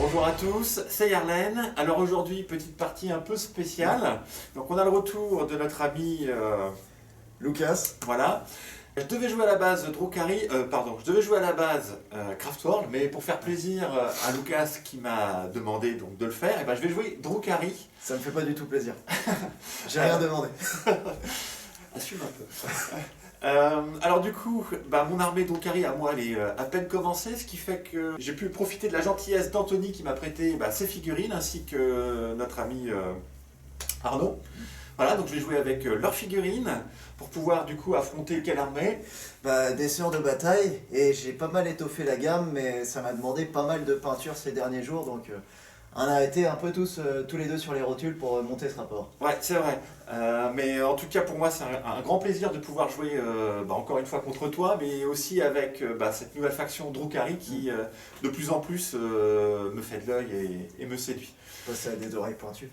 Bonjour à tous, c'est Yarlen. Alors aujourd'hui, petite partie un peu spéciale. Donc on a le retour de notre ami Lucas. voilà. Je devais jouer à la base je devais jouer à la base Craftworld, mais pour faire plaisir à Lucas qui m'a demandé donc de le faire, et ben je vais jouer Drukhari. Ça me fait pas du tout plaisir. J'ai rien demandé. Assume un peu. Alors du coup, mon armée Drukhari à moi, elle est à peine commencée, ce qui fait que j'ai pu profiter de la gentillesse d'Anthony qui m'a prêté ses figurines, ainsi que notre ami Arnaud. Voilà, donc je vais jouer avec leurs figurines pour pouvoir du coup affronter quelle armée? Des sœurs de bataille, et j'ai pas mal étoffé la gamme, mais ça m'a demandé pas mal de peinture ces derniers jours, donc on a été un peu tous les deux sur les rotules pour monter ce rapport. Ouais, c'est vrai. Mais en tout cas, pour moi, c'est un grand plaisir de pouvoir jouer encore une fois contre toi, mais aussi avec cette nouvelle faction Drukhari qui, de plus en plus, me fait de l'œil et me séduit. Passer à des oreilles pointues.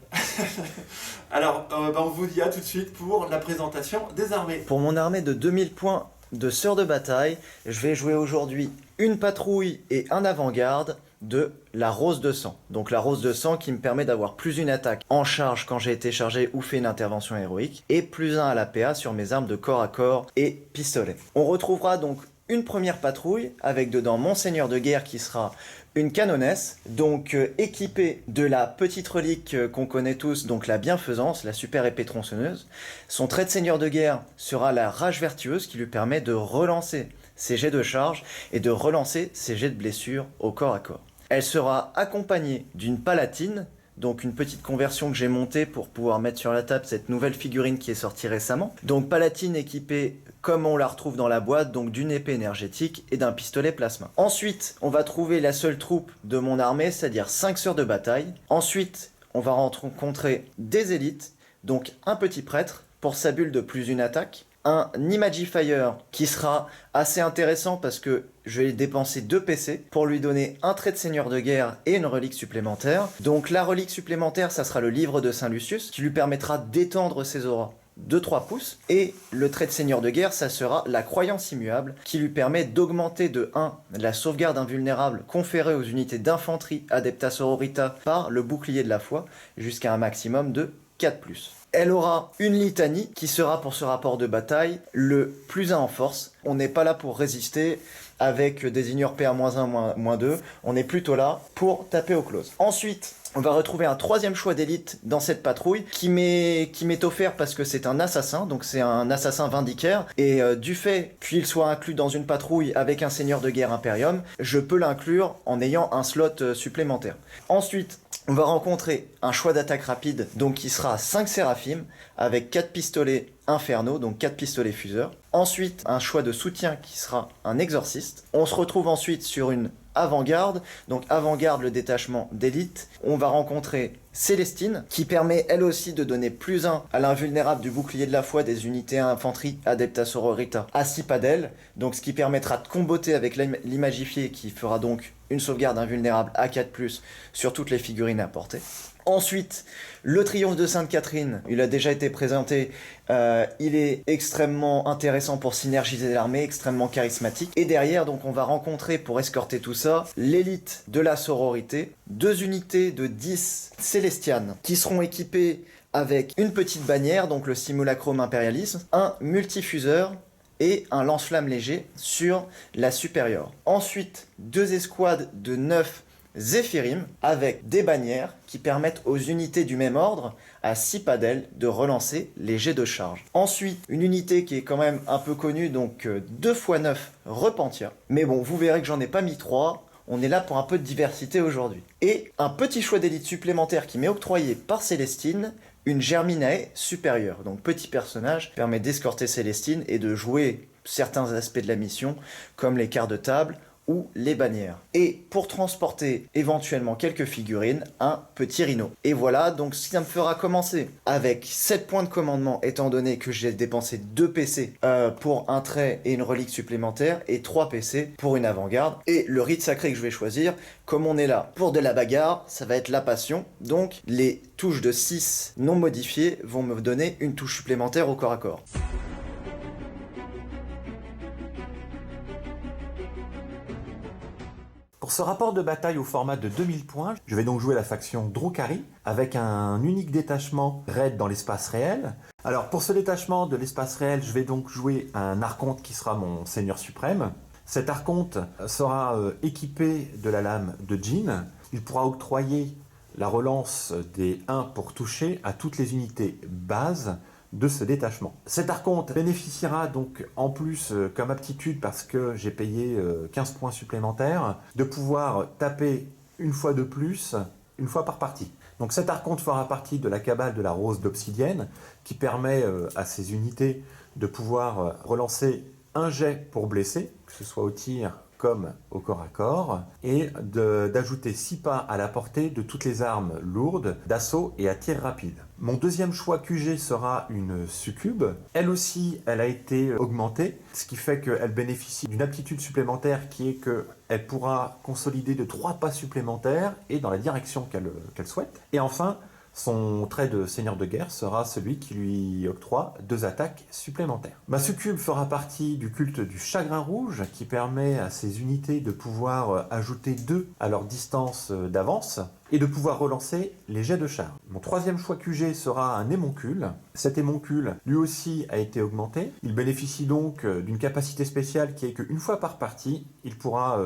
Alors, on vous dit à tout de suite pour la présentation des armées. Pour mon armée de 2000 points de sœurs de bataille, je vais jouer aujourd'hui une patrouille et un avant-garde de la rose de sang. Donc la rose de sang qui me permet d'avoir plus une attaque en charge quand j'ai été chargé ou fait une intervention héroïque, et plus un à la PA sur mes armes de corps à corps et pistolet. On retrouvera donc une première patrouille avec dedans mon seigneur de guerre qui sera une canonesse, donc équipée de la petite relique qu'on connaît tous, donc la bienfaisance, la super épée tronçonneuse. Son trait de seigneur de guerre sera la rage vertueuse qui lui permet de relancer ses jets de charge et de relancer ses jets de blessure au corps à corps. Elle sera accompagnée d'une palatine, donc une petite conversion que j'ai montée pour pouvoir mettre sur la table cette nouvelle figurine qui est sortie récemment. Donc palatine équipée comme on la retrouve dans la boîte, donc d'une épée énergétique et d'un pistolet plasma. Ensuite, on va trouver la seule troupe de mon armée, c'est-à-dire 5 sœurs de bataille. Ensuite, on va rencontrer des élites, donc un petit prêtre pour sa bulle de plus une attaque. Un Imagifier qui sera assez intéressant parce que je vais dépenser 2 PC pour lui donner un trait de seigneur de guerre et une relique supplémentaire. Donc la relique supplémentaire, ça sera le livre de Saint Lucius qui lui permettra d'étendre ses auras de 3 pouces. Et le trait de seigneur de guerre, ça sera la croyance immuable qui lui permet d'augmenter de 1 la sauvegarde invulnérable conférée aux unités d'infanterie Adepta Sororita par le bouclier de la foi jusqu'à un maximum de 4+. Elle aura une litanie qui sera pour ce rapport de bataille le +1 en force. On n'est pas là pour résister avec des ignores PA-1, -2. On est plutôt là pour taper au close. Ensuite, on va retrouver un troisième choix d'élite dans cette patrouille qui m'est offert parce que c'est un assassin, donc c'est un assassin vindicaire, et du fait qu'il soit inclus dans une patrouille avec un seigneur de guerre Imperium, je peux l'inclure en ayant un slot supplémentaire. Ensuite, on va rencontrer un choix d'attaque rapide, donc qui sera 5 Séraphim, avec 4 pistolets infernaux, donc 4 pistolets fuseurs. Ensuite, un choix de soutien qui sera un exorciste. On se retrouve ensuite sur une avant-garde, donc avant-garde le détachement d'élite. On va rencontrer Célestine, qui permet elle aussi de donner +1 à l'invulnérable du bouclier de la foi des unités infanterie Adepta Sororita à 6 padelles, donc ce qui permettra de comboter avec l'imagifié qui fera donc une sauvegarde invulnérable à 4+, sur toutes les figurines à portée. Ensuite, le triomphe de Sainte-Catherine, il a déjà été présenté, il est extrêmement intéressant pour synergiser l'armée, extrêmement charismatique. Et derrière, donc, on va rencontrer, pour escorter tout ça, l'élite de la sororité, 2 unités de 10 Célestianes, qui seront équipées avec une petite bannière, donc le simulacrum impérialisme, un multifuseur, et un lance-flamme léger sur la supérieure. Ensuite, 2 escouades de 9 Zéphirim avec des bannières qui permettent aux unités du même ordre à 6 padelles de relancer les jets de charge. Ensuite, une unité qui est quand même un peu connue, donc 2 x 9 Repentia. Mais bon, vous verrez que j'en ai pas mis 3. On est là pour un peu de diversité aujourd'hui. Et un petit choix d'élite supplémentaire qui m'est octroyé par Célestine, une Germinae supérieure. Donc petit personnage permet d'escorter Célestine et de jouer certains aspects de la mission, comme les quarts de table ou les bannières. Et pour transporter éventuellement quelques figurines, un petit rhino. Et voilà, donc ça me fera commencer avec 7 points de commandement, étant donné que j'ai dépensé 2 PC pour un trait et une relique supplémentaire, et 3 PC pour une avant-garde. Et le rite sacré que je vais choisir, comme on est là pour de la bagarre, ça va être la passion. Donc les touches de 6 non modifiées vont me donner une touche supplémentaire au corps à corps. Pour Pour ce rapport de bataille au format de 2000 points, je vais donc jouer la faction Drukhari avec un unique détachement raid dans l'espace réel. Alors pour ce détachement de l'espace réel, je vais donc jouer un archonte qui sera mon seigneur suprême. Cet archonte sera équipé de la lame de Djinn. Il pourra octroyer la relance des 1 pour toucher à toutes les unités bases de ce détachement. Cet archonte bénéficiera donc en plus comme aptitude, parce que j'ai payé 15 points supplémentaires, de pouvoir taper une fois de plus, une fois par partie. Donc cet archonte fera partie de la cabale de la rose d'obsidienne qui permet à ces unités de pouvoir relancer un jet pour blesser, que ce soit au tir comme au corps à corps, et d'ajouter 6 pas à la portée de toutes les armes lourdes, d'assaut et à tir rapide. Mon deuxième choix QG sera une succube. Elle aussi, elle a été augmentée, ce qui fait qu'elle bénéficie d'une aptitude supplémentaire qui est qu'elle pourra consolider de 3 pas supplémentaires et dans la direction qu'elle souhaite. Et enfin, son trait de seigneur de guerre sera celui qui lui octroie 2 attaques supplémentaires. Ma succube fera partie du culte du chagrin rouge qui permet à ces unités de pouvoir ajouter 2 à leur distance d'avance et de pouvoir relancer les jets de char. Mon troisième choix QG sera un émoncule. Cet émoncule, lui aussi, a été augmenté. Il bénéficie donc d'une capacité spéciale qui est qu'une fois par partie, il pourra,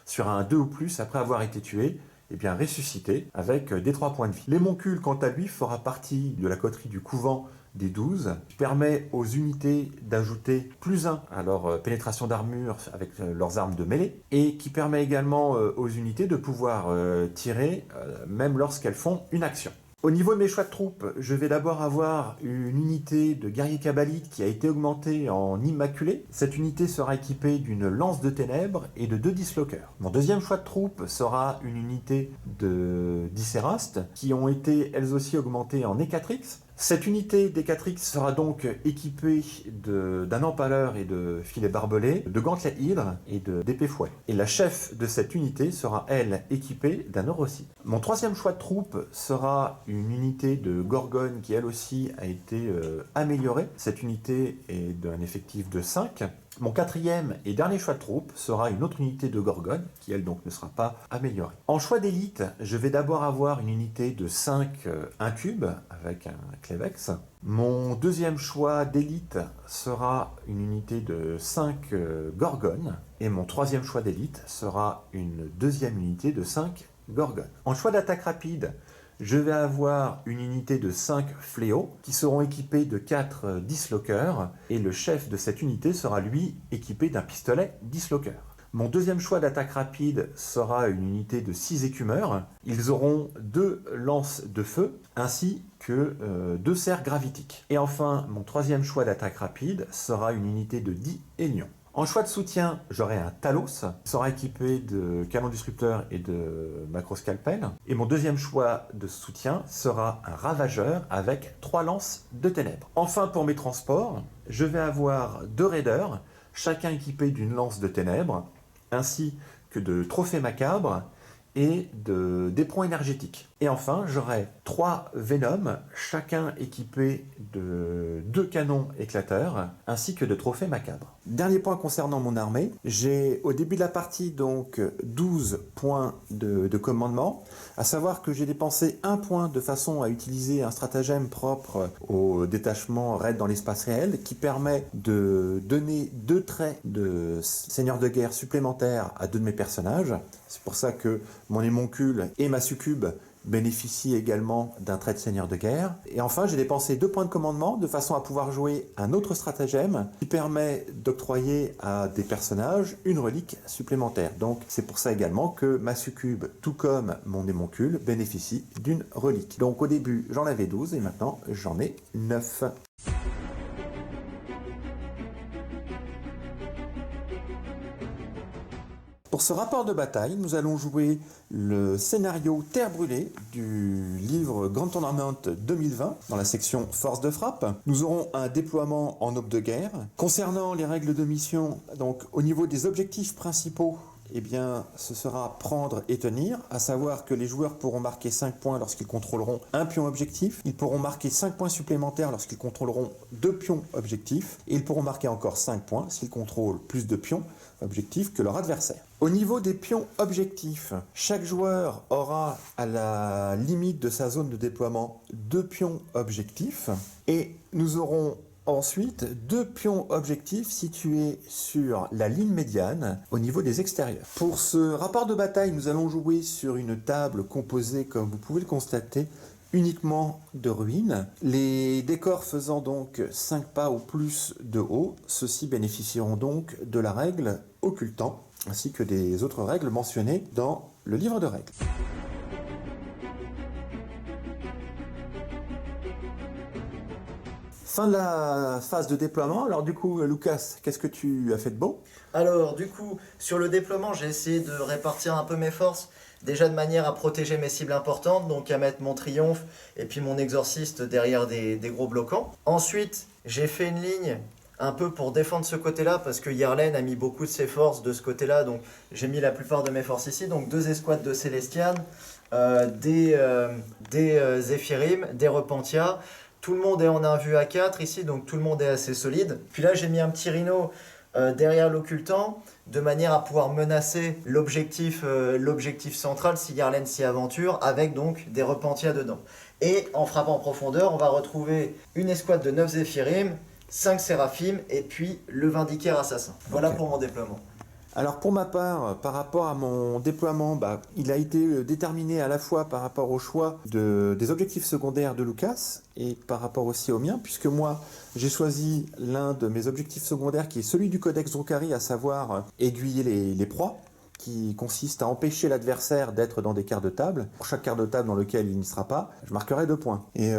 sur un 2 ou plus, après avoir été tué, ressusciter avec des 3 points de vie. L'émoncule, quant à lui, fera partie de la coterie du couvent des 12, qui permet aux unités d'ajouter +1 à leur pénétration d'armure avec leurs armes de mêlée, et qui permet également aux unités de pouvoir tirer même lorsqu'elles font une action. Au niveau de mes choix de troupes, je vais d'abord avoir une unité de guerrier kabbalite qui a été augmentée en immaculé. Cette unité sera équipée d'une lance de ténèbres et de 2 disloqueurs. Mon deuxième choix de troupes sera une unité de Dicéraste qui ont été elles aussi augmentées en Écatrix. Cette unité d'Écatrix sera donc équipée d'un empaleur et de filets barbelés, de gantelets hydres et d'épées fouet. Et la chef de cette unité sera, elle, équipée d'un Orocide. Mon troisième choix de troupe sera une unité de Gorgone qui, elle aussi, a été améliorée. Cette unité est d'un effectif de 5. Mon quatrième et dernier choix de troupe sera une autre unité de Gorgone, qui elle donc ne sera pas améliorée. En choix d'élite, je vais d'abord avoir une unité de 5 incubes avec un Clevex. Mon deuxième choix d'élite sera une unité de 5 Gorgones. Et mon troisième choix d'élite sera une deuxième unité de 5 Gorgones. En choix d'attaque rapide, je vais avoir une unité de 5 fléaux qui seront équipés de 4 disloqueurs et le chef de cette unité sera lui équipé d'un pistolet disloqueur. Mon deuxième choix d'attaque rapide sera une unité de 6 écumeurs. Ils auront 2 lances de feu ainsi que 2 serres gravitiques. Et enfin, mon troisième choix d'attaque rapide sera une unité de 10 Hélions. En choix de soutien, j'aurai un Talos, qui sera équipé de canon disrupteur et de macroscalpel. Et mon deuxième choix de soutien sera un Ravageur avec 3 lances de ténèbres. Enfin, pour mes transports, je vais avoir 2 raiders, chacun équipé d'une lance de ténèbres, ainsi que de trophées macabres et d'éperons énergétiques. Et enfin, j'aurai 3 Venom, chacun équipé de 2 canons éclateurs, ainsi que de trophées macabres. Dernier point concernant mon armée, j'ai au début de la partie donc 12 points de commandement, à savoir que j'ai dépensé 1 point de façon à utiliser un stratagème propre au détachement raid dans l'espace réel, qui permet de donner 2 traits de seigneur de guerre supplémentaires à 2 de mes personnages. C'est pour ça que mon émoncule et ma succube bénéficient également d'un trait de seigneur de guerre. Et enfin, j'ai dépensé 2 points de commandement de façon à pouvoir jouer un autre stratagème qui permet d'octroyer à des personnages une relique supplémentaire. Donc c'est pour ça également que ma succube, tout comme mon émoncule, bénéficie d'une relique. Donc au début, j'en avais 12 et maintenant j'en ai 9. Pour ce rapport de bataille, nous allons jouer le scénario Terre brûlée du livre Grand Tournament 2020 dans la section Force de frappe. Nous aurons un déploiement en aube de guerre. Concernant les règles de mission, donc au niveau des objectifs principaux, eh bien, ce sera prendre et tenir, à savoir que les joueurs pourront marquer 5 points lorsqu'ils contrôleront un pion objectif, ils pourront marquer 5 points supplémentaires lorsqu'ils contrôleront 2 pions objectifs, et ils pourront marquer encore 5 points s'ils contrôlent plus de pions objectifs que leur adversaire. Au niveau des pions objectifs, chaque joueur aura à la limite de sa zone de déploiement 2 pions objectifs, et nous aurons ensuite 2 pions objectifs situés sur la ligne médiane au niveau des extérieurs. Pour ce rapport de bataille, nous allons jouer sur une table composée, comme vous pouvez le constater, uniquement de ruines. Les décors faisant donc 5 pas ou plus de haut, ceux-ci bénéficieront donc de la règle occultant, ainsi que des autres règles mentionnées dans le livre de règles. Fin de la phase de déploiement. Alors du coup, Lucas, qu'est-ce que tu as fait de beau? Alors du coup, sur le déploiement, j'ai essayé de répartir un peu mes forces, déjà de manière à protéger mes cibles importantes, donc à mettre mon triomphe et puis mon exorciste derrière des gros bloquants. Ensuite, j'ai fait une ligne un peu pour défendre ce côté-là, parce que Yarlen a mis beaucoup de ses forces de ce côté-là, donc j'ai mis la plupart de mes forces ici, donc 2 escouades de Célestian, des Zéphirim, des Repentia. Tout le monde est en 1 vue à 4 ici, donc tout le monde est assez solide. Puis là, j'ai mis un petit rhino derrière l'occultant, de manière à pouvoir menacer l'objectif central si Yarlen s'y aventure, avec donc des Repentia dedans. Et en frappant en profondeur, on va retrouver une escouade de 9 Zéphirim, 5 Séraphim, et puis le Vindicaire Assassin. Voilà okay. Pour mon déploiement. Alors pour ma part, par rapport à mon déploiement, il a été déterminé à la fois par rapport au choix des objectifs secondaires de Lucas et par rapport aussi au mien, puisque moi j'ai choisi l'un de mes objectifs secondaires qui est celui du Codex Drukhari, à savoir aiguiller les proies, qui consiste à empêcher l'adversaire d'être dans des quarts de table. Pour chaque quart de table dans lequel il n'y sera pas, je marquerai 2 points. Et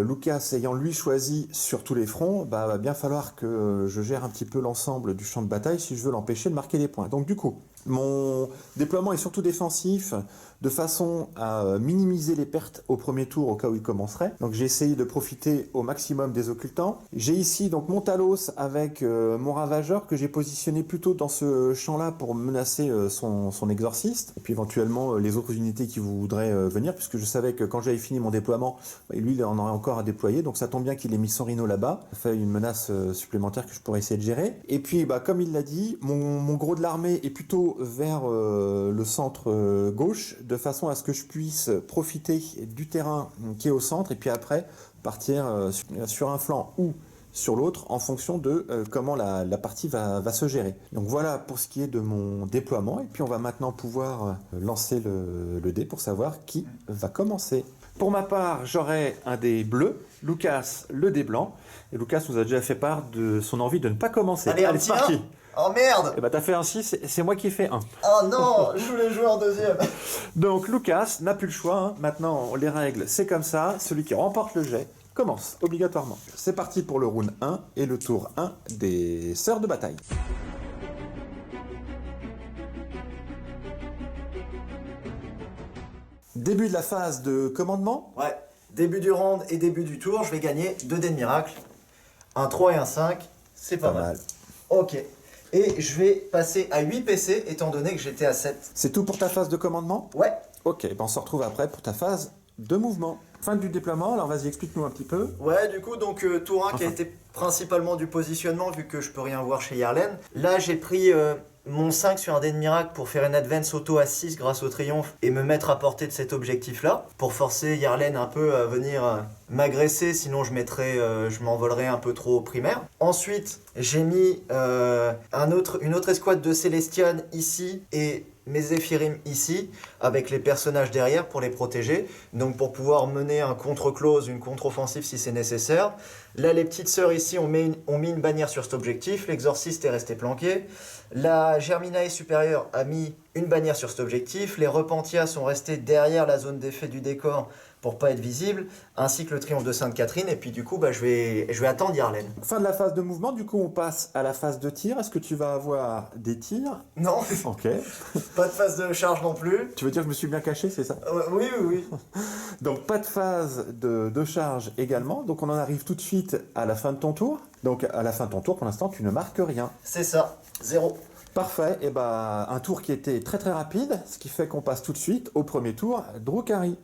Lucas ayant lui choisi sur tous les fronts, va bien falloir que je gère un petit peu l'ensemble du champ de bataille si je veux l'empêcher de marquer des points. Donc du coup, mon déploiement est surtout défensif, de façon à minimiser les pertes au premier tour au cas où il commencerait. Donc j'ai essayé de profiter au maximum des occultants. J'ai ici donc mon Talos avec mon Ravageur que j'ai positionné plutôt dans ce champ-là pour menacer son exorciste, et puis éventuellement les autres unités qui voudraient venir, puisque je savais que quand j'avais fini mon déploiement, lui il en aurait encore à déployer, donc ça tombe bien qu'il ait mis son rhino là-bas, ça fait une menace supplémentaire que je pourrais essayer de gérer. Et puis comme il l'a dit, mon gros de l'armée est plutôt vers le centre gauche, de façon à ce que je puisse profiter du terrain qui est au centre, et puis après partir sur un flanc ou sur l'autre en fonction de comment la partie va se gérer. Donc voilà pour ce qui est de mon déploiement, et puis on va maintenant pouvoir lancer le dé pour savoir qui va commencer. Pour ma part, j'aurai un dé bleu, Lucas le dé blanc, et Lucas nous a déjà fait part de son envie de ne pas commencer. Allez c'est parti. Oh merde! Et t'as fait un 6, c'est moi qui ai fait 1. Oh non, je voulais jouer en deuxième. Donc Lucas n'a plus le choix, Maintenant les règles c'est comme ça, celui qui remporte le jet commence obligatoirement. C'est parti pour le round 1 et le tour 1 des sœurs de bataille. Début de la phase de commandement. Ouais, début du round et début du tour, je vais gagner 2 dés de miracle. Un 3 et un 5, c'est pas mal. Ok. Et je vais passer à 8 PC, étant donné que j'étais à 7. C'est tout pour ta phase de commandement? Ouais. Ok, on se retrouve après pour ta phase de mouvement. Fin du déploiement, alors vas-y, explique-nous un petit peu. Ouais, du coup, donc tour 1 qui a été principalement du positionnement, vu que je peux rien voir chez Yarlen. Là, j'ai pris mon 5 sur un dé de miracle pour faire une advance auto à 6 grâce au triomphe et me mettre à portée de cet objectif-là, pour forcer Yarlen un peu à venir m'agresser, sinon je m'envolerais un peu trop au primaire. Ensuite, j'ai mis une autre escouade de Célestian ici et mes Zéphirim ici, avec les personnages derrière pour les protéger, donc pour pouvoir mener un contre-close, une contre-offensive si c'est nécessaire. Là, les petites sœurs ici ont mis une bannière sur cet objectif, l'exorciste est resté planqué. La Germinae supérieure a mis une bannière sur cet objectif, les Repentia sont restés derrière la zone d'effet du décor pour pas être visible, ainsi que le triomphe de Sainte-Catherine, et puis du coup je vais attendre Yarlen. Fin de la phase de mouvement, du coup on passe à la phase de tir. Est-ce que tu vas avoir des tirs? Non. Ok. Pas de phase de charge non plus. Tu veux dire que je me suis bien caché, c'est ça? Oui. Donc pas de phase de charge également, donc on en arrive tout de suite à la fin de ton tour. Donc à la fin de ton tour, pour l'instant tu ne marques rien. C'est ça, 0. Parfait, et bah un tour qui était très très rapide, ce qui fait qu'on passe tout de suite au premier tour, Drukhari.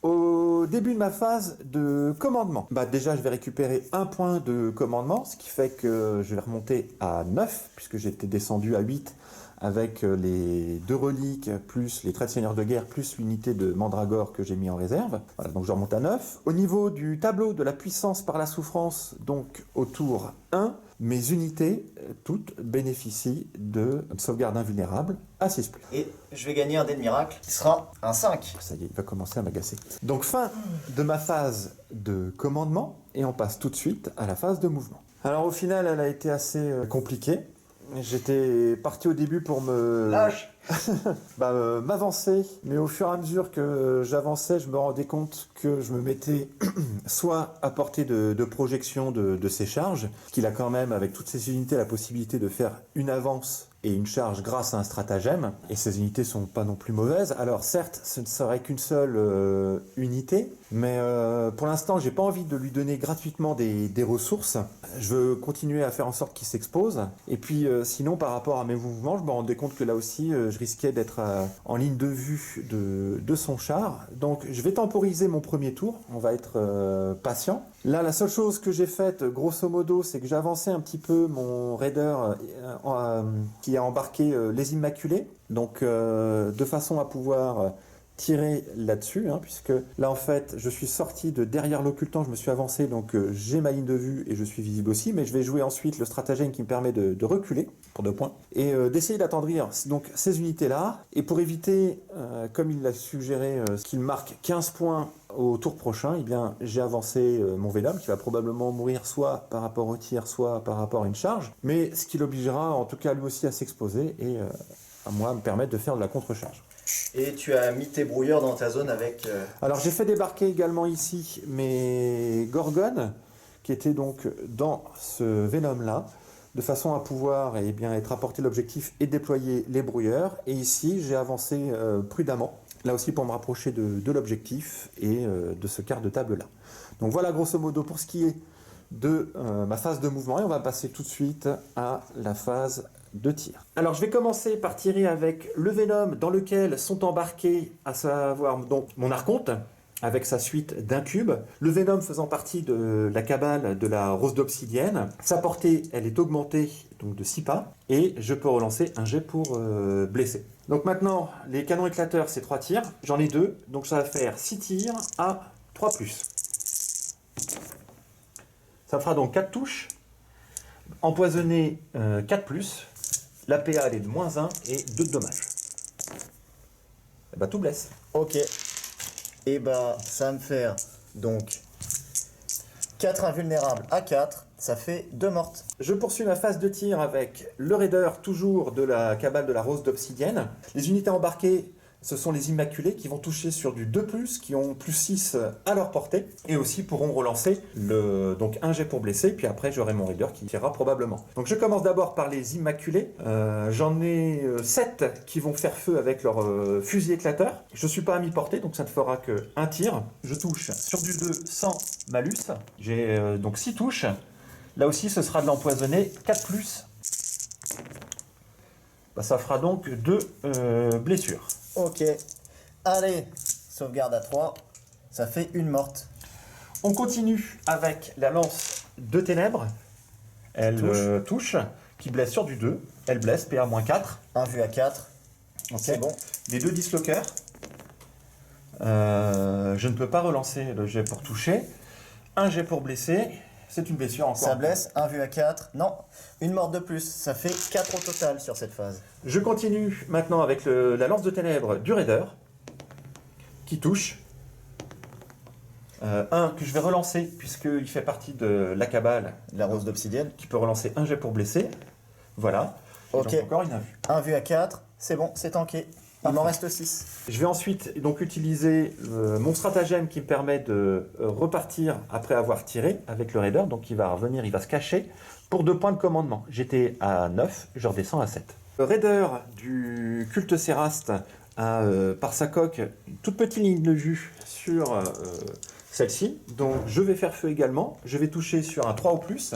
Au début de ma phase de commandement, bah déjà je vais récupérer un point de commandement, ce qui fait que je vais remonter à 9, puisque j'étais descendu à 8 avec les 2 reliques, plus les traits de seigneur de guerre, plus l'unité de mandragore que j'ai mis en réserve. Voilà, donc je remonte à 9. Au niveau du tableau de la puissance par la souffrance, donc au tour 1, mes unités, toutes, bénéficient de sauvegarde invulnérable à 6+. Et je vais gagner un dé de miracle qui sera un 5. Ça y est, il va commencer à m'agacer. Donc fin de ma phase de commandement, et on passe tout de suite à la phase de mouvement. Alors au final, elle a été assez compliquée. J'étais parti au début pour m'avancer, mais au fur et à mesure que j'avançais, je me rendais compte que je me mettais soit à portée de projection de ses charges, qu'il a quand même, avec toutes ses unités, la possibilité de faire une avance et une charge grâce à un stratagème, et ces unités sont pas non plus mauvaises. Alors certes, ce ne serait qu'une seule unité, mais pour l'instant, j'ai pas envie de lui donner gratuitement des ressources. Je veux continuer à faire en sorte qu'il s'expose, et puis sinon, par rapport à mes mouvements, je me rendais compte que là aussi, je risquais d'être en ligne de vue de son char. Donc je vais temporiser mon premier tour, on va être patient. Là, la seule chose que j'ai faite, grosso modo, c'est que j'ai avancé un petit peu mon raider qui a embarqué les Immaculés, donc de façon à pouvoir tirer là-dessus, puisque là en fait je suis sorti de derrière l'occultant, je me suis avancé, donc j'ai ma ligne de vue et je suis visible aussi, mais je vais jouer ensuite le stratagème qui me permet de reculer pour 2 points et d'essayer d'attendrir donc ces unités là, et pour éviter, comme il l'a suggéré, qu'il marque 15 points au tour prochain, eh bien j'ai avancé mon Venom qui va probablement mourir soit par rapport au tir, soit par rapport à une charge, mais ce qui l'obligera en tout cas lui aussi à s'exposer et à moi me permettre de faire de la contre-charge. Et tu as mis tes brouilleurs dans ta zone avec... Alors j'ai fait débarquer également ici mes Gorgones, qui étaient donc dans ce Venom-là, de façon à pouvoir être à portée de l'objectif et déployer les brouilleurs. Et ici j'ai avancé prudemment, là aussi pour me rapprocher de l'objectif et de ce quart de table-là. Donc voilà grosso modo pour ce qui est de ma phase de mouvement, et on va passer tout de suite à la phase de tir. Alors je vais commencer par tirer avec le Venom dans lequel sont embarqués, à savoir donc mon archonte avec sa suite d'incubes, le Venom faisant partie de la cabale de la rose d'obsidienne. Sa portée, elle est augmentée donc de 6 pas, et je peux relancer un jet pour blesser. Donc maintenant, les canons éclateurs, c'est 3 tirs, j'en ai 2, donc ça va faire 6 tirs à 3+. Ça fera donc 4 touches, empoisonné 4+, la PA elle est de -1 et 2 de dommages. Et bah tout blesse. Ok. Et bah ça va me faire donc 4 invulnérables à 4, ça fait 2 mortes. Je poursuis ma phase de tir avec le raider toujours de la cabale de la rose d'obsidienne. Les unités embarquées, ce sont les Immaculés qui vont toucher sur du 2+, qui ont +6 à leur portée, et aussi pourront relancer donc un jet pour blesser, puis après j'aurai mon raider qui tirera probablement. Donc je commence d'abord par les Immaculés. J'en ai 7 qui vont faire feu avec leur fusil éclateur. Je ne suis pas à mi-portée, donc ça ne fera qu'un tir. Je touche sur du 2 sans malus. J'ai donc 6 touches. Là aussi ce sera de l'empoisonné 4+. Bah, ça fera donc 2 blessures. Ok, allez, sauvegarde à 3, ça fait 1 morte. On continue avec la lance de ténèbres. Elle touche, qui blesse sur du 2. Elle blesse, PA-4. 1 vu à 4, Okay. c'est bon. Les 2 disloqueurs. Je ne peux pas relancer le jet pour toucher. Un jet pour blesser. C'est une blessure encore. Ça blesse, 1 vu à 4, non, 1 morte de plus, ça fait 4 au total sur cette phase. Je continue maintenant avec la lance de ténèbres du raider, qui touche. Un que je vais relancer, puisqu'il fait partie de la cabale. La rose d'obsidienne. Qui peut relancer un jet pour blesser. Voilà. Et Ok. donc encore une invue. 1 vu à 4, c'est bon, c'est tanké. Il m'en reste 6. Je vais ensuite donc utiliser mon stratagème qui me permet de repartir après avoir tiré avec le raider. Donc il va revenir, il va se cacher pour 2 points de commandement. J'étais à 9, je redescends à 7. Le raider du culte Séraste a par sa coque une toute petite ligne de vue sur celle-ci. Donc je vais faire feu également. Je vais toucher sur un 3 ou plus.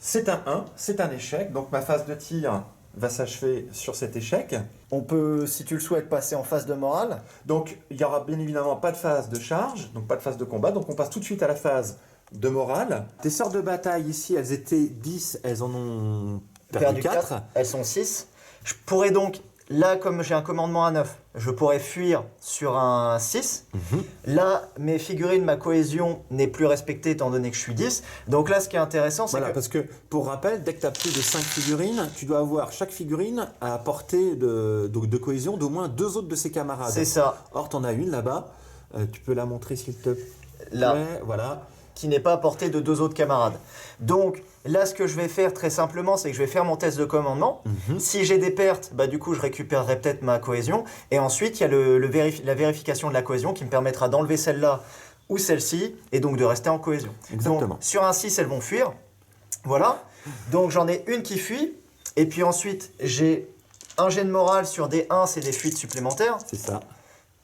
C'est un 1, c'est un échec. Donc ma phase de tir va s'achever sur cet échec. On peut, si tu le souhaites, passer en phase de morale. Donc il n'y aura bien évidemment pas de phase de charge, donc pas de phase de combat. Donc on passe tout de suite à la phase de morale. Tes sœurs de bataille ici, elles étaient 10, elles en ont perdu 4. Elles sont 6. Je pourrais donc, là comme j'ai un commandement à 9, je pourrais fuir sur un 6. Là, mes figurines, ma cohésion n'est plus respectée étant donné que je suis 10. Donc là, ce qui est intéressant, c'est Voilà, parce que pour rappel, dès que tu as plus de 5 figurines, tu dois avoir chaque figurine à portée de cohésion d'au moins 2 autres de ses camarades. C'est ça. Or, tu en as une là-bas. Tu peux la montrer s'il te plaît. Là. Voilà. Qui n'est pas à portée de 2 autres camarades. Donc là, ce que je vais faire très simplement, c'est que je vais faire mon test de commandement. Si j'ai des pertes, bah, du coup, je récupérerai peut-être ma cohésion. Et ensuite, il y a la vérification de la cohésion qui me permettra d'enlever celle-là ou celle-ci et donc de rester en cohésion. Exactement. Donc, sur un 6, elles vont fuir. Voilà. Donc j'en ai une qui fuit. Et puis ensuite, j'ai un jet de morale sur des 1, c'est des fuites supplémentaires. C'est ça.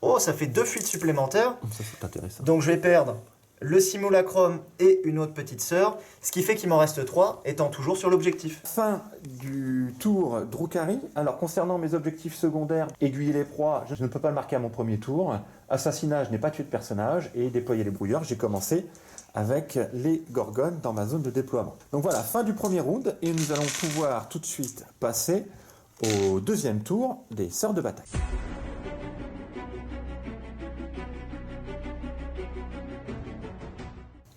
Oh, ça fait 2 fuites supplémentaires. Ça, c'est intéressant. Donc je vais perdre le simulacrum et une autre petite sœur, ce qui fait qu'il m'en reste 3, étant toujours sur l'objectif. Fin du tour Drukhari. Alors, concernant mes objectifs secondaires, aiguiller les proies, je ne peux pas le marquer à mon premier tour. Assassinat, je n'ai pas tué de personnage. Et déployer les brouilleurs, j'ai commencé avec les gorgones dans ma zone de déploiement. Donc voilà, fin du premier round. Et nous allons pouvoir tout de suite passer au deuxième tour des sœurs de bataille.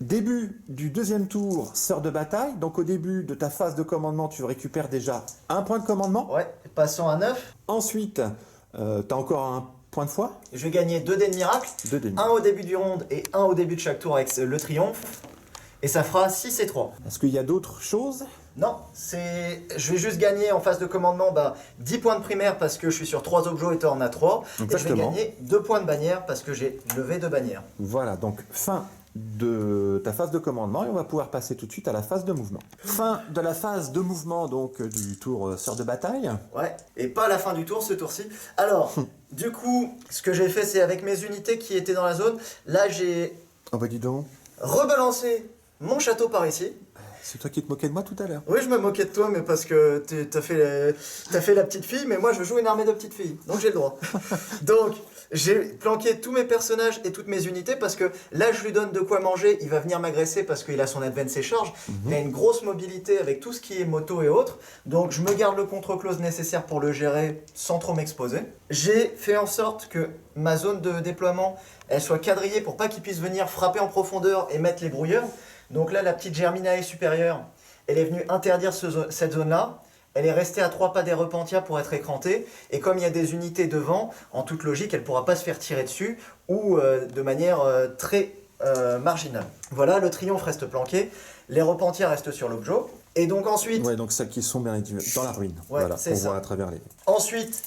Début du deuxième tour, sœur de bataille. Donc au début de ta phase de commandement, tu récupères déjà un point de commandement. Ouais, passons à 9. Ensuite, tu as encore un point de foi. Je vais gagner 2 dés de miracle, 2 dés. un au début du round et un au début de chaque tour avec le triomphe. Et ça fera 6 et 3. Est-ce qu'il y a d'autres choses? Non, je vais juste gagner en phase de commandement 10 points de primaire parce que je suis sur 3 objets et toi en as 3. Et je vais gagner 2 points de bannière parce que j'ai levé 2 bannières. Voilà, donc fin de ta phase de commandement et on va pouvoir passer tout de suite à la phase de mouvement. Fin de la phase de mouvement donc du tour sœur de bataille. Ouais, et pas à la fin du tour ce tour-ci. Alors, du coup, ce que j'ai fait c'est avec mes unités qui étaient dans la zone, là j'ai Oh bah dis donc, rebalancé mon château par ici. c'est toi qui te moquais de moi tout à l'heure. Oui, je me moquais de toi, mais parce que t'as fait la petite fille, mais moi je joue une armée de petites filles, donc j'ai le droit. Donc, j'ai planqué tous mes personnages et toutes mes unités parce que là je lui donne de quoi manger, il va venir m'agresser parce qu'il a son advance et charge. Il a une grosse mobilité avec tout ce qui est moto et autres, donc je me garde le contre-close nécessaire pour le gérer sans trop m'exposer. J'ai fait en sorte que ma zone de déploiement elle soit quadrillée pour pas qu'il puisse venir frapper en profondeur et mettre les brouilleurs. Donc là la petite Germinae supérieure, elle est venue interdire cette zone-là. Elle est restée à 3 pas des repentias pour être écrantée. Et comme il y a des unités devant, en toute logique, elle ne pourra pas se faire tirer dessus ou de manière très marginale. Voilà, le triomphe reste planqué. Les repentias restent sur l'objet. Et donc ensuite... Ouais, donc celles qui sont bien dans la ruine. Ouais, voilà, c'est on ça. voit à travers les... Ensuite,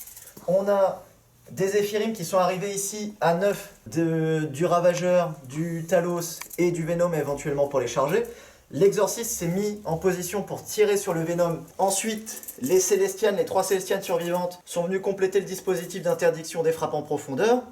on a des Éphirim qui sont arrivés ici à 9 du Ravageur, du Talos et du Venom éventuellement pour les charger. L'exorciste s'est mis en position pour tirer sur le Venom. Ensuite, les Célestianes, les 3 Célestianes survivantes, sont venues compléter le dispositif d'interdiction des frappes en profondeur.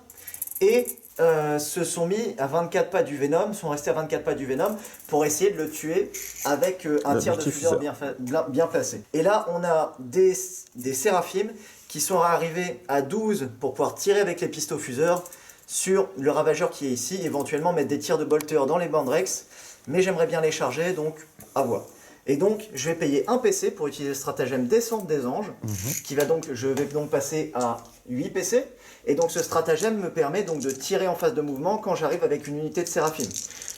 Et se sont mis à 24 pas du Venom, sont restés à 24 pas du Venom pour essayer de le tuer avec un tir de fuseur bien placé. Et là, on a des Séraphim qui sont arrivés à 12 pour pouvoir tirer avec les pistofuseurs sur le Ravageur qui est ici, éventuellement mettre des tirs de bolter dans les Bandrex. Mais j'aimerais bien les charger, donc à voir. Et donc, je vais payer un PC pour utiliser le stratagème Descente des Anges, je vais donc passer à 8 PC. Et donc, ce stratagème me permet donc de tirer en phase de mouvement quand j'arrive avec une unité de Séraphim.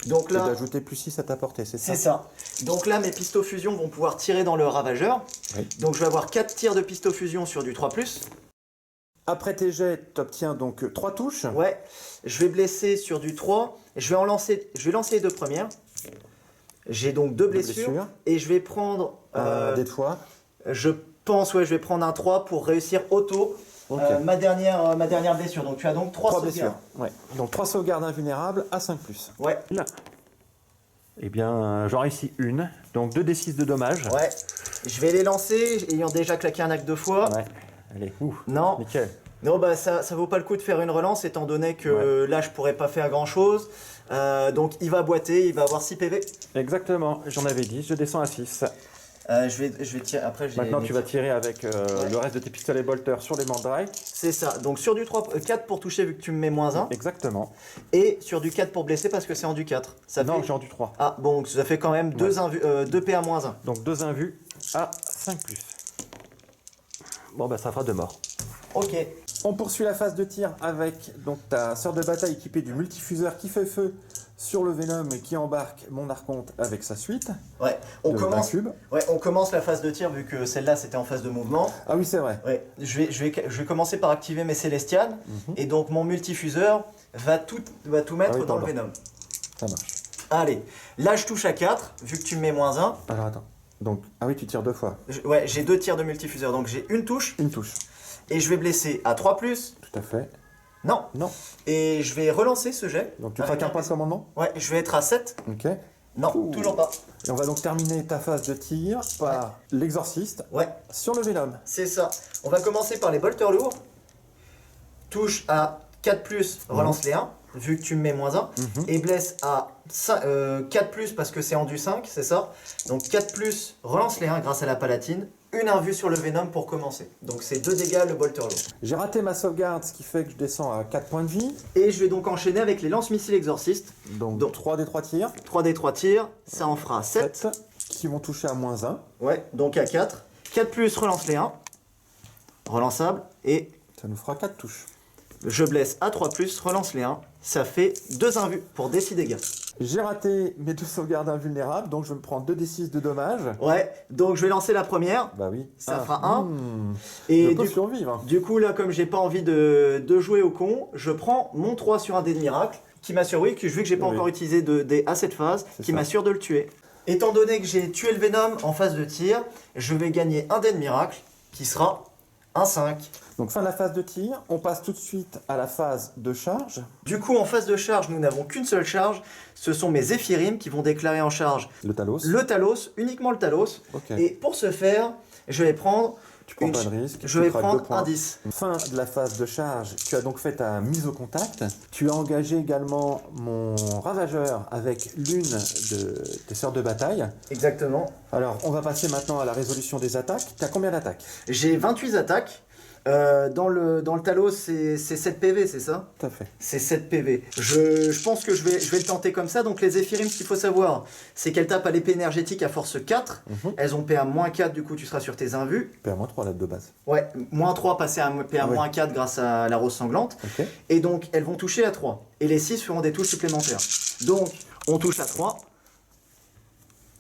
Donc là, d'ajouter plus 6 à ta portée, c'est ça? C'est ça. Donc là, mes pistofusions vont pouvoir tirer dans le Ravageur. Oui. Donc, je vais avoir 4 tirs de pistofusion sur du 3+. Après tes jets, tu obtiens donc 3 touches. Ouais, je vais blesser sur du 3. Je vais lancer les 2 premières. J'ai donc 2 blessures. Et je vais prendre... des fois. Je pense, ouais, je vais prendre un 3 pour réussir auto ma dernière blessure. Donc tu as donc 3 blessures. Ouais. Donc 3 sauvegardes invulnérables à 5+. Ouais. Là. Eh bien, j'en réussis une. Donc 2d6 de dommages. Ouais. Je vais les lancer, ayant déjà claqué un acte 2 fois. Ouais. Allez, ouh. Non. Nickel. Non, bah ça vaut pas le coup de faire une relance étant donné que là je pourrais pas faire grand chose. Donc il va boiter, il va avoir 6 PV. Exactement, j'en avais 10, je descends à 6. Je vais tirer. Après, Maintenant tu vas tirer avec le reste de tes pistolets bolters sur les mandrakes. C'est ça. Donc sur du 4 pour toucher vu que tu me mets -1. Exactement. Et sur du 4 pour blesser parce que c'est en du 4. Ça Non, fait... j'ai en du 3. Ah bon, ça fait quand même 2 PA -1. Donc 2 invus à 5+. Bon bah ça fera 2 morts. Ok. On poursuit la phase de tir avec donc ta sœur de bataille équipée du multifuseur qui fait feu sur le Venom et qui embarque mon archonte avec sa suite. Ouais, on de commence. 20 cubes. Ouais, on commence la phase de tir vu que celle-là c'était en phase de mouvement. Ah oui, c'est vrai. Ouais, je vais commencer par activer mes Célestianes et donc mon multifuseur va tout mettre dans le Venom. Ça marche. Allez, là je touche à 4 vu que tu me mets -1. Alors attends. Donc, ah oui, tu tires 2 fois. Ouais, j'ai 2 tirs de multifuseur donc j'ai une touche Une touche. et je vais blesser à 3+. Tout à fait. Non. Non. Et je vais relancer ce jet. Donc tu craques un point de commandement. Ouais, je vais être à 7. Ok. Non, Ouh. toujours pas. Et on va donc terminer ta phase de tir par l'exorciste Ouais, sur le Venom. c'est ça. On va commencer par les bolters lourds. Touche à 4+, relance les 1, vu que tu me mets -1. Et blesse à 4+, parce que c'est en du 5, c'est ça. Donc 4+, relance les 1 grâce à la palatine. Une invue sur le Venom pour commencer. Donc c'est 2 dégâts le bolter lourd. J'ai raté ma sauvegarde, ce qui fait que je descends à 4 points de vie. Et je vais donc enchaîner avec les lance-missiles exorcistes. Donc 3 des 3 tirs. 3 des 3 tirs, ça en fera 7. 7 qui vont toucher à -1. Ouais, donc à 4. 4+, relance les 1. Relançable. Et Ça nous fera 4 touches. je blesse à 3+, relance les 1. Ça fait 2 invus pour des 6 dégâts. J'ai raté mes 2 sauvegardes invulnérables, donc je me prends 2d6 de dommages. Ouais, donc je vais lancer la première. Bah oui. Ça fera 1. Je Et peux survivre. du coup, là, comme j'ai pas envie de jouer au con, je prends mon 3 sur un dé de miracle, qui m'assure, vu que j'ai pas encore utilisé de dé à cette phase, C'est qui ça. m'assure de le tuer. Étant donné que j'ai tué le Venom en phase de tir, je vais gagner un dé de miracle, qui sera un 5. Donc fin de la phase de tir, on passe tout de suite à la phase de charge. Du coup, en phase de charge, nous n'avons qu'une seule charge. Ce sont mes Zéphyrim qui vont déclarer en charge Le Talos. le Talos, uniquement le Talos. Ok. Et pour ce faire, je vais prendre Tu prends pas de risque. je tu vais craques prendre 2 points. un 10. Fin de la phase de charge, tu as donc fait ta mise au contact. Tu as engagé également mon ravageur avec l'une de tes sœurs de bataille. Exactement. Alors, on va passer maintenant à la résolution des attaques. Tu as combien d'attaques? J'ai 28 attaques. Dans le Talos, c'est 7 PV, c'est ça? Tout à fait. C'est 7 PV. Je pense que je vais le tenter comme ça. Donc les Zéphyrim, ce qu'il faut savoir, c'est qu'elles tapent à l'épée énergétique à force 4. Elles ont PA -4, du coup tu seras sur tes invus. PA-3 là de base. Ouais, -3 passer à PA ouais. -4 grâce à la rose sanglante. Ok. Et donc elles vont toucher à 3. Et les 6 feront des touches supplémentaires. Donc on touche à 3.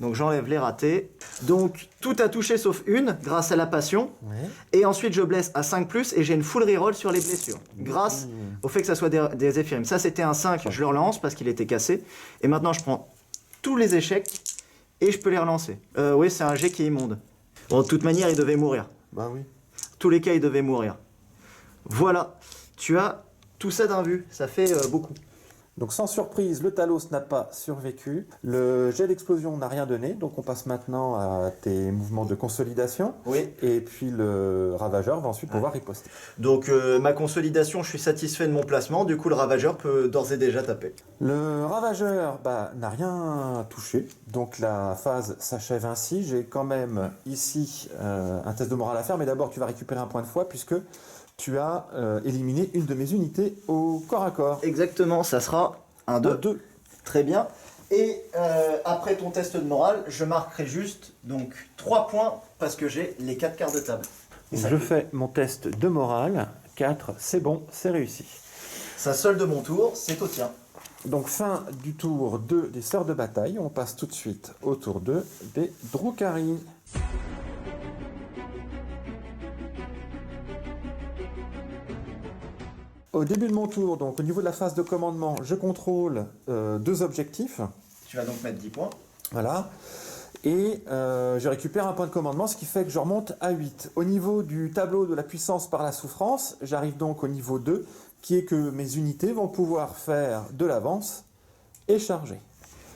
Donc j'enlève les ratés. Donc tout a touché sauf une grâce à la passion. Ouais. Et ensuite je blesse à 5+, et j'ai une full reroll sur les blessures. Grâce au fait que ça soit des Zéphyrim. Ça c'était un 5, je le relance parce qu'il était cassé. Et maintenant je prends tous les échecs et je peux les relancer. Oui, c'est un jet qui est immonde. Bon, de toute manière il devait mourir. Bah oui. Tous les cas il devait mourir. Voilà, tu as tout ça d'un vu, ça fait beaucoup. Donc sans surprise, le Talos n'a pas survécu. Le jet d'explosion n'a rien donné. Donc on passe maintenant à tes mouvements de consolidation. Oui. Et puis le ravageur va ensuite pouvoir riposter. Donc ma consolidation, je suis satisfait de mon placement, du coup le ravageur peut d'ores et déjà taper. Le ravageur n'a rien touché, donc la phase s'achève ainsi. J'ai quand même ici un test de morale à faire, mais d'abord tu vas récupérer un point de foi puisque tu as éliminé une de mes unités au corps à corps. Exactement, ça sera un 2. 2. Très bien. Et après ton test de morale, je marquerai juste donc 3 points parce que j'ai les 4 quarts de table. Et ça, Je fais mon test de morale. 4, c'est bon, c'est réussi. ça solde mon tour, c'est au tien. Donc fin du tour 2 des sœurs de bataille. On passe tout de suite au tour 2 des Drukhari. Au début de mon tour, donc au niveau de la phase de commandement, je contrôle 2 objectifs. Tu vas donc mettre 10 points. Voilà. Et je récupère un point de commandement, ce qui fait que je remonte à 8. Au niveau du tableau de la puissance par la souffrance, j'arrive donc au niveau 2, qui est que mes unités vont pouvoir faire de l'avance et charger.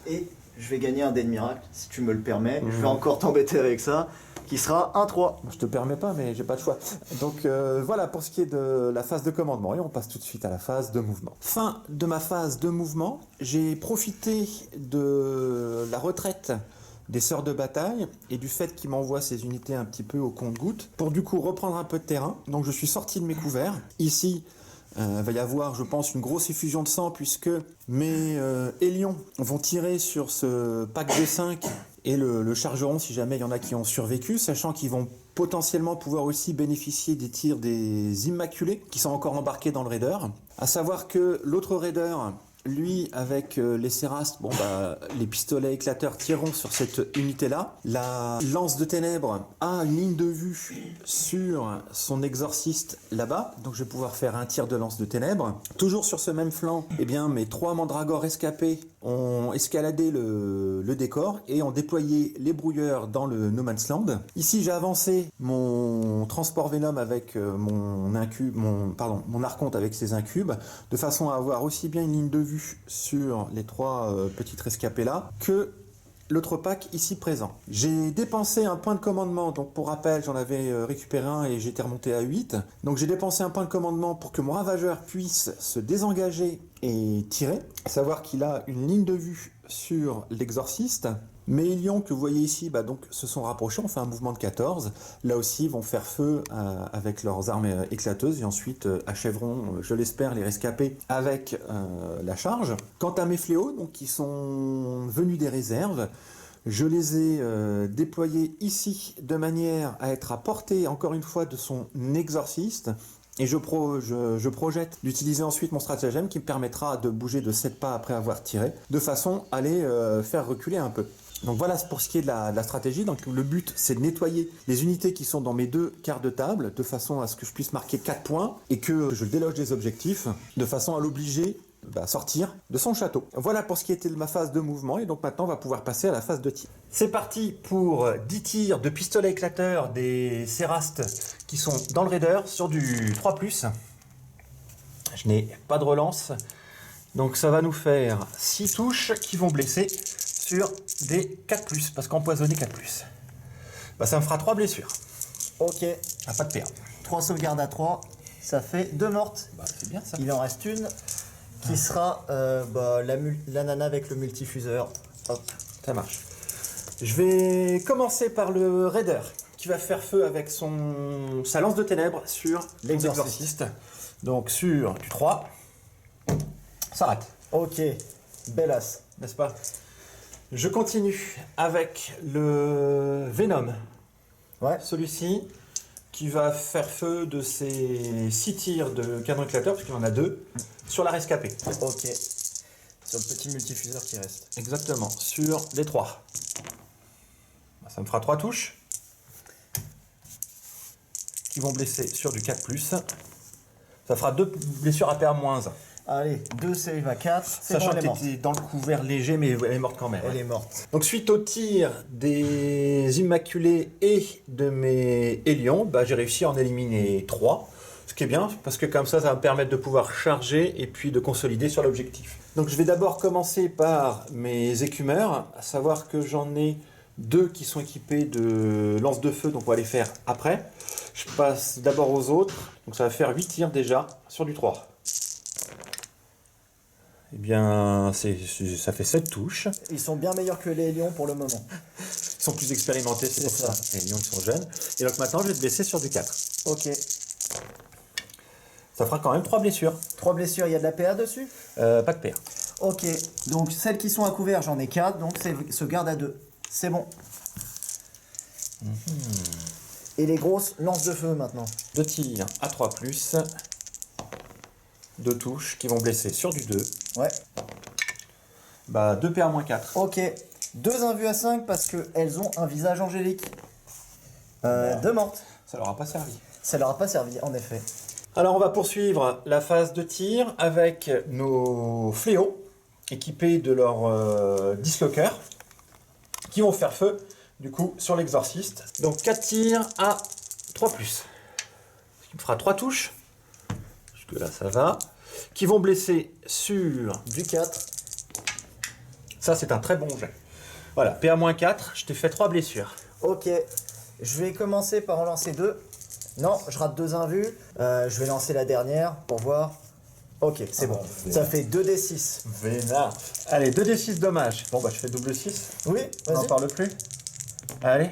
Et je vais gagner un dé de miracle, si tu me le permets. Je vais encore t'embêter avec ça. qui sera un 3. Je te permets pas, mais j'ai pas de choix. Donc voilà pour ce qui est de la phase de commandement. Et on passe tout de suite à la phase de mouvement. Fin de ma phase de mouvement. J'ai profité de la retraite des sœurs de bataille et du fait qu'ils m'envoient ces unités un petit peu au compte-gouttes pour du coup reprendre un peu de terrain. Donc je suis sorti de mes couverts. Ici, va y avoir, je pense, une grosse effusion de sang puisque mes hélions vont tirer sur ce pack de 5 et le chargeront si jamais il y en a qui ont survécu, sachant qu'ils vont potentiellement pouvoir aussi bénéficier des tirs des Immaculés qui sont encore embarqués dans le raider. À savoir que l'autre raider, lui, avec les Cérastes, les pistolets éclateurs tireront sur cette unité-là. La lance de ténèbres a une ligne de vue sur son exorciste là-bas. Donc je vais pouvoir faire un tir de lance de ténèbres. Toujours sur ce même flanc, mes 3 mandragores escapés ont escaladé le décor et ont déployé les brouilleurs dans le No Man's Land. Ici, j'ai avancé mon transport Venom avec mon archonte avec ses incubes, de façon à avoir aussi bien une ligne de vue sur les 3 petites rescapées là que l'autre pack ici présent. J'ai dépensé un point de commandement, donc pour rappel j'en avais récupéré un et j'étais remonté à 8. Donc j'ai dépensé un point de commandement pour que mon ravageur puisse se désengager et tirer. À savoir qu'il a une ligne de vue sur l'exorciste. Mes hélions que vous voyez ici se sont rapprochés, on fait un mouvement de 14. Là aussi, ils vont faire feu avec leurs armes éclateuses et ensuite achèveront, je l'espère, les rescapés avec la charge. Quant à mes fléaux, donc, qui sont venus des réserves, je les ai déployés ici de manière à être à portée, encore une fois, de son exorciste. Et je projette d'utiliser ensuite mon stratagème qui me permettra de bouger de 7 pas après avoir tiré, de façon à les faire reculer un peu. Donc voilà pour ce qui est de la stratégie. Donc le but, c'est de nettoyer les unités qui sont dans mes 2 quarts de table, de façon à ce que je puisse marquer 4 points et que je déloge des objectifs, de façon à l'obliger à sortir de son château. Voilà pour ce qui était de ma phase de mouvement, et donc maintenant on va pouvoir passer à la phase de tir. C'est parti pour 10 tirs de pistolet éclateur des Cérastes qui sont dans le raider sur du 3+. Je n'ai pas de relance, donc ça va nous faire 6 touches qui vont blesser sur des 4+, parce qu'empoisonné 4+. Ça me fera 3 blessures. Ok. Pas de PA. 3 sauvegardes à 3, ça fait 2 mortes. C'est bien ça. Il en reste une qui sera la nana avec le multifuseur. Hop. Ça marche. Je vais commencer par le raider qui va faire feu avec sa lance de ténèbres sur l'exorciste. Donc sur du 3, ça rate. Ok, belle as. N'est-ce pas? Je continue avec le Venom. Ouais. Celui-ci qui va faire feu de ses 6 tirs de canon éclateur, parce qu'il en a 2, sur la rescapée. Ok. Sur le petit multifuseur qui reste. Exactement, sur les 3. Ça me fera 3 touches. Qui vont blesser sur du 4+. Ça fera 2 blessures à PA-1. Allez, 2 save à 4. Sachant qu'elle était dans le couvert léger, mais elle est morte quand même. Elle est morte. Donc suite au tir des Immaculés et de mes Hélions, j'ai réussi à en éliminer 3. Ce qui est bien, parce que comme ça va me permettre de pouvoir charger et puis de consolider sur l'objectif. Donc je vais d'abord commencer par mes écumeurs, à savoir que j'en ai 2 qui sont équipés de lance de feu, donc on va les faire après. Je passe d'abord aux autres, donc ça va faire 8 tirs déjà sur du 3. Eh bien, ça fait 7 touches. Ils sont bien meilleurs que les lions pour le moment. Ils sont plus expérimentés, c'est pour ça. Les lions, ils sont jeunes. Et donc maintenant, je vais te blesser sur du 4. Ok. Ça fera quand même 3 blessures. 3 blessures, il y a de la PA dessus? Pas de PA. Ok, donc celles qui sont à couvert, j'en ai 4, donc se garde à 2. C'est bon. Et les grosses lancent de feu maintenant. 2 tirs à 3+. 2 touches qui vont blesser sur du 2. Ouais. 2 PA-4. Ok. 2 invus à 5 parce qu'elles ont un visage angélique. 2 mortes. Ça leur a pas servi. Ça leur a pas servi, en effet. Alors on va poursuivre la phase de tir avec nos fléaux équipés de leur dislocker qui vont faire feu du coup sur l'exorciste. Donc 4 tirs à 3+. Ce qui me fera 3 touches. Jusque là ça va. Qui vont blesser sur du 4. Ça c'est un très bon jet. Voilà, PA-4, je t'ai fait 3 blessures. Ok. Je vais commencer par en lancer 2. Non, je rate 2 invus. Je vais lancer la dernière pour voir. Ok, c'est bon. Ça fait 2d6. Vénard. Allez, 2d6 dommage. Bon, bah, je fais double 6. Oui, On n'en vas-y. parle plus. Allez.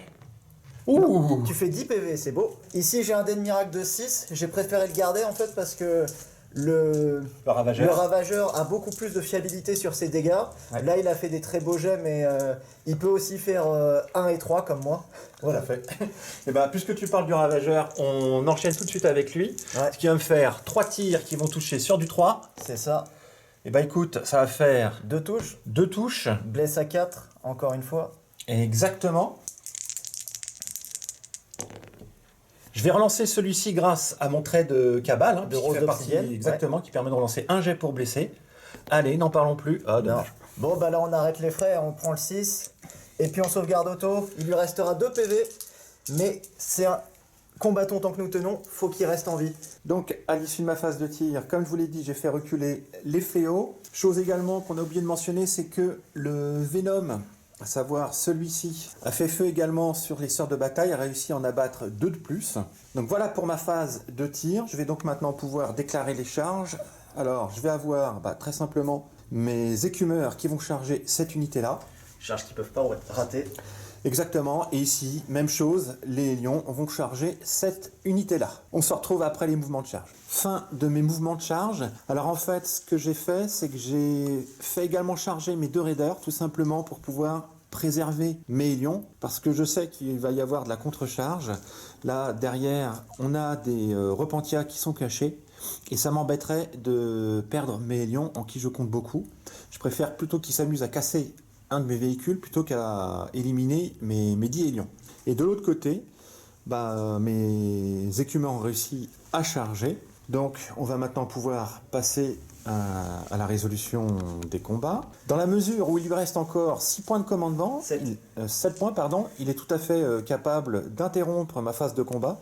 Non, tu fais 10 PV, c'est beau. Ici, j'ai un dé de miracle de 6. J'ai préféré le garder en fait parce que le ravageur a beaucoup plus de fiabilité sur ses dégâts. Ouais. Là, il a fait des très beaux jets, mais il peut aussi faire 1 et 3 comme moi. Voilà, fait. Et bah, puisque tu parles du ravageur, on enchaîne tout de suite avec lui. Ouais. Ce qui va me faire 3 tirs qui vont toucher sur du 3. C'est ça. Et bah écoute, ça va faire 2 touches. 2 touches. Blesse à 4, encore une fois. Exactement. Je vais relancer celui-ci grâce à mon trait de cabale, De puisqu'il rose fait partie- d'obsidienne, exactement, qui permet de relancer un jet pour blesser. Allez, n'en parlons plus. Ah, Non. dommage. Bon, bah là, on arrête les frais, on prend le 6. Et puis on sauvegarde auto. Il lui restera 2 PV. Mais c'est un combattant tant que nous tenons, faut qu'il reste en vie. Donc, à l'issue de ma phase de tir, comme je vous l'ai dit, j'ai fait reculer les fléaux. Chose également qu'on a oublié de mentionner, c'est que le Venom, à savoir celui-ci, a fait feu également sur les sœurs de bataille, a réussi à en abattre 2 de plus. Donc voilà pour ma phase de tir. Je vais donc maintenant pouvoir déclarer les charges. Alors, je vais avoir très simplement mes écumeurs qui vont charger cette unité-là. Charges qui peuvent pas rater. Exactement, et ici, même chose, les lions vont charger cette unité-là. On se retrouve après les mouvements de charge. Fin de mes mouvements de charge. Alors en fait, ce que j'ai fait, c'est que j'ai fait également charger mes 2 raiders, tout simplement pour pouvoir préserver mes lions, parce que je sais qu'il va y avoir de la contre-charge. Là, derrière, on a des repentias qui sont cachés, et ça m'embêterait de perdre mes lions en qui je compte beaucoup. Je préfère plutôt qu'ils s'amusent à casser un de mes véhicules plutôt qu'à éliminer mes 10 lions. Et de l'autre côté, mes écumeurs ont réussi à charger. Donc on va maintenant pouvoir passer à la résolution des combats. Dans la mesure où il lui reste encore 6 points de commandement, 7 points, pardon, il est tout à fait capable d'interrompre ma phase de combat.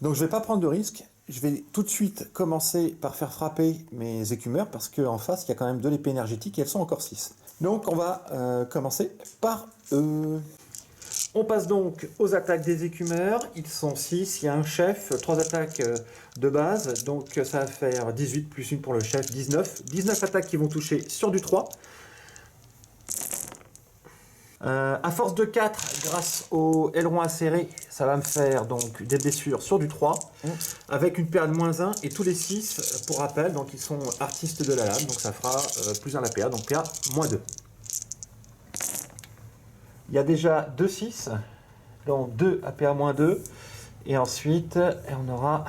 Donc je ne vais pas prendre de risque. Je vais tout de suite commencer par faire frapper mes écumeurs parce qu'en face, il y a quand même de l'épée énergétique et elles sont encore 6. Donc on va commencer par eux. On passe donc aux attaques des écumeurs. Ils sont 6, il y a un chef, 3 attaques de base. Donc ça va faire 18 plus 1 pour le chef, 19. 19 attaques qui vont toucher sur du 3. À force de 4, grâce au aileron acéré, ça va me faire donc des blessures sur du 3, avec une PA de -1 et tous les 6 pour rappel, donc ils sont artistes de la lame, donc ça fera plus 1 la PA, donc PA -2. Il y a déjà 2 6, donc 2 à PA -2, et ensuite on aura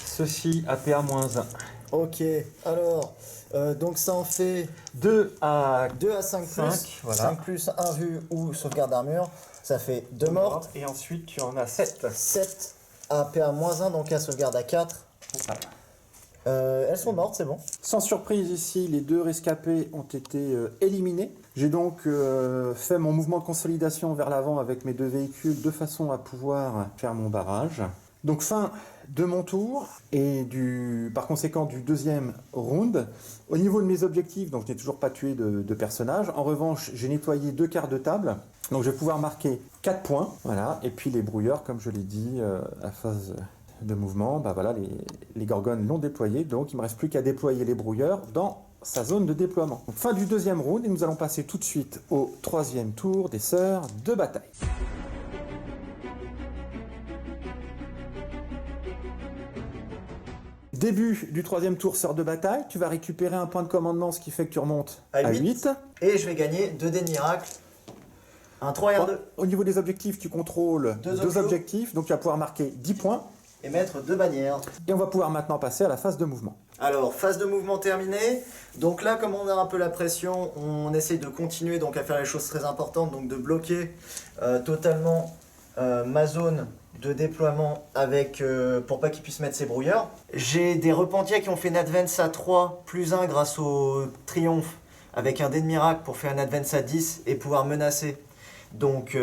ceci à PA -1. Ok, alors, donc ça en fait 2 à 5 5, plus, voilà. 5 plus 1 vue ou sauvegarde d'armure, ça fait 2 mortes, et ensuite tu en as 7. 7 à PA -1, donc à sauvegarde à 4. Elles sont mortes, c'est bon. Sans surprise ici, les 2 rescapés ont été éliminés. J'ai donc fait mon mouvement de consolidation vers l'avant avec mes 2 véhicules de façon à pouvoir faire mon barrage. Donc fin de mon tour et par conséquent du 2e round. Au niveau de mes objectifs, donc je n'ai toujours pas tué de personnage. En revanche, j'ai nettoyé 2 quarts de table. Donc je vais pouvoir marquer 4 points. Voilà. Et puis les brouilleurs, comme je l'ai dit, à phase de mouvement, voilà, les gorgones l'ont déployé. Donc il ne me reste plus qu'à déployer les brouilleurs dans sa zone de déploiement. Donc, fin du 2e round et nous allons passer tout de suite au 3e tour des sœurs de bataille. Début du 3e tour, sœur de bataille. Tu vas récupérer un point de commandement, ce qui fait que tu remontes à 8. Et je vais gagner 2 dés de miracle, un 3 et un 2. Au niveau des objectifs, tu contrôles 2 objectifs, donc tu vas pouvoir marquer 10 points. Et mettre 2 bannières. Et on va pouvoir maintenant passer à la phase de mouvement. Alors, phase de mouvement terminée. Donc là, comme on a un peu la pression, on essaye de continuer donc, à faire les choses très importantes, donc de bloquer totalement ma zone de déploiement avec, pour pas qu'il puisse mettre ses brouilleurs. J'ai des repentiers qui ont fait une advance à 3 plus 1 grâce au triomphe avec un dé de miracle pour faire une advance à 10 et pouvoir menacer donc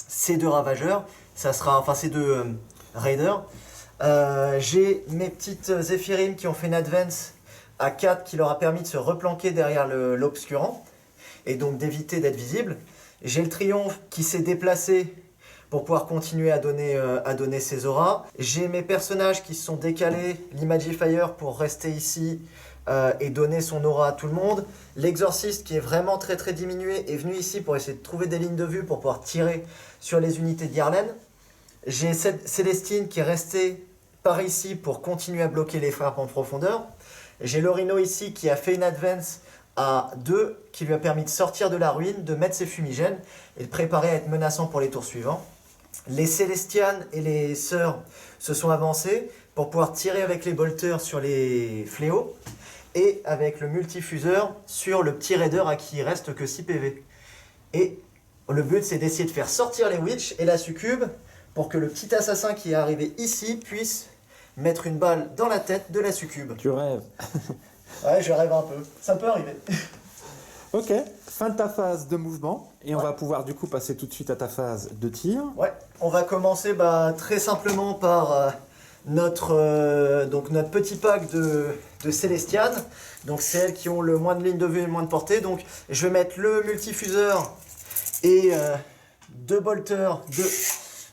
ces 2 ravageurs. Ça sera, enfin ces 2 raiders. J'ai mes petites Zéphyrim qui ont fait une advance à 4 qui leur a permis de se replanquer derrière l'obscurant et donc d'éviter d'être visible. J'ai le triomphe qui s'est déplacé pour pouvoir continuer à donner ses auras. J'ai mes personnages qui se sont décalés, l'Imagifier pour rester ici et donner son aura à tout le monde. L'exorciste qui est vraiment très très diminué est venu ici pour essayer de trouver des lignes de vue pour pouvoir tirer sur les unités de Garland. J'ai Célestine qui est restée par ici pour continuer à bloquer les frappes en profondeur. J'ai le Rhino ici qui a fait une advance à 2 qui lui a permis de sortir de la ruine, de mettre ses fumigènes et de préparer à être menaçant pour les tours suivants. Les Célestianes et les Sœurs se sont avancés pour pouvoir tirer avec les bolters sur les fléaux et avec le multifuseur sur le petit raider à qui il reste que 6 PV. Et le but c'est d'essayer de faire sortir les Witch et la succube pour que le petit assassin qui est arrivé ici puisse mettre une balle dans la tête de la succube. Tu rêves. Ouais, je rêve un peu. Ça peut arriver. Ok, fin de ta phase de mouvement. Et on va pouvoir du coup passer tout de suite à ta phase de tir. Ouais, on va commencer très simplement par notre petit pack de Célestiane. Donc c'est elles qui ont le moins de lignes de vue et le moins de portée. Donc je vais mettre le multifuseur et 2 bolters,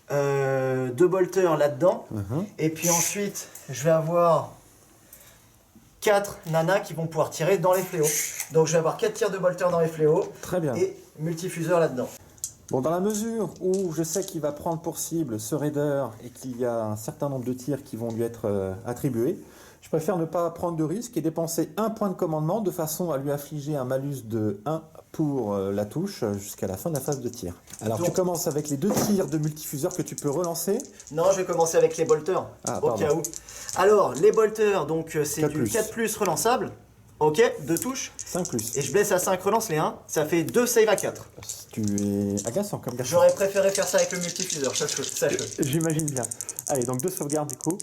deux bolters là-dedans. Et puis ensuite, je vais avoir 4 nanas qui vont pouvoir tirer dans les fléaux. Donc je vais avoir 4 tirs de bolters dans les fléaux. Très bien. Et multifuseur là-dedans. Bon, dans la mesure où je sais qu'il va prendre pour cible ce raider et qu'il y a un certain nombre de tirs qui vont lui être attribués, je préfère ne pas prendre de risque et dépenser un point de commandement de façon à lui infliger un malus de 1 pour la touche jusqu'à la fin de la phase de tir. Alors tu commences avec les 2 tirs de multifuseur que tu peux relancer. Non, je vais commencer avec les bolters, au cas où. Alors, les bolters, donc c'est du 4+, relançable. Ok, 2 touches. 5+. Et je blesse à 5, relance les 1. Ça fait 2 save à 4. Tu es agaçant comme garçon. J'aurais préféré faire ça avec le multifuseur, sache-le. J'imagine bien. Allez, donc 2 sauvegardes du coup.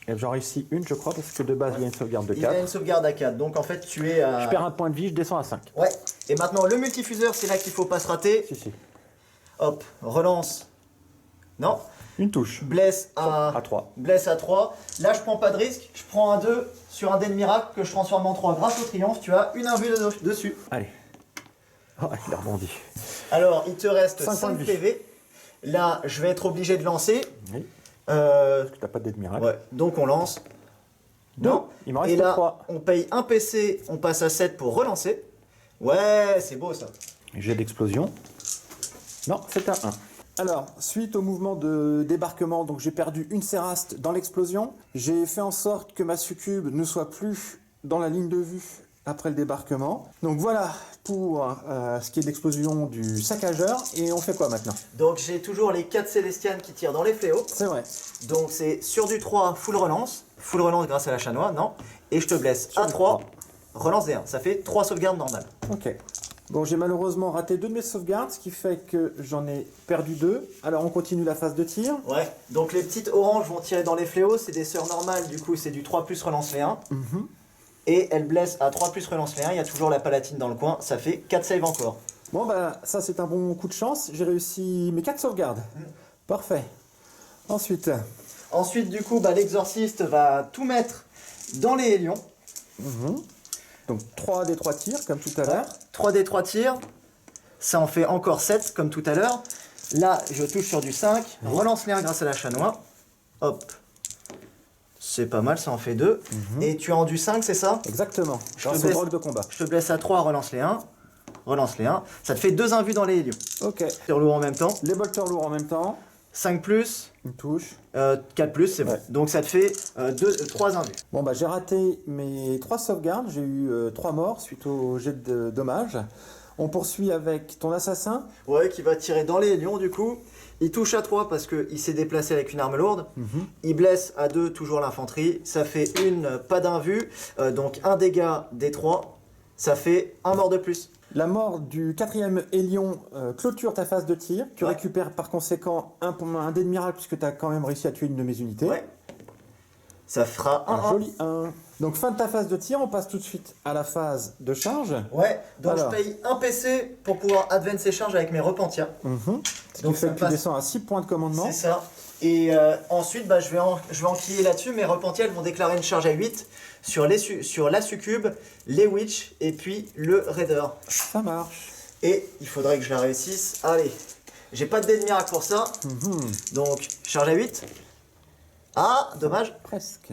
Et j'en réussis une, je crois, parce que de base, il y a une sauvegarde de 4. Il y a une sauvegarde à 4, donc en fait, tu es à... Je perds un point de vie, je descends à 5. Ouais. Et maintenant, le multifuseur, c'est là qu'il faut pas se rater. Si. Hop, relance. Non. Une touche. Blesse à 3. Blesse à 3. Là, je prends pas de risque. Je prends un 2 sur un dé de miracle que je transforme en 3 grâce au triomphe. Tu as une invue dessus. Allez. Oh, il a rebondi. Alors, il te reste 5 5 points de vie. PV. Là, je vais être obligé de lancer. Oui. Parce que t'as pas de dé de miracle. Ouais, donc on lance. Non, il m'en reste Et là, 3. on paye un PC, on passe à 7 pour relancer. Ouais, c'est beau ça. Jet d'explosion. Non, c'est un 1. Alors, suite au mouvement de débarquement, donc j'ai perdu une Séraste dans l'explosion. J'ai fait en sorte que ma succube ne soit plus dans la ligne de vue après le débarquement. Donc voilà pour ce qui est de l'explosion du saccageur. Et on fait quoi maintenant? Donc j'ai toujours les 4 Célestianes qui tirent dans les fléaux. C'est vrai. Donc c'est sur du 3, full relance. Full relance grâce à la chanois, non. Et je te blesse Sur à du 3, relance des 1. Ça fait 3 sauvegardes normales. Ok. Bon, j'ai malheureusement raté 2 de mes sauvegardes, ce qui fait que j'en ai perdu 2. Alors on continue la phase de tir. Ouais, donc les petites oranges vont tirer dans les fléaux, c'est des sœurs normales, du coup c'est du 3 plus relance les 1. Et elle blesse à 3 plus relance les 1, il y a toujours la palatine dans le coin, ça fait 4 saves encore. Bon bah ça c'est un bon coup de chance, j'ai réussi mes 4 sauvegardes. Parfait. Ensuite du coup l'exorciste va tout mettre dans les hélions. Donc 3 des 3 tirs comme tout à l'heure. 3 des 3 tirs, ça en fait encore 7 comme tout à l'heure. Là je touche sur du 5, relance les 1 grâce à la chanois. Hop. C'est pas mal, ça en fait 2. Et tu es en du 5, c'est ça? Exactement. Je Grâce te au blesse. drogue de combat. Je te blesse à 3, relance les 1. Relance les 1. Ça te fait 2 invus dans les hélios. Ok. Sur lourd en même temps. Les bolters lourds en même temps. 5 plus, Une touche. 4 plus, c'est bon. Ouais. Donc ça te fait 3 invus. Bon bah j'ai raté mes 3 sauvegardes, j'ai eu 3 morts suite au jet de dommages. On poursuit avec ton assassin. Ouais, qui va tirer dans les hélions du coup. Il touche à 3 parce qu'il s'est déplacé avec une arme lourde. Il blesse à 2 toujours l'infanterie. Ça fait pas d'invue. Donc un dégât des 3. Ça fait un mort de plus. La mort du 4e Hélion clôture ta phase de tir. Tu Ouais. récupères par conséquent un dé de miracle puisque tu as quand même réussi à tuer une de mes unités. Ouais. Ça fera Un 1. joli 1. Donc fin de ta phase de tir, on passe tout de suite à la phase de charge. Ouais, donc Alors. je paye un PC pour pouvoir advance et charge avec mes repentirs. Ce qui Donc fait ça que tu passe. descends à 6 points de commandement. C'est ça. Et ensuite, je vais enquiller là-dessus. Mes repentirs vont déclarer une charge à 8 sur la succube, les witch et puis le raider. Ça marche. Et il faudrait que je la réussisse. Allez, J'ai pas de dé de miracle pour ça. Donc, charge à 8. Ah, dommage. Presque.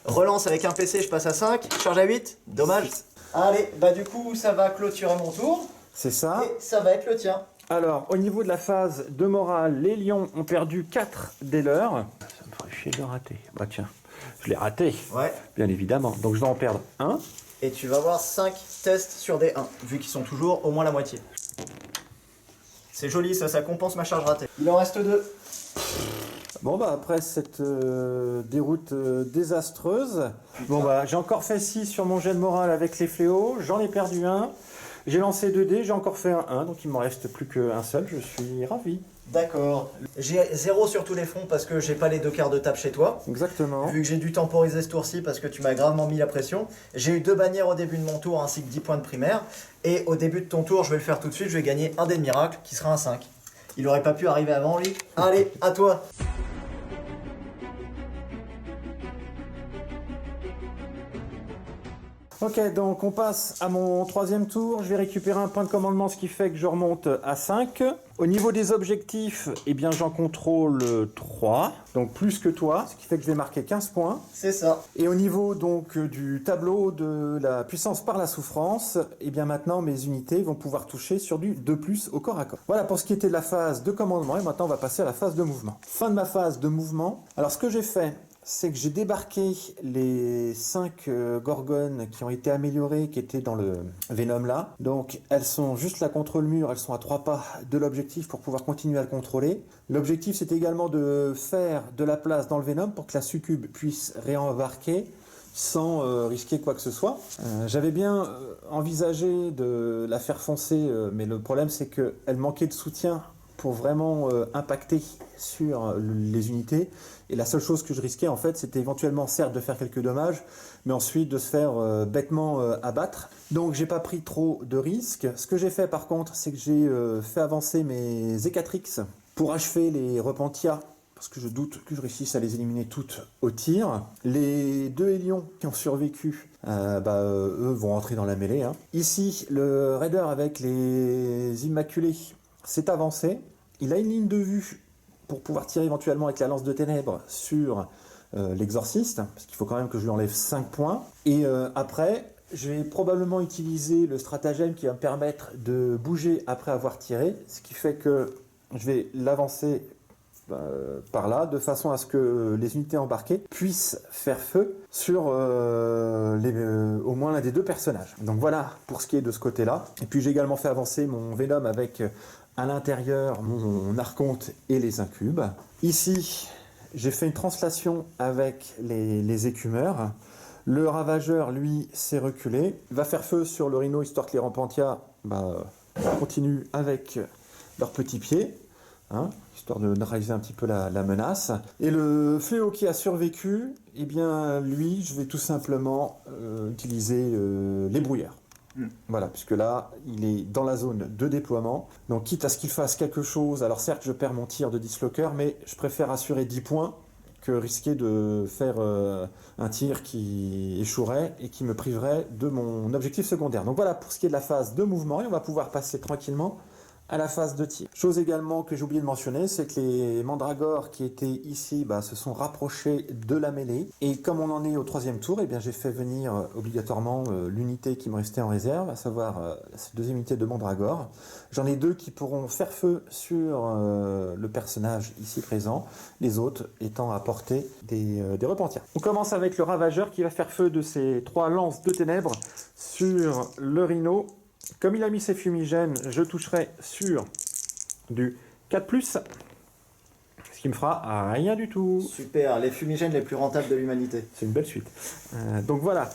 Relance avec un PC, je passe à 5. Charge à 8. Dommage. Allez, bah du coup, ça va clôturer mon tour. C'est ça. Et ça va être le tien. Alors, au niveau de la phase de morale, les lions ont perdu 4 des leurs. Ça me ferait chier de le rater. Bah tiens, je l'ai raté, Ouais. bien évidemment. Donc je vais en perdre 1. Et tu vas avoir 5 tests sur des 1, vu qu'ils sont toujours au moins la moitié. C'est joli, ça compense ma charge ratée. Il en reste 2. Bon bah après cette déroute désastreuse, bon bah j'ai encore fait 6 sur mon jet de morale avec les fléaux, j'en ai perdu 1. J'ai lancé 2 dés, j'ai encore fait un 1, donc il m'en reste plus qu'un seul, je suis ravi. D'accord. J'ai 0 sur tous les fronts parce que j'ai pas les 2 quarts de table chez toi. Exactement. Vu que j'ai dû temporiser ce tour-ci parce que tu m'as gravement mis la pression. J'ai eu 2 bannières au début de mon tour ainsi que 10 points de primaire. Et au début de ton tour, je vais le faire tout de suite, je vais gagner un dé de miracle qui sera un 5. Il aurait pas pu arriver avant lui. Allez, à toi. Ok, donc on passe à mon 3e tour. Je vais récupérer un point de commandement, ce qui fait que je remonte à 5. Au niveau des objectifs, eh bien j'en contrôle 3, donc plus que toi, ce qui fait que je vais marquer 15 points. C'est ça. Et au niveau donc du tableau de la puissance par la souffrance, eh bien maintenant mes unités vont pouvoir toucher sur du 2+ au corps à corps. Voilà pour ce qui était de la phase de commandement, et maintenant on va passer à la phase de mouvement. Fin de ma phase de mouvement. Alors ce que j'ai fait, c'est que j'ai débarqué les 5 gorgones qui ont été améliorées, qui étaient dans le Venom là. Donc elles sont juste là contre le mur, elles sont à 3 pas de l'objectif pour pouvoir continuer à le contrôler. L'objectif c'est également de faire de la place dans le Venom pour que la succube puisse réembarquer sans risquer quoi que ce soit. J'avais bien envisagé de la faire foncer, mais le problème c'est qu'elle manquait de soutien pour vraiment impacter sur les unités. Et la seule chose que je risquais, en fait, c'était éventuellement, certes, de faire quelques dommages, mais ensuite de se faire bêtement abattre. Donc, j'ai pas pris trop de risques. Ce que j'ai fait, par contre, c'est que j'ai fait avancer mes Écatrix pour achever les Repentia, parce que je doute que je réussisse à les éliminer toutes au tir. Les 2 Hélions qui ont survécu, eux vont rentrer dans la mêlée. Hein. Ici, le Raider avec les Immaculés s'est avancé. Il a une ligne de vue pour pouvoir tirer éventuellement avec la lance de ténèbres sur l'exorciste, parce qu'il faut quand même que je lui enlève 5 points. Et après, je vais probablement utiliser le stratagème qui va me permettre de bouger après avoir tiré, ce qui fait que je vais l'avancer par là, de façon à ce que les unités embarquées puissent faire feu sur au moins l'un des 2 personnages. Donc voilà pour ce qui est de ce côté-là. Et puis j'ai également fait avancer mon Venom avec à l'intérieur mon archonte et les incubes. Ici, j'ai fait une translation avec les écumeurs. Le ravageur, lui, s'est reculé. Il va faire feu sur le rhino, histoire que les rampantia continuent avec leurs petits pieds, hein, histoire de neutraliser un petit peu la menace. Et le fléau qui a survécu, eh bien, lui, je vais tout simplement utiliser les brouilleurs. Voilà, puisque là, il est dans la zone de déploiement. Donc, quitte à ce qu'il fasse quelque chose, alors certes, je perds mon tir de dislocker, mais je préfère assurer 10 points que risquer de faire un tir qui échouerait et qui me priverait de mon objectif secondaire. Donc voilà pour ce qui est de la phase de mouvement, et on va pouvoir passer tranquillement à la phase de tir. Chose également que j'ai oublié de mentionner, c'est que les mandragores qui étaient ici se sont rapprochés de la mêlée. Et comme on en est au 3e tour, eh bien j'ai fait venir obligatoirement l'unité qui me restait en réserve, à savoir cette 2e unité de mandragore. J'en ai 2 qui pourront faire feu sur le personnage ici présent, les autres étant à portée des repentirs. On commence avec le ravageur qui va faire feu de ses 3 lances de ténèbres sur le rhino. Comme il a mis ses fumigènes, je toucherai sur du 4+, ce qui me fera rien du tout. Super, les fumigènes les plus rentables de l'humanité. C'est une belle suite. Donc voilà,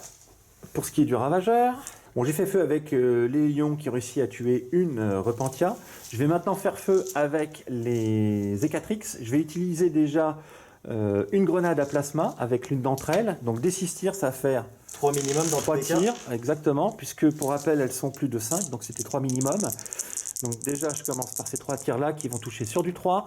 pour ce qui est du ravageur. Bon, j'ai fait feu avec les lions qui ont réussi à tuer une repentia. Je vais maintenant faire feu avec les Écatrix. Je vais utiliser déjà une grenade à plasma avec l'une d'entre elles. Donc des 6 tirs, ça va faire 3 minimum dans 3 tous les cas. tirs, exactement, puisque pour rappel, elles sont plus de 5, donc c'était 3 minimum. Donc déjà, je commence par ces 3 tirs-là qui vont toucher sur du 3.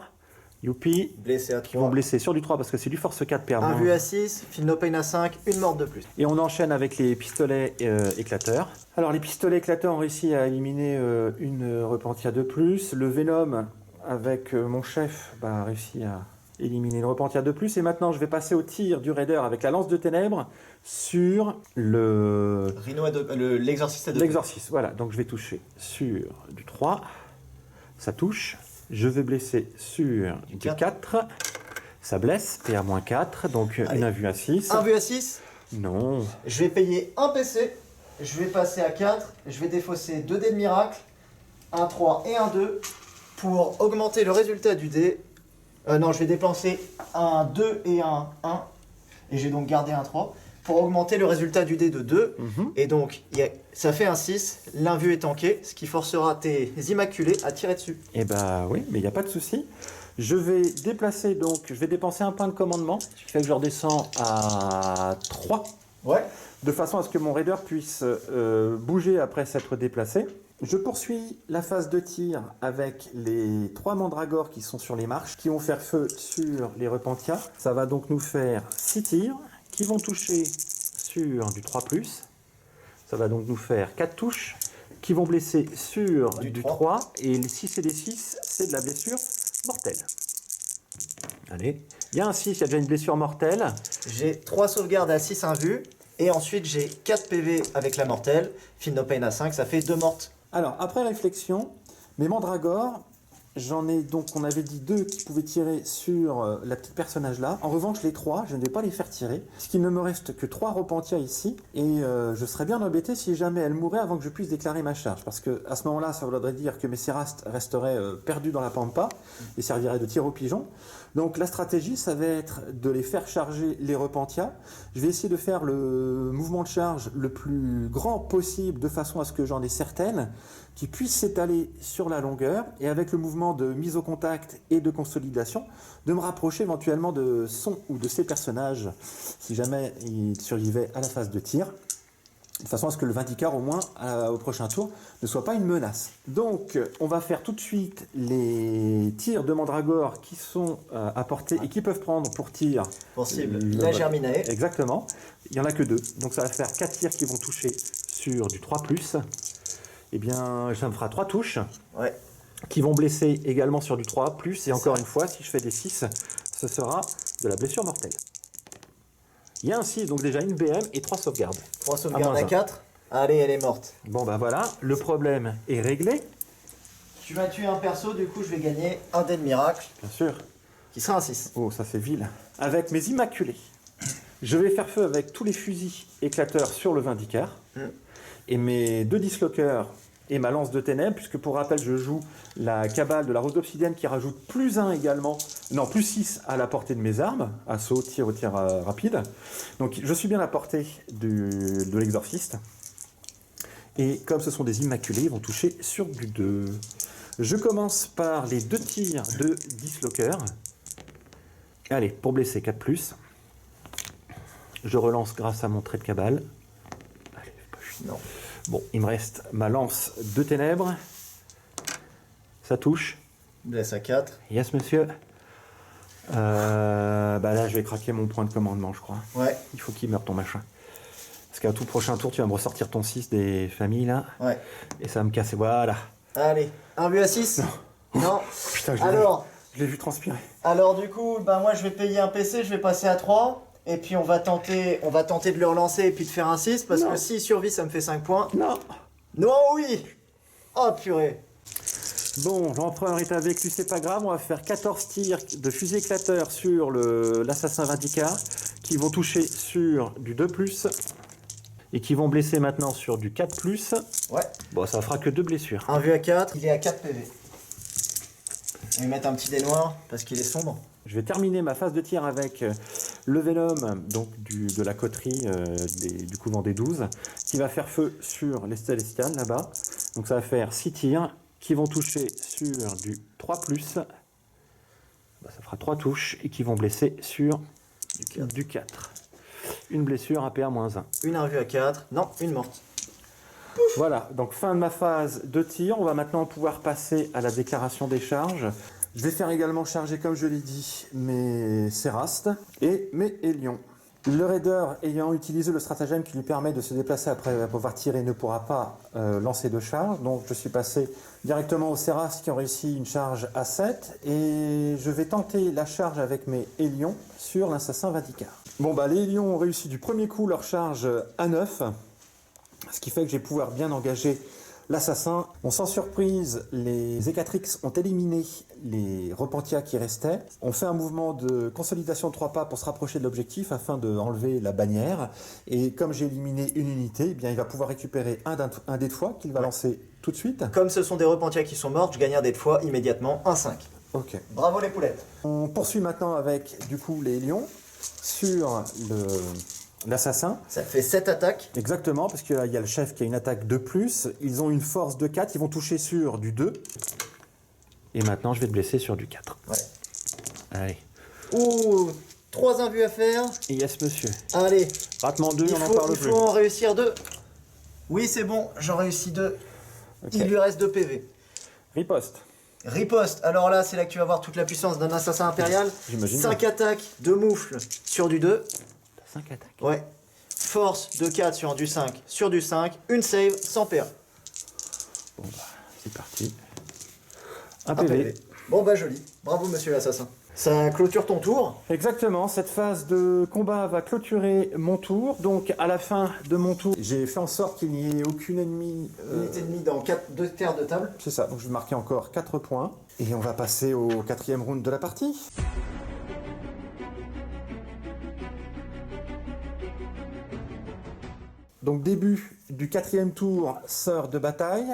Youpi. Blessé à 3. Qui vont blesser sur du 3 parce que c'est du force 4 permanent. Un vu à 6, feel no pain à 5, une morte de plus. Et on enchaîne avec les pistolets éclateurs. Alors les pistolets éclateurs ont réussi à éliminer une repentia de plus. Le Venom avec mon chef, réussi à éliminer le repentir de plus. Et maintenant, je vais passer au tir du raider avec la lance de ténèbres sur L'exorciste à deux. l'exorcisme. Voilà, donc je vais toucher sur du 3. Ça touche. Je vais blesser sur du 4. Ça blesse. PA-4. Donc Allez. une invue à 6. 1 vue à 6. Non. Je vais payer un PC. Je vais passer à 4. Je vais défausser 2 dés de miracle. Un 3 et un 2. Pour augmenter le résultat du dé. Non, je vais dépenser un 2 et un 1. Et j'ai donc gardé un 3. Pour augmenter le résultat du dé de 2. Et donc, ça fait un 6. L'invue est tankée. Ce qui forcera tes immaculés à tirer dessus. Eh oui, mais il n'y a pas de souci. Je vais déplacer, donc, je vais dépenser un point de commandement, ce qui fait que je redescends à 3, Ouais. de façon à ce que mon raider puisse bouger après s'être déplacé. Je poursuis la phase de tir avec les 3 mandragores qui sont sur les marches, qui vont faire feu sur les repentias. Ça va donc nous faire 6 tirs, qui vont toucher sur du 3+. Ça va donc nous faire 4 touches, qui vont blesser sur du 3. Et les 6 et les 6, c'est de la blessure mortelle. Allez, il y a un 6, il y a déjà une blessure mortelle. J'ai 3 sauvegardes à 6 invus. Et ensuite, j'ai 4 PV avec la mortelle. Feel no pain à 5, ça fait 2 mortes. Alors, après réflexion, mes mandragores, j'en ai donc, on avait dit 2 qui pouvaient tirer sur la petite personnage là. En revanche, les 3, je ne vais pas les faire tirer. Ce qui ne me reste que 3 repentias ici. Et je serais bien embêté si jamais elle mourait avant que je puisse déclarer ma charge. Parce que à ce moment-là, ça voudrait dire que mes Sérastes resteraient perdus dans la pampa et serviraient de tir au pigeon. Donc la stratégie, ça va être de les faire charger les repentias. Je vais essayer de faire le mouvement de charge le plus grand possible de façon à ce que j'en ai certaines qui puissent s'étaler sur la longueur et avec le mouvement de mise au contact et de consolidation, de me rapprocher éventuellement de son ou de ces personnages si jamais ils survivaient à la phase de tir. De façon à ce que le Vindicar, au moins, au prochain tour, ne soit pas une menace. Donc, on va faire tout de suite les tirs de Mandragore qui sont apportés et qui peuvent prendre pour tir... Pour cible, la Germinae. Exactement. Il n'y en a que 2. Donc, ça va faire 4 tirs qui vont toucher sur du 3+. Eh bien, ça me fera 3 touches. Ouais. Qui vont blesser également sur du 3+. Et encore une fois, si je fais des 6, ce sera de la blessure mortelle. Il y a un 6, donc déjà une BM et 3 sauvegardes. 3 sauvegardes à 4. Allez, elle est morte. Bon voilà, le problème est réglé. Tu vas tuer un perso, du coup je vais gagner un dé de miracle, Bien sûr. qui sera un 6. Oh, ça c'est vil. Avec mes immaculés, je vais faire feu avec tous les fusils éclateurs sur le Vindicar. Et mes 2 dislockers et ma lance de ténèbres, puisque pour rappel, je joue la cabale de la rose d'obsidienne qui rajoute +1 également, non, +6 à la portée de mes armes, assaut, tir au tir rapide. Donc je suis bien à la portée de l'exorciste. Et comme ce sont des immaculés, ils vont toucher sur du 2. Je commence par les 2 tirs de dislocker. Allez, pour blesser 4+. Je relance grâce à mon trait de cabale. Allez, Non. Bon, il me reste ma lance de ténèbres. Ça touche. Blesse à 4. Yes, monsieur. Là, je vais craquer mon point de commandement, je crois. Ouais. Il faut qu'il meure ton machin. Parce qu'à tout prochain tour, tu vas me ressortir ton 6 des familles, là. Ouais. Et ça va me casser. Voilà. Allez, un but à 6. Non. Putain, je l'ai vu transpirer. Alors du coup, moi je vais payer un PC, je vais passer à 3. Et puis on va tenter de le relancer et puis de faire un 6. Parce que s'il survit, ça me fait 5 points. Non. Non, oui. Oh purée. Bon, l'empereur est avec lui, c'est pas grave. On va faire 14 tirs de fusil éclateur sur l'assassin Vindicar, qui vont toucher sur du 2+, et qui vont blesser maintenant sur du 4+. Ouais. Bon, ça fera que 2 blessures. Un vu à 4, il est à 4 PV. On va mettre un petit dé noir, parce qu'il est sombre. Je vais terminer ma phase de tir avec le Venom, donc de la coterie du couvent des 12, qui va faire feu sur les Célestials là-bas. Donc ça va faire 6 tirs qui vont toucher sur du 3+. Ça fera 3 touches et qui vont blesser sur du 4. Une blessure à PA-1. Une invue à 4. Non, une morte. Voilà, donc fin de ma phase de tir. On va maintenant pouvoir passer à la déclaration des charges. Je vais faire également charger, comme je l'ai dit, mes Sérastes et mes Hélions. Le raider, ayant utilisé le stratagème qui lui permet de se déplacer après pouvoir tirer, ne pourra pas lancer de charge. Donc je suis passé directement aux Seraph qui ont réussi une charge à 7. Et je vais tenter la charge avec mes Hélions sur l'assassin Vindicar. Bon bah les Hélions ont réussi du premier coup leur charge à 9. Ce qui fait que je vais pouvoir bien engager l'assassin. Bon, sans surprise, les Hécatrix ont éliminé les Repentia qui restaient. On fait un mouvement de consolidation de 3 pas pour se rapprocher de l'objectif afin d'enlever la bannière. Et comme j'ai éliminé une unité, eh bien, il va pouvoir récupérer un dé de foi qu'il va lancer tout de suite. Comme ce sont des Repentia qui sont mortes, je gagne un dé de foi immédiatement, un 5. Ok. Bravo les poulettes. On poursuit maintenant avec du coup les lions sur l'assassin. Ça fait 7 attaques. Exactement, parce qu'il y a le chef qui a une attaque de plus. Ils ont une force de 4, ils vont toucher sur du 2. Et maintenant, je vais te blesser sur du 4. Ouais. Allez. Ouh, 3 imbus à faire. Yes, monsieur. Allez. Ratement 2, on n'en parle Il plus. faut en réussir 2. Oui, c'est bon, j'en réussis 2. Okay. Il lui reste 2 PV. Riposte. Riposte, alors là, c'est là que tu vas voir toute la puissance d'un assassin impérial. J'imagine. 5 attaques de moufle sur du 2. 5 attaques. Ouais. Force de 4 sur du 5 sur du 5. Une save sans PA. Bon bah, c'est parti. Un Un PV. PV. Bon bah joli. Bravo monsieur l'assassin. Ça clôture ton tour. Exactement, cette phase de combat va clôturer mon tour. Donc à la fin de mon tour, j'ai fait en sorte qu'il n'y ait aucune ennemie. Unité ennemie dans 2 terres de table. C'est ça, donc je vais marquer encore 4 points. Et on va passer au 4e round de la partie. Donc début du 4e tour, sœur de bataille.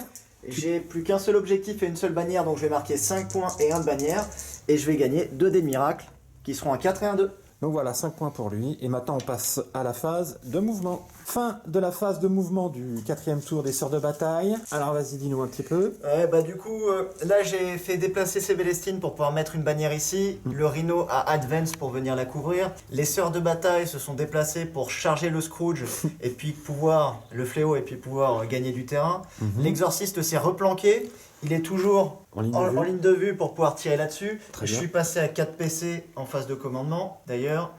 J'ai plus qu'un seul objectif et une seule bannière, donc je vais marquer 5 points et 1 de bannière. Et je vais gagner 2 dés de miracle, qui seront un 4 et un 2. Donc voilà, 5 points pour lui. Et maintenant on passe à la phase de mouvement. Fin de la phase de mouvement du 4e tour des sœurs de bataille. Alors vas-y, dis-nous un petit peu. Ouais, bah du coup, là j'ai fait déplacer ces Célestines pour pouvoir mettre une bannière ici. Le Rhino a Advance pour venir la couvrir. Les sœurs de bataille se sont déplacées pour charger le Scrooge et puis pouvoir, le fléau, et puis pouvoir gagner du terrain. L'exorciste s'est replanqué. Il est toujours en ligne de vue pour pouvoir tirer là-dessus. Je suis passé à 4 PC en phase de commandement, d'ailleurs.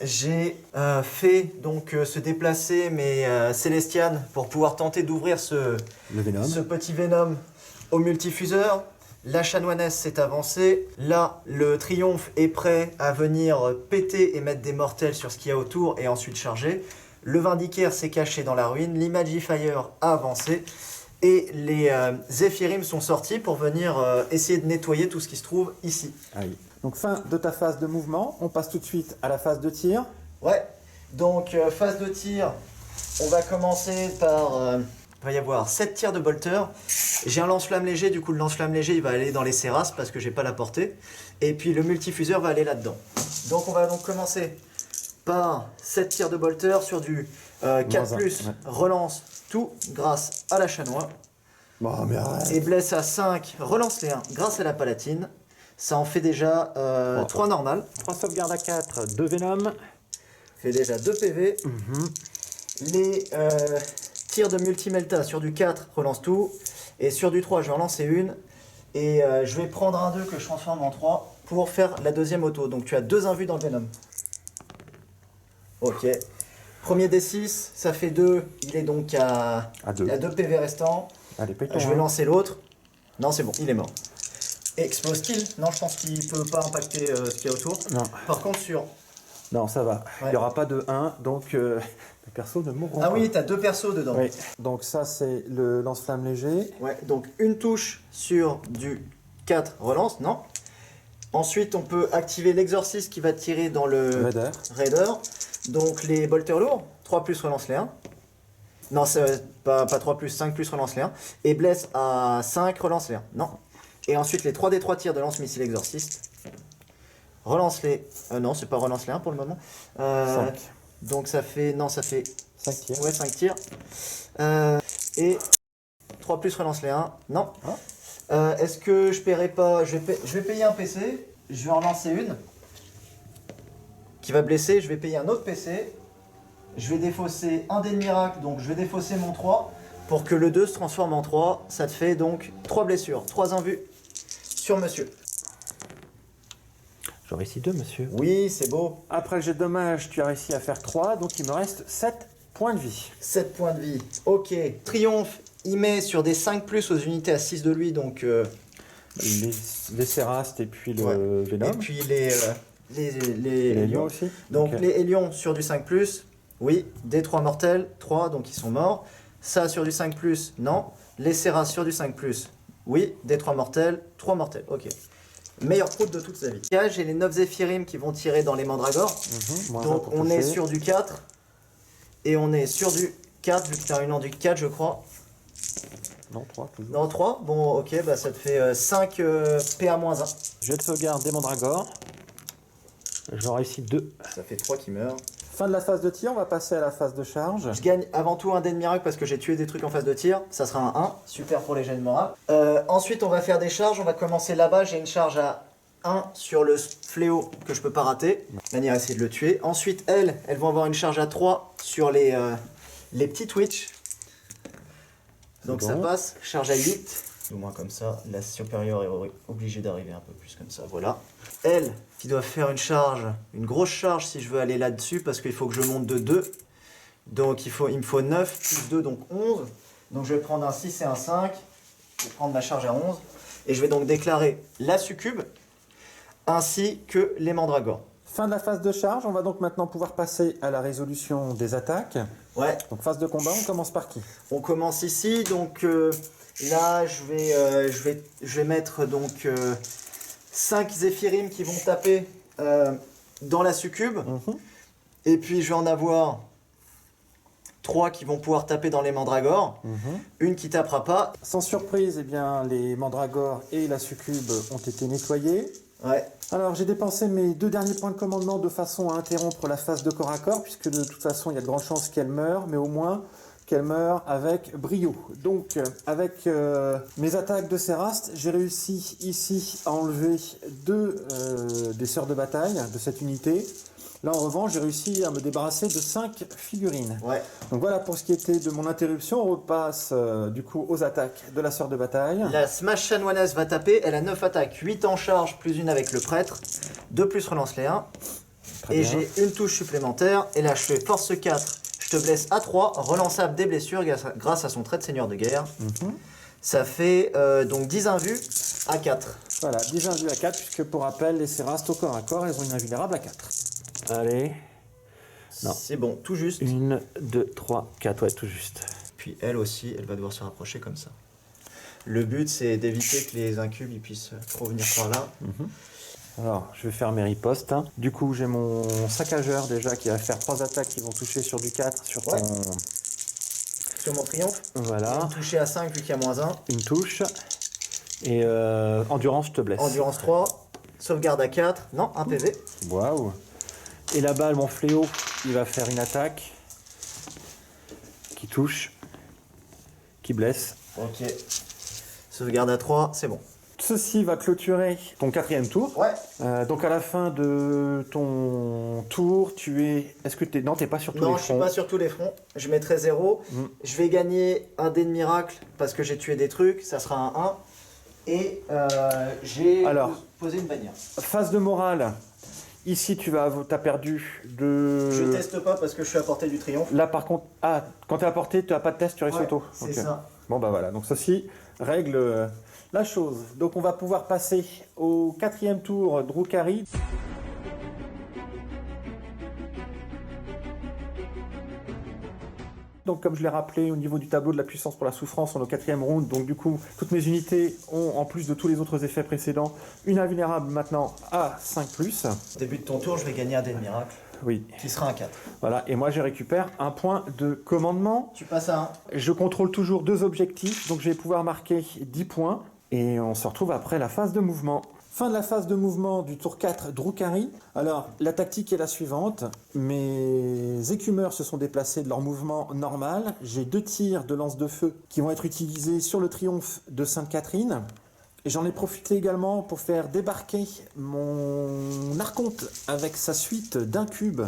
J'ai fait donc se déplacer mes Célestianes pour pouvoir tenter d'ouvrir ce petit Venom au multifuseur. La chanoinesse s'est avancée. Là, le triomphe est prêt à venir péter et mettre des mortels sur ce qu'il y a autour et ensuite charger. Le Vindicaire s'est caché dans la ruine. l'Imagifier a avancé. Et les Zéphyrim sont sortis pour venir essayer de nettoyer tout ce qui se trouve ici. Aïe. Donc fin de ta phase de mouvement, on passe tout de suite à la phase de tir. Ouais, donc phase de tir, on va commencer par... il va y avoir 7 tirs de bolter. J'ai un lance-flamme léger, du coup le lance-flamme léger il va aller dans les Serras parce que j'ai pas la portée. Et puis le multifuseur va aller là-dedans. Donc on va donc commencer par 7 tirs de bolter sur du 4+, ouais. Relance tout grâce à la chanoine. Bon, mais arrête. Et blesse à 5, relance les 1 grâce à la palatine. Ça en fait déjà 3 normales. 3 sauvegardes à 4, 2 Venom. Fait déjà 2 PV. Les tirs de multimelta sur du 4, relance tout. Et sur du 3, je vais en lancer une. Et je vais prendre un 2 que je transforme en 3 pour faire la deuxième auto. Donc tu as 2 invus dans le Venom. Ok. Premier D6, ça fait 2. Il est donc à 2 PV restants. Allez, pétons, je vais lancer l'autre. Non, c'est bon, il est mort. Explose-t-il? Non, je pense qu'il peut pas impacter ce qu'il y a autour. Non. Par contre, sur... Non, ça va. Ouais. Il n'y aura pas de 1, donc les persos ne mourront pas. Ah oui, t'as 2 persos dedans. Oui. Donc ça, c'est le lance-flamme léger. Ouais, donc une touche sur du 4 relance, non. Ensuite, on peut activer l'exorciste qui va tirer dans le Raider. Donc les bolters lourds, 3+, relance les 1. Non, c'est pas 3+, 5+, relance les 1. Et blesse à 5, relance les 1. Non. Et ensuite, les 3D3 tirs de lance-missile exorciste. Relance les... non, c'est pas relance les 1 pour le moment. 5. Donc ça fait... Non, ça fait... 5 tirs. Ouais, 5 tirs. Et 3+, relance les 1. Non. Ah. Est-ce que je paierai pas... Je vais payer un PC. Je vais en lancer une. Qui va blesser. Je vais payer un autre PC. Je vais défausser un dé de miracle. Donc je vais défausser mon 3. Pour que le 2 se transforme en 3. Ça te fait donc 3 blessures. 3 invus sur monsieur. J'aurais ici 2, monsieur. Oui, c'est beau. Après le jet de dommage, tu as réussi à faire 3, donc il me reste 7 points de vie. 7 points de vie. Ok. Triomphe, il met sur des 5+ aux unités à 6 de lui, donc... Les Cérastes et puis le ouais. Venom. Et puis les Les lions aussi. Donc Ok. les Hélions sur du 5+, oui. Des 3 mortels, 3, donc ils sont morts. Ça sur du 5+, non. Les Céras sur du 5+, oui. Des 3 mortels, 3 mortels, ok. Meilleure proute de toute sa vie. Là, j'ai les 9 Zéphyrim qui vont tirer dans les mandragores. Moins un Donc pour on toucher. est sur du 4. Et on est sur du 4, vu que tu as une enduit 4, je crois. Non, 3 toujours. Non, 3. Bon, ok, bah ça te fait 5 PA-1. Jet de sauvegarde des mandragores. J'aurai ici 2. Ça fait 3 qui meurent. Fin de la phase de tir, on va passer à la phase de charge. Je gagne avant tout un dé de miracle parce que j'ai tué des trucs en phase de tir. Ça sera un 1. Super pour les jets de morale. Ensuite, on va faire des charges. On va commencer là-bas. J'ai une charge à 1 sur le fléau que je peux pas rater. De manière à essayer de le tuer. Ensuite, elles vont avoir une charge à 3 sur les petits Twitch. Donc ça bon. passe. Charge à 8. Au moins comme ça. La supérieure est obligée d'arriver un peu plus comme ça. Voilà. Elles qui doivent faire une charge, une grosse charge si je veux aller là-dessus parce qu'il faut que je monte de 2. Donc il me faut 9 plus 2, donc 11. Donc je vais prendre un 6 et un 5. Je vais prendre ma charge à 11. Et je vais donc déclarer la succube ainsi que les mandragores. Fin de la phase de charge, on va donc maintenant pouvoir passer à la résolution des attaques. Ouais, Donc phase de combat, on commence par qui? on commence ici. Donc là, je vais mettre donc 5 Zéphyrim qui vont taper dans la succube. Et puis je vais en avoir 3 qui vont pouvoir taper dans les mandragores. Une qui tapera pas. Sans surprise, eh bien, les mandragores et la succube ont été nettoyés. Ouais. Alors j'ai dépensé mes 2 derniers points de commandement de façon à interrompre la phase de corps à corps, puisque de toute façon il y a de grandes chances qu'elle meure, mais au moins qu'elle meure avec brio. Donc avec mes attaques de Céraste, j'ai réussi ici à enlever 2 des sœurs de bataille de cette unité. Là en revanche j'ai réussi à me débarrasser de 5 figurines. Ouais. Donc voilà pour ce qui était de mon interruption, on repasse du coup aux attaques de la sœur de bataille. La Smash chanoinesse va taper, elle a 9 attaques, 8 en charge, plus une avec le prêtre, 2 plus relance les 1. Très Et bien. j'ai une touche supplémentaire, et là je fais force 4, je te blesse à 3, relançable des blessures grâce à son trait de seigneur de guerre. Ça fait donc 10 invus à 4. Voilà, 10 invus à 4, puisque pour rappel, les Cérastes au corps à corps, elles ont une invulnérable à 4. Allez, non. C'est bon, tout juste. 1, 2, 3, 4, ouais, tout juste. Puis elle aussi, elle va devoir se rapprocher comme ça. Le but c'est d'éviter que les incubes ils puissent trop venir par là. Alors, je vais faire mes ripostes. Hein. Du coup, j'ai mon saccageur déjà qui va faire 3 attaques qui vont toucher sur du 4 sur ton... Ouais. Sur mon triomphe, Voilà, touché à 5 vu qu'il y a -1. une touche. Et endurance, je te blesse. Endurance 3, sauvegarde à 4, non, 1 PV. Waouh. Et la balle, mon fléau, il va faire une attaque qui touche, qui blesse. Ok. Sauvegarde à 3, c'est bon. Ceci va clôturer ton 4e tour. Ouais. Donc à la fin de ton tour, tu es... Est-ce que tu es... Non, tu n'es pas sur tous Non, les je suis fronts. pas sur tous les fronts. Je mettrai 0. Je vais gagner un dé de miracle parce que j'ai tué des trucs. Ça sera un 1. Et j'ai Alors. posé une bannière. Phase de morale. Ici, t'as perdu de... Je teste pas parce que je suis à portée du triomphe. Là, par contre... Ah, quand tu es à portée, tu n'as pas de test, tu restes Ouais, auto. c'est Ok. ça. Bon, bah voilà. Donc ceci règle la chose. Donc on va pouvoir passer au 4e tour Drukhari. Donc comme je l'ai rappelé, au niveau du tableau de la puissance pour la souffrance, on est au 4e round. Donc du coup, toutes mes unités ont, en plus de tous les autres effets précédents, une invulnérable maintenant à 5+. Début de ton tour, je vais gagner un dé de miracle Oui, qui sera un 4. voilà. Et moi, je récupère un point de commandement. Tu passes à 1. Je contrôle toujours 2 objectifs, donc je vais pouvoir marquer 10 points. Et on se retrouve après la phase de mouvement. Fin de la phase de mouvement du tour 4 Drukhari. Alors, la tactique est la suivante. Mes écumeurs se sont déplacés de leur mouvement normal. J'ai 2 tirs de lance de feu qui vont être utilisés sur le triomphe de Sainte-Catherine. Et j'en ai profité également pour faire débarquer mon archonte avec sa suite d'incubes,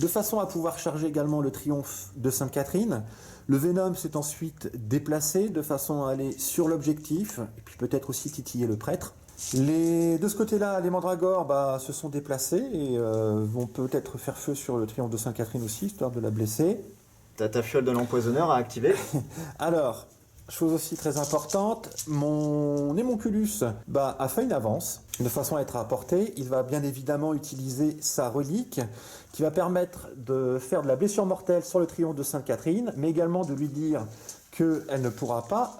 de façon à pouvoir charger également le triomphe de Sainte-Catherine. Le Venom s'est ensuite déplacé de façon à aller sur l'objectif, et puis peut-être aussi titiller le prêtre. De ce côté-là, les mandragores se sont déplacés et vont peut-être faire feu sur le triomphe de Sainte-Catherine aussi, histoire de la blesser. T'as ta fiole de l'empoisonneur à activer. Alors, chose aussi très importante, mon émonculus a fait une avance. De façon à être à portée, il va bien évidemment utiliser sa relique qui va permettre de faire de la blessure mortelle sur le triomphe de Sainte-Catherine, mais également de lui dire qu'elle ne pourra pas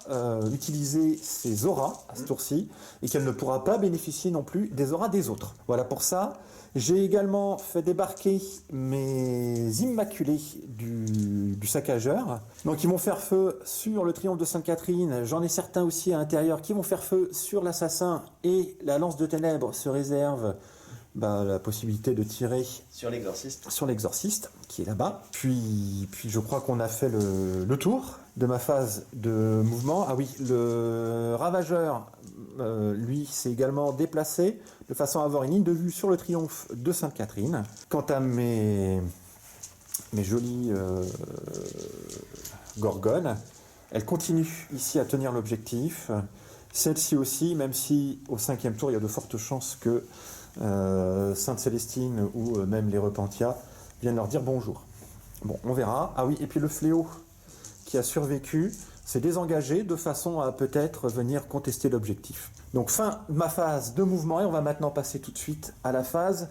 utiliser ses auras à ce tour-ci et qu'elle ne pourra pas bénéficier non plus des auras des autres. Voilà pour ça. J'ai également fait débarquer mes Immaculés du saccageur. Donc ils vont faire feu sur le triomphe de Sainte-Catherine. J'en ai certains aussi à l'intérieur qui vont faire feu sur l'assassin, et la lance de ténèbres se réserve la possibilité de tirer Sur l'exorciste. sur l'exorciste qui est là-bas. Puis je crois qu'on a fait le tour de ma phase de mouvement. Ah oui, le ravageur, lui, s'est également déplacé de façon à avoir une ligne de vue sur le triomphe de Sainte-Catherine. Quant à mes jolies gorgones, elles continuent ici à tenir l'objectif. Celle-ci aussi, même si au 5e tour, il y a de fortes chances que Sainte-Célestine ou même les Repentia viennent leur dire bonjour. Bon, on verra. Ah oui, et puis le fléau qui a survécu s'est désengagé de façon à peut-être venir contester l'objectif. Donc fin de ma phase de mouvement, et on va maintenant passer tout de suite à la phase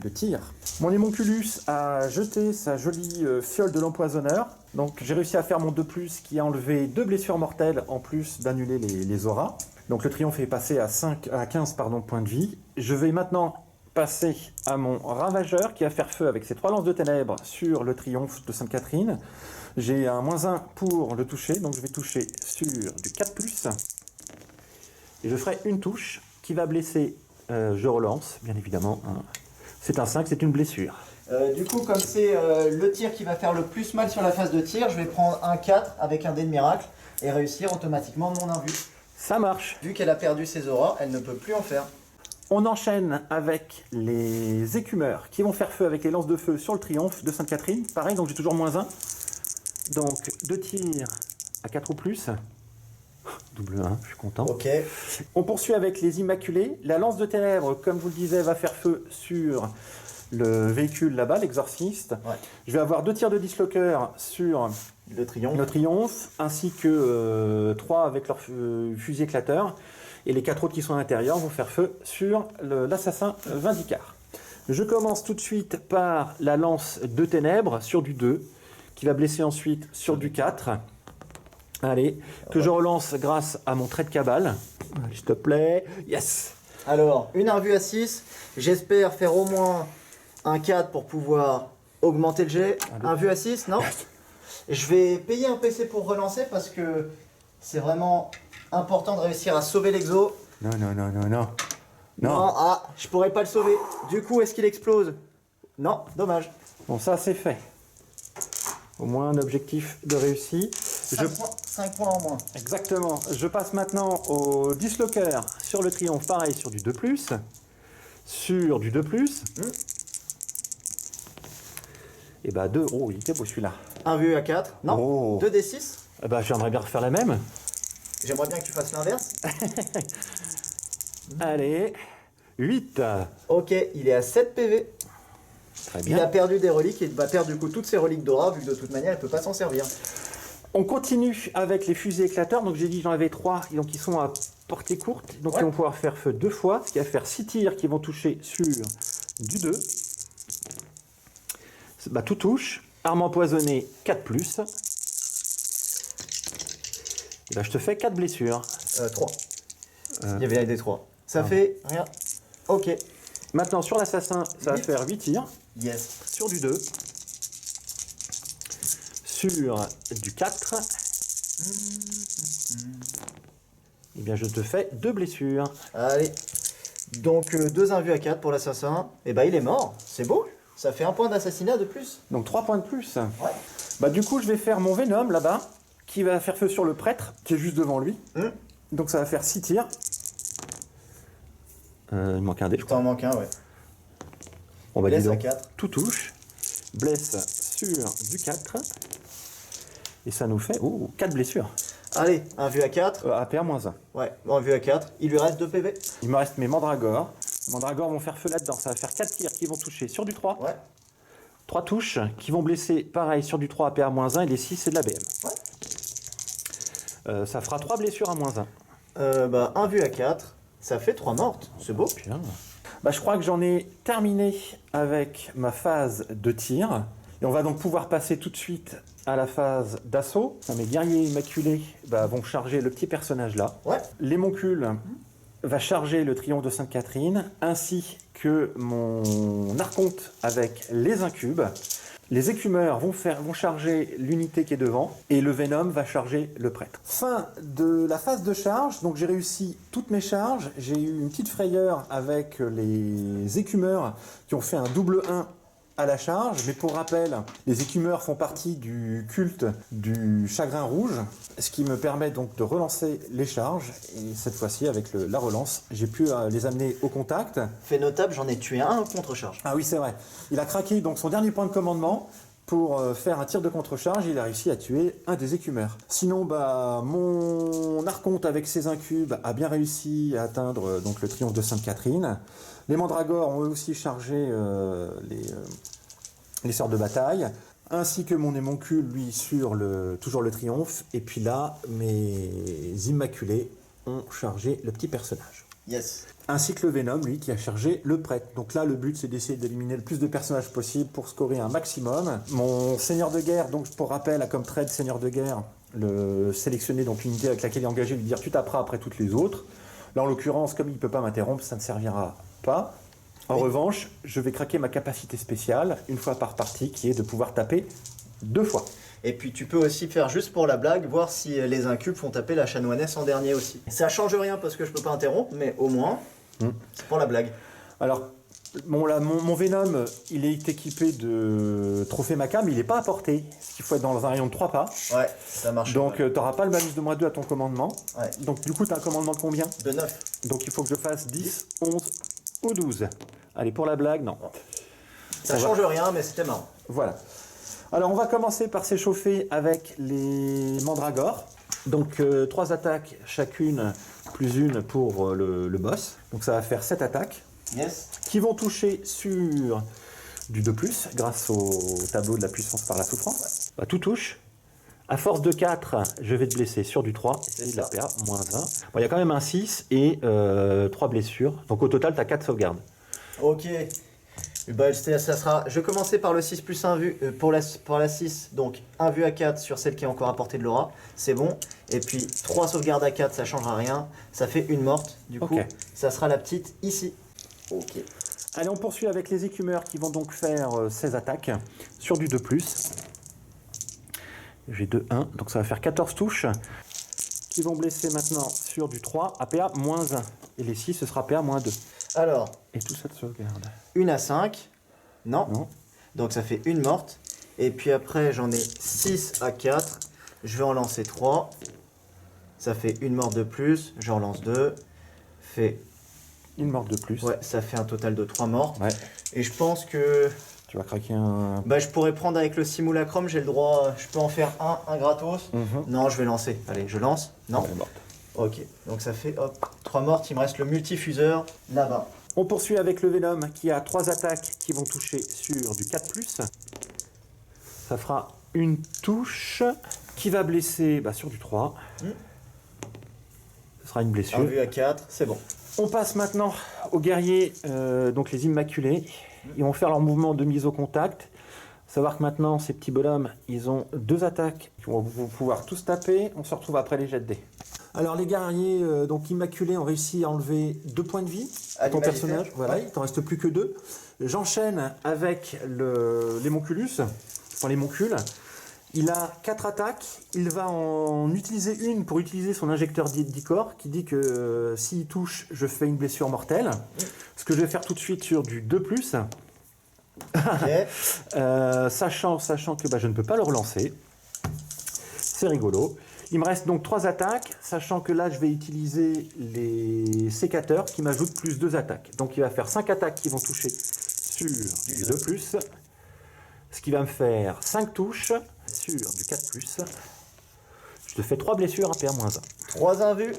de tir. Mon émonculus a jeté sa jolie fiole de l'empoisonneur. Donc j'ai réussi à faire mon 2+, qui a enlevé 2 blessures mortelles en plus d'annuler les auras. Donc le triomphe est passé à 15 points de vie. Je vais maintenant passer à mon ravageur qui va faire feu avec ses 3 lances de ténèbres sur le triomphe de Sainte-Catherine. J'ai un -1 pour le toucher, donc je vais toucher sur du 4+. Et je ferai une touche qui va blesser. Je relance, bien évidemment. C'est un 5, c'est une blessure. Du coup, comme c'est le tir qui va faire le plus mal sur la phase de tir, je vais prendre un 4 avec un dé de miracle et réussir automatiquement mon invue. Ça marche. Vu qu'elle a perdu ses auras, elle ne peut plus en faire. On enchaîne avec les écumeurs qui vont faire feu avec les lances de feu sur le triomphe de Sainte-Catherine. Pareil, donc j'ai toujours -1. Donc 2 tirs à 4 ou plus. Double 1, je suis content. Ok. On poursuit avec les Immaculés. La lance de ténèbres, comme je vous le disais, va faire feu sur le véhicule là-bas, l'exorciste. Ouais. Je vais avoir 2 tirs de dislocker sur Le triomphe. le triomphe, ainsi que 3 avec leur fusil éclateur. Et les 4 autres qui sont à l'intérieur vont faire feu sur l'assassin Vindicar. Je commence tout de suite par la lance de ténèbres sur du 2, qui va blesser ensuite sur du 4. Allez, que je relance grâce à mon trait de cabale. Allez, s'il te plaît. Yes. Alors, une invue à 6. J'espère faire au moins un 4 pour pouvoir augmenter le jet. Un vue à 6, non? Je vais payer un PC pour relancer parce que c'est vraiment important de réussir à sauver l'exo. Non. Non, ah, je pourrais pas le sauver. Du coup, est-ce qu'il explose? Non, dommage. Bon, ça c'est fait. Au moins un objectif de réussi. 5 points en moins. Exactement. Je passe maintenant au dislocker sur le triomphe, pareil sur du 2+. Sur du 2+. Et bah 2. Oh, il était beau celui-là. Un vue à 4. Non. Oh. 2d6. Eh bah j'aimerais bien refaire la même. J'aimerais bien que tu fasses l'inverse. Allez. 8. Ok, il est à 7 PV. Très Il a bien. perdu des reliques et il va perdre du coup toutes ses reliques d'aura vu que de toute manière il peut pas s'en servir. On continue avec les fusils éclateurs. Donc j'ai dit j'en avais 3, donc ils sont à portée courte. Donc Ouais. ils vont pouvoir faire feu 2 fois, ce qui va faire 6 tirs qui vont toucher sur du 2. Bah, tout touche. Arme empoisonnée 4+. Et bah, je te fais 4 blessures. 3. Il y avait des 3. Ça fait rien. Ok. Maintenant sur l'assassin, ça va Huit. faire 8 tirs. Yes. Sur du 2. Sur du 4. Et bien je te fais 2 blessures. Allez. Donc 2 invus à 4 pour l'assassin. Et bah il est mort. C'est beau. Ça fait un point d'assassinat de plus. Donc 3 points de plus. Ouais. Bah du coup je vais faire mon Venom là-bas, qui va faire feu sur le prêtre, qui est juste devant lui. Donc ça va faire 6 tirs. Il manque un dé, je crois. T'en manques un, ouais. On va Blesse dire à 4. tout touche. Blesse sur du 4. Et ça nous fait 4 blessures. Allez, un vu à 4. APA-1. Ouais, bon, un vu à 4. Il lui reste 2 PV. Il me reste mes mandragores. Les mandragores vont faire feu là-dedans. Ça va faire 4 tirs qui vont toucher sur du 3. Ouais. 3 touches qui vont blesser pareil sur du 3 APA-1 et les 6 c'est de la BM. Ouais. Ça fera 3 blessures à -1. Bah, un vu à 4. Ça fait 3 mortes. C'est beau. Bien. Bah, je crois que j'en ai terminé avec ma phase de tir. Et on va donc pouvoir passer tout de suite à la phase d'assaut. Mes guerriers immaculés vont charger le petit personnage là. Ouais. L'émoncule va charger le triomphe de Sainte-Catherine, ainsi que mon archonte avec les incubes. Les écumeurs vont charger l'unité qui est devant, et le Venom va charger le prêtre. Fin de la phase de charge, donc j'ai réussi toutes mes charges. J'ai eu une petite frayeur avec les écumeurs qui ont fait un double 1 à la charge, mais pour rappel, les écumeurs font partie du culte du chagrin rouge, ce qui me permet donc de relancer les charges, et cette fois-ci avec la relance, j'ai pu les amener au contact. Fait notable, j'en ai tué un au contre-charge. Ah oui, c'est vrai. Il a craqué donc son dernier point de commandement pour faire un tir de contre-charge, il a réussi à tuer un des écumeurs. Sinon, mon archonte avec ses incubes a bien réussi à atteindre donc le triomphe de Sainte-Catherine. Les mandragores ont aussi chargé les sœurs de bataille, ainsi que mon émoncule, lui, sur toujours le triomphe. Et puis là, mes immaculés ont chargé le petit personnage. Yes. Ainsi que le Venom, lui, qui a chargé le prêtre. Donc là, le but, c'est d'essayer d'éliminer le plus de personnages possible pour scorer un maximum. Mon seigneur de guerre, donc pour rappel, a comme trait de seigneur de guerre, sélectionner donc l'unité avec laquelle il est engagé, lui dire tu taperas après toutes les autres. Là, en l'occurrence, comme il ne peut pas m'interrompre, ça ne servira pas. En revanche, je vais craquer ma capacité spéciale, une fois par partie, qui est de pouvoir taper 2 fois. Et puis tu peux aussi faire juste pour la blague, voir si les incubes font taper la chanoinesse en dernier aussi. Ça change rien parce que je peux pas interrompre, mais au moins, c'est pour la blague. Alors, mon Venom, il est équipé de trophée Maca, mais il n'est pas à portée. Il faut être dans un rayon de 3 pas. Ouais, ça marche. Donc, tu n'auras pas le malus de -2 à ton commandement. Ouais. Donc, du coup, tu as un commandement de combien? De 9. Donc, il faut que je fasse 10, 11 ou 12. Allez, pour la blague, non. Ça change rien, mais c'était marrant. Voilà. Alors, on va commencer par s'échauffer avec les mandragores. Donc, 3 attaques chacune, plus une pour le boss. Donc, ça va faire 7 attaques. Yes. Qui vont toucher sur du 2+, grâce au tableau de la puissance par la souffrance. Tout touche. À force de 4, je vais te blesser sur du 3, et de la PA, -1. Bon, il y a quand même un 6 et 3 blessures. Donc au total, tu as 4 sauvegardes. Ok. Bah, ça sera... Je vais commencer par le 6 plus 1 vu, pour la 6, donc 1 vu à 4 sur celle qui est encore à portée de l'aura, c'est bon. Et puis 3 sauvegardes à 4, ça changera rien. Ça fait une morte, du coup, ça sera la petite ici. Ok. Allez, on poursuit avec les écumeurs qui vont donc faire 16 attaques sur du 2+. J'ai 2, 1, donc ça va faire 14 touches. Qui vont blesser maintenant sur du 3, APA -1. Et les 6, ce sera APA -2. Alors. Et tout ça de sauvegarde. 1 à 5. Non. Non. Donc ça fait une morte. Et puis après, j'en ai 6 à 4. Je vais en lancer 3. Ça fait une morte de plus. J'en lance 2. Fait... Une morte de plus. Ouais, ça fait un total de 3 morts. Ouais. Et je pense que... Tu vas craquer un... Bah, je pourrais prendre avec le simulacrum, j'ai le droit... Je peux en faire un gratos. Non, je vais lancer. Allez, je lance. Non. Elle est morte. Ok, donc ça fait, hop, 3 mortes. Il me reste le multifuseur, là-bas. On poursuit avec le Venom qui a 3 attaques qui vont toucher sur du 4+. Ça fera une touche qui va blesser sur du 3. Ce sera une blessure. 1 vue à 4, c'est bon. On passe maintenant aux guerriers, donc les Immaculés. Ils vont faire leur mouvement de mise au contact. Savoir que maintenant, ces petits bonhommes, ils ont 2 attaques qui vont pouvoir tous taper. On se retrouve après les jets de dés. Alors les guerriers donc immaculés ont réussi à enlever 2 points de vie à ton personnage. Voilà, il t'en reste plus que 2. J'enchaîne avec l'émonculus, enfin l'émoncule. Il a 4 attaques. Il va en utiliser une pour utiliser son injecteur d'icor qui dit que s'il touche, je fais une blessure mortelle. Ce que je vais faire tout de suite sur du 2+. Okay. Sachant que je ne peux pas le relancer. C'est rigolo. Il me reste donc 3 attaques, sachant que là je vais utiliser les sécateurs qui m'ajoutent plus 2 attaques. Donc il va faire 5 attaques qui vont toucher sur du 2+, ce qui va me faire 5 touches sur du 4+. Je te fais 3 blessures, un PA-1. 3 invus,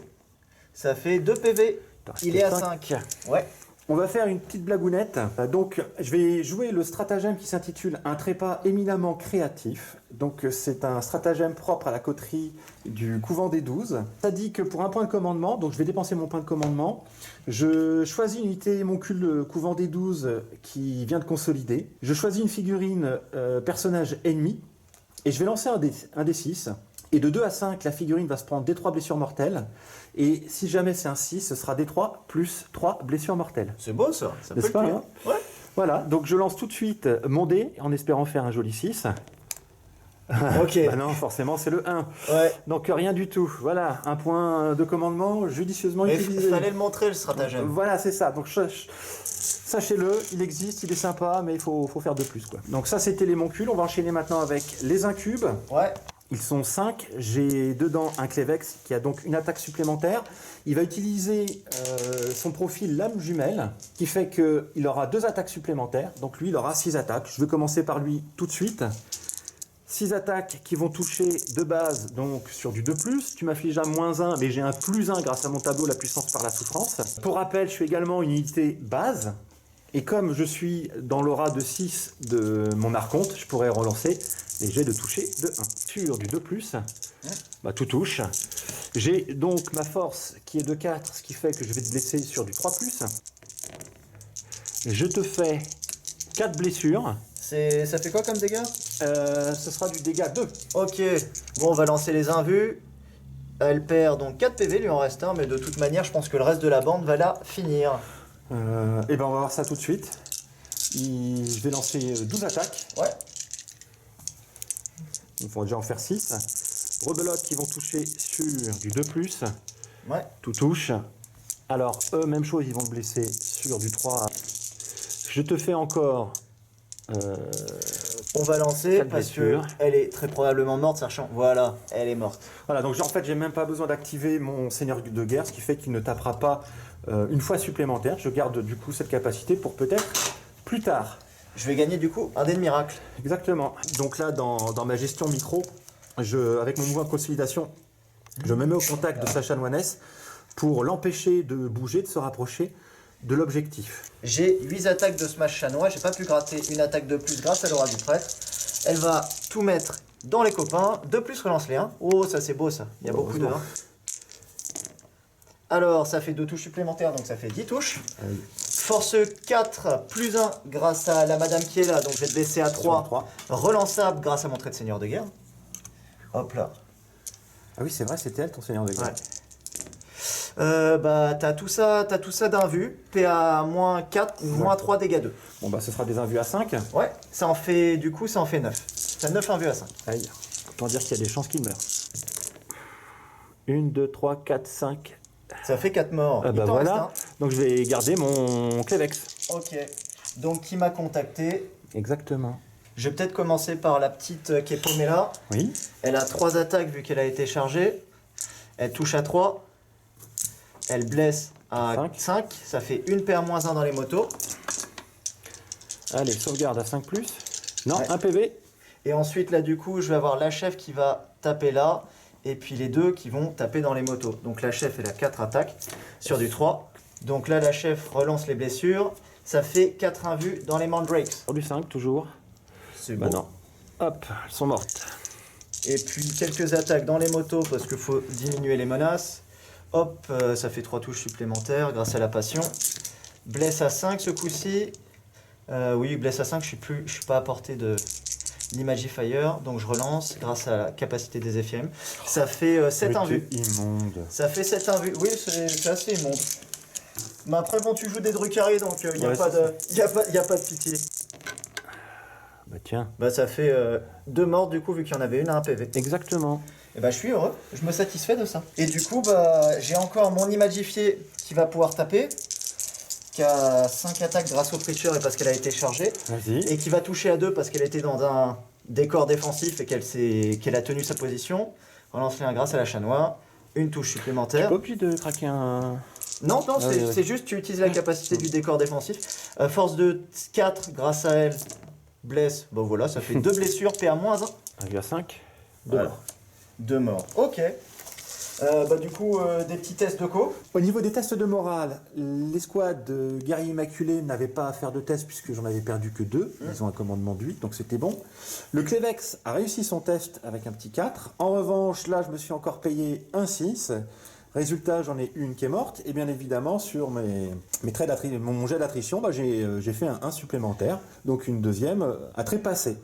ça fait 2 PV. Il est à 5. Ouais. On va faire une petite blagounette. Donc, je vais jouer le stratagème qui s'intitule Un trépas éminemment créatif. Donc, c'est un stratagème propre à la coterie du couvent des 12. Ça dit que pour un point de commandement, donc je vais dépenser mon point de commandement, je choisis une unité moncule couvent des 12 qui vient de consolider. Je choisis une figurine personnage ennemi et je vais lancer un D6. Et de 2 à 5, la figurine va se prendre D3 blessures mortelles. Et si jamais c'est un 6, ce sera D3 plus 3 blessures mortelles. C'est beau ça peut N'est-ce le pas, tuer. hein Ouais. Voilà, donc je lance tout de suite mon dé en espérant faire un joli 6. Ok. Bah non, forcément c'est le 1. Ouais. Donc rien du tout. Voilà, un point de commandement judicieusement Mais utilisé. fallait le montrer le stratagème. Voilà, c'est ça. Donc sachez-le, il existe, il est sympa, mais il faut faire de plus, quoi. Donc ça c'était les moncules. On va enchaîner maintenant avec les incubes. Ouais. Ils sont 5, j'ai dedans un Clévex qui a donc une attaque supplémentaire. Il va utiliser son profil lame jumelle, qui fait qu'il aura 2 attaques supplémentaires. Donc lui, il aura 6 attaques. Je vais commencer par lui tout de suite. 6 attaques qui vont toucher de base, donc sur du 2+. Tu m'affliges à -1, mais j'ai un +1 grâce à mon tableau La puissance par la souffrance. Pour rappel, je suis également une unité base. Et comme je suis dans l'aura de 6 de mon archonte, je pourrais relancer les jets de toucher de 1. Sur du 2+, bah, tout touche. J'ai donc ma force qui est de 4, ce qui fait que je vais te blesser sur du 3+. Je te fais 4 blessures. Ça fait quoi comme dégâts? Ce sera du dégât 2. Ok. Bon, on va lancer les invus. Elle perd donc 4 PV, lui en reste un, mais de toute manière, je pense que le reste de la bande va la finir. Et ben on va voir ça tout de suite. Je vais lancer 12 attaques. Ouais. Il faut déjà en faire 6. Rebelote qui vont toucher sur du 2+. Ouais. Tout touche. Alors, eux, même chose, ils vont me blesser sur du 3. Je te fais encore... On va lancer 4 parce blessures. qu'elle est très probablement morte, sachant. Voilà, elle est morte. Voilà, donc en fait, j'ai même pas besoin d'activer mon seigneur de guerre, ce qui fait qu'il ne tapera pas une fois supplémentaire. Je garde du coup cette capacité pour peut-être plus tard. Je vais gagner du coup un dé de miracle. Exactement. Donc là, dans ma gestion micro, avec mon mouvement de consolidation, je me mets au contact de Sacha Noanès pour l'empêcher de bouger, de se rapprocher de l'objectif. J'ai 8 attaques de smash chanois, j'ai pas pu gratter une attaque de plus grâce à l'aura du prêtre. Elle va tout mettre dans les copains, 2+, relance les 1. Oh, ça c'est beau ça, il y a beaucoup de 1. Alors, ça fait 2 touches supplémentaires, donc ça fait 10 touches. Oui. Force 4, plus 1 grâce à la madame qui est là, donc je vais te baisser à 3. Relançable grâce à mon trait de seigneur de guerre. Hop là. Ah oui, c'est vrai, c'était elle ton seigneur de guerre. Ouais. Bah, t'as tout ça d'un vu. PA -4, -3 dégâts 2. Bon bah ce sera des invus à 5. Ouais, ça en fait 9. T'as 9 invus à 5. Aïe, autant dire qu'il y a des chances qu'il meure. 1, 2, 3, 4, 5. Ça fait 4 morts. Ah Il bah t'en reste voilà, donc je vais garder mon Clévex. un. Ok. Donc qui m'a contacté. Exactement. Je vais peut-être commencer par la petite qui est paumée là. Oui. Elle a 3 attaques vu qu'elle a été chargée. Elle touche à 3. Elle blesse à 5. Ça fait une PA-1 dans les motos. Allez, sauvegarde à 5+. Non, Ouais. 1 PV. Et ensuite là du coup je vais avoir la chef qui va taper là. Et puis les deux qui vont taper dans les motos. Donc la chef elle a 4 attaques sur du 3. Donc là la chef relance les blessures. Ça fait 4 invus dans les mandrakes. Sur du 5 toujours. C'est Bah bon. non. Hop, elles sont mortes. Et puis quelques attaques dans les motos parce qu'il faut diminuer les menaces. Hop, ça fait 3 touches supplémentaires grâce à la passion. Blesse à 5 ce coup-ci. Oui, blesse à 5, je suis pas à portée de l'Imagifier. Donc je relance grâce à la capacité des FIM. Ça fait 7 invus. Immonde. Ça fait 7 invus. Oui, c'est assez immonde. Mais après, bon, tu joues des drucaries, donc il n'y a, Ouais, pas de, y a pas de pitié. Bah tiens. Bah ça fait 2 morts du coup, vu qu'il y en avait une à 1 PV. Exactement. Et bah je suis heureux, je me satisfais de ça. Et du coup, bah j'ai encore mon Imagifié qui va pouvoir taper, qui a 5 attaques grâce au Preacher et parce qu'elle a été chargée, Vas-y. et qui va toucher à 2 parce qu'elle était dans un décor défensif et qu'elle a tenu sa position. Relance les 1 grâce à la chanois, une touche T'es supplémentaire. pas obligé de craquer un... Non, Ah, ouais. c'est juste tu utilises la capacité du décor défensif. Force de 4 grâce à elle, blesse, bon voilà, ça fait 2 blessures, PA-1. 1 à 5. Alors, 2 morts. Ok. Du coup, des petits tests de co. Au niveau des tests de morale, l'escouade de guerriers immaculés n'avait pas à faire de tests puisque j'en avais perdu que 2. Ils ont un commandement de 8, donc c'était bon. Le Clévex a réussi son test avec un petit 4. En revanche, là, je me suis encore payé un 6. Résultat, j'en ai une qui est morte. Et bien évidemment, sur mes traits mon jet d'attrition, j'ai fait un 1 supplémentaire. Donc une deuxième à trépasser.